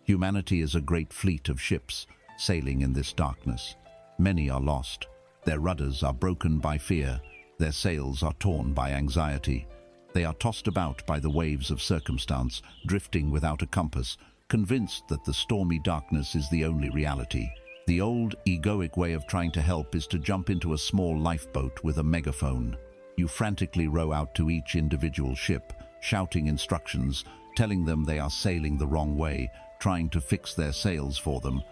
S1: Humanity is a great fleet of ships sailing in this darkness. Many are lost. Their rudders are broken by fear. Their sails are torn by anxiety. They are tossed about by the waves of circumstance, drifting without a compass, convinced that the stormy darkness is the only reality. The old, egoic way of trying to help is to jump into a small lifeboat with a megaphone. You frantically row out to each individual ship, shouting instructions, telling them they are sailing the wrong way, trying to fix their sails for them.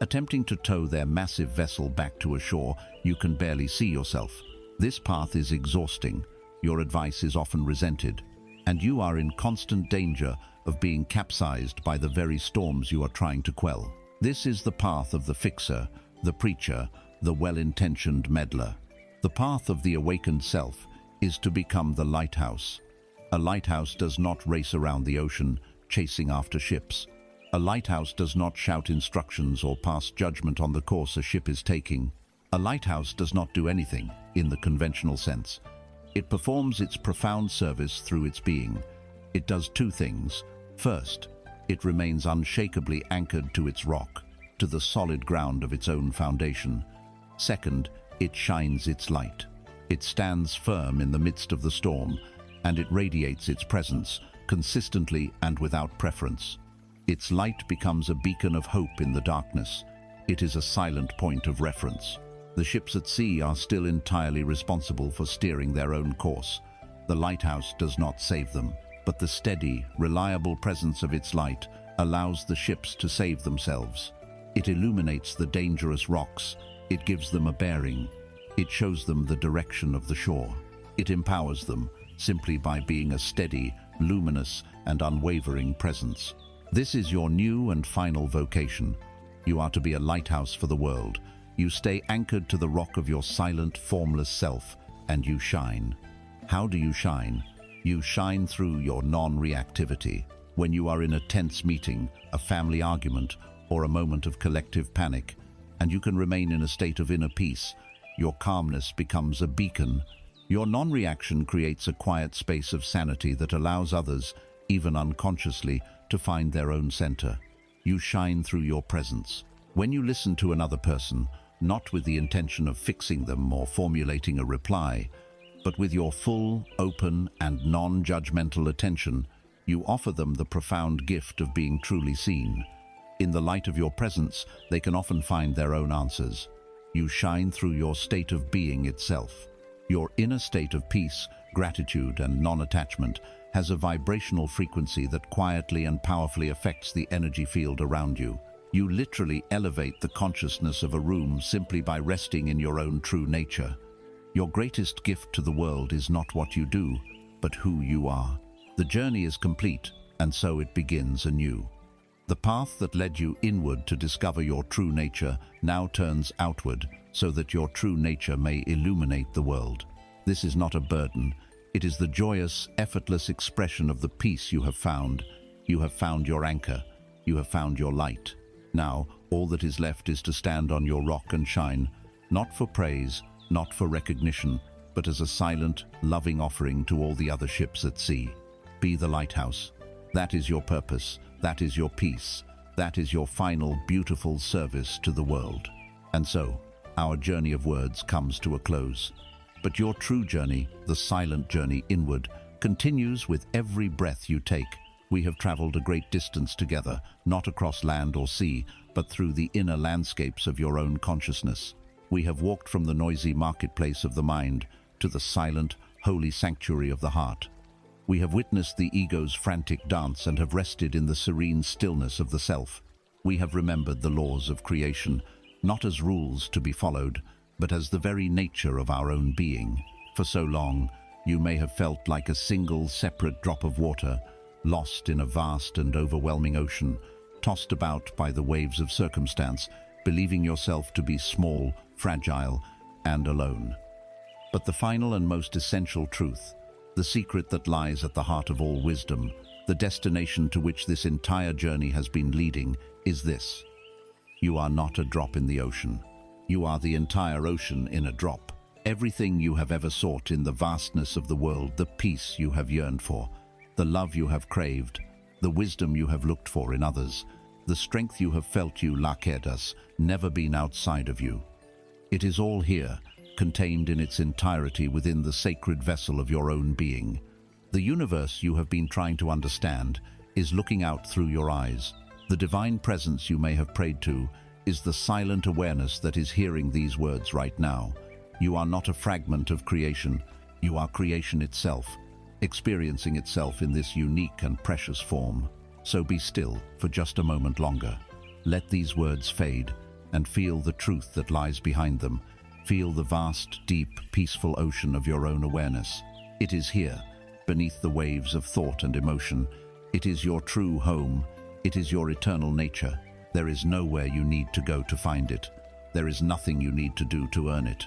S1: Attempting to tow their massive vessel back to a shore you can barely see yourself. This path is exhausting. Your advice is often resented, and you are in constant danger of being capsized by the very storms you are trying to quell. This is the path of the fixer, the preacher, the well-intentioned meddler. The path of the awakened self is to become the lighthouse. A lighthouse does not race around the ocean, chasing after ships. A lighthouse does not shout instructions or pass judgment on the course a ship is taking. A lighthouse does not do anything, in the conventional sense. It performs its profound service through its being. It does two things. First, it remains unshakably anchored to its rock, to the solid ground of its own foundation. Second, it shines its light. It stands firm in the midst of the storm, and it radiates its presence, consistently and without preference. Its light becomes a beacon of hope in the darkness. It is a silent point of reference. The ships at sea are still entirely responsible for steering their own course. The lighthouse does not save them, but the steady, reliable presence of its light allows the ships to save themselves. It illuminates the dangerous rocks. It gives them a bearing. It shows them the direction of the shore. It empowers them simply by being a steady, luminous, and unwavering presence. This is your new and final vocation. You are to be a lighthouse for the world. You stay anchored to the rock of your silent, formless self, and you shine. How do you shine? You shine through your non-reactivity. When you are in a tense meeting, a family argument, or a moment of collective panic, and you can remain in a state of inner peace, your calmness becomes a beacon. Your non-reaction creates a quiet space of sanity that allows others, even unconsciously, to find their own center. You shine through your presence. When you listen to another person, not with the intention of fixing them or formulating a reply, but with your full, open, and non-judgmental attention, you offer them the profound gift of being truly seen. In the light of your presence, they can often find their own answers. You shine through your state of being itself. Your inner state of peace, gratitude, and non-attachment has a vibrational frequency that quietly and powerfully affects the energy field around you. You literally elevate the consciousness of a room simply by resting in your own true nature. Your greatest gift to the world is not what you do, but who you are. The journey is complete, and so it begins anew. The path that led you inward to discover your true nature now turns outward, so that your true nature may illuminate the world. This is not a burden. It is the joyous, effortless expression of the peace you have found. You have found your anchor. You have found your light. Now, all that is left is to stand on your rock and shine, not for praise, not for recognition, but as a silent, loving offering to all the other ships at sea. Be the lighthouse. That is your purpose. That is your peace. That is your final, beautiful service to the world. And so, our journey of words comes to a close. But your true journey, the silent journey inward, continues with every breath you take. We have traveled a great distance together, not across land or sea, but through the inner landscapes of your own consciousness. We have walked from the noisy marketplace of the mind to the silent, holy sanctuary of the heart. We have witnessed the ego's frantic dance and have rested in the serene stillness of the self. We have remembered the laws of creation, not as rules to be followed, but as the very nature of our own being. For so long, you may have felt like a single, separate drop of water, lost in a vast and overwhelming ocean, tossed about by the waves of circumstance, believing yourself to be small, fragile, and alone. But the final and most essential truth, the secret that lies at the heart of all wisdom, the destination to which this entire journey has been leading, is this: you are not a drop in the ocean. You are the entire ocean in a drop. Everything you have ever sought in the vastness of the world, the peace you have yearned for, the love you have craved, the wisdom you have looked for in others, the strength you have felt you laquedas, never been outside of you. It is all here, contained in its entirety within the sacred vessel of your own being. The universe you have been trying to understand is looking out through your eyes. The divine presence you may have prayed to is the silent awareness that is hearing these words right now. You are not a fragment of creation. You are creation itself, experiencing itself in this unique and precious form. So be still for just a moment longer. Let these words fade and feel the truth that lies behind them. Feel the vast, deep, peaceful ocean of your own awareness. It is here, beneath the waves of thought and emotion. It is your true home. It is your eternal nature. There is nowhere you need to go to find it. There is nothing you need to do to earn it.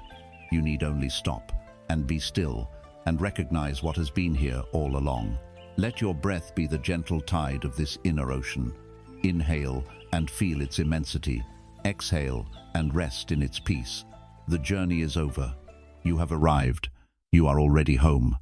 S1: You need only stop and be still and recognize what has been here all along. Let your breath be the gentle tide of this inner ocean. Inhale and feel its immensity. Exhale and rest in its peace. The journey is over. You have arrived. You are already home.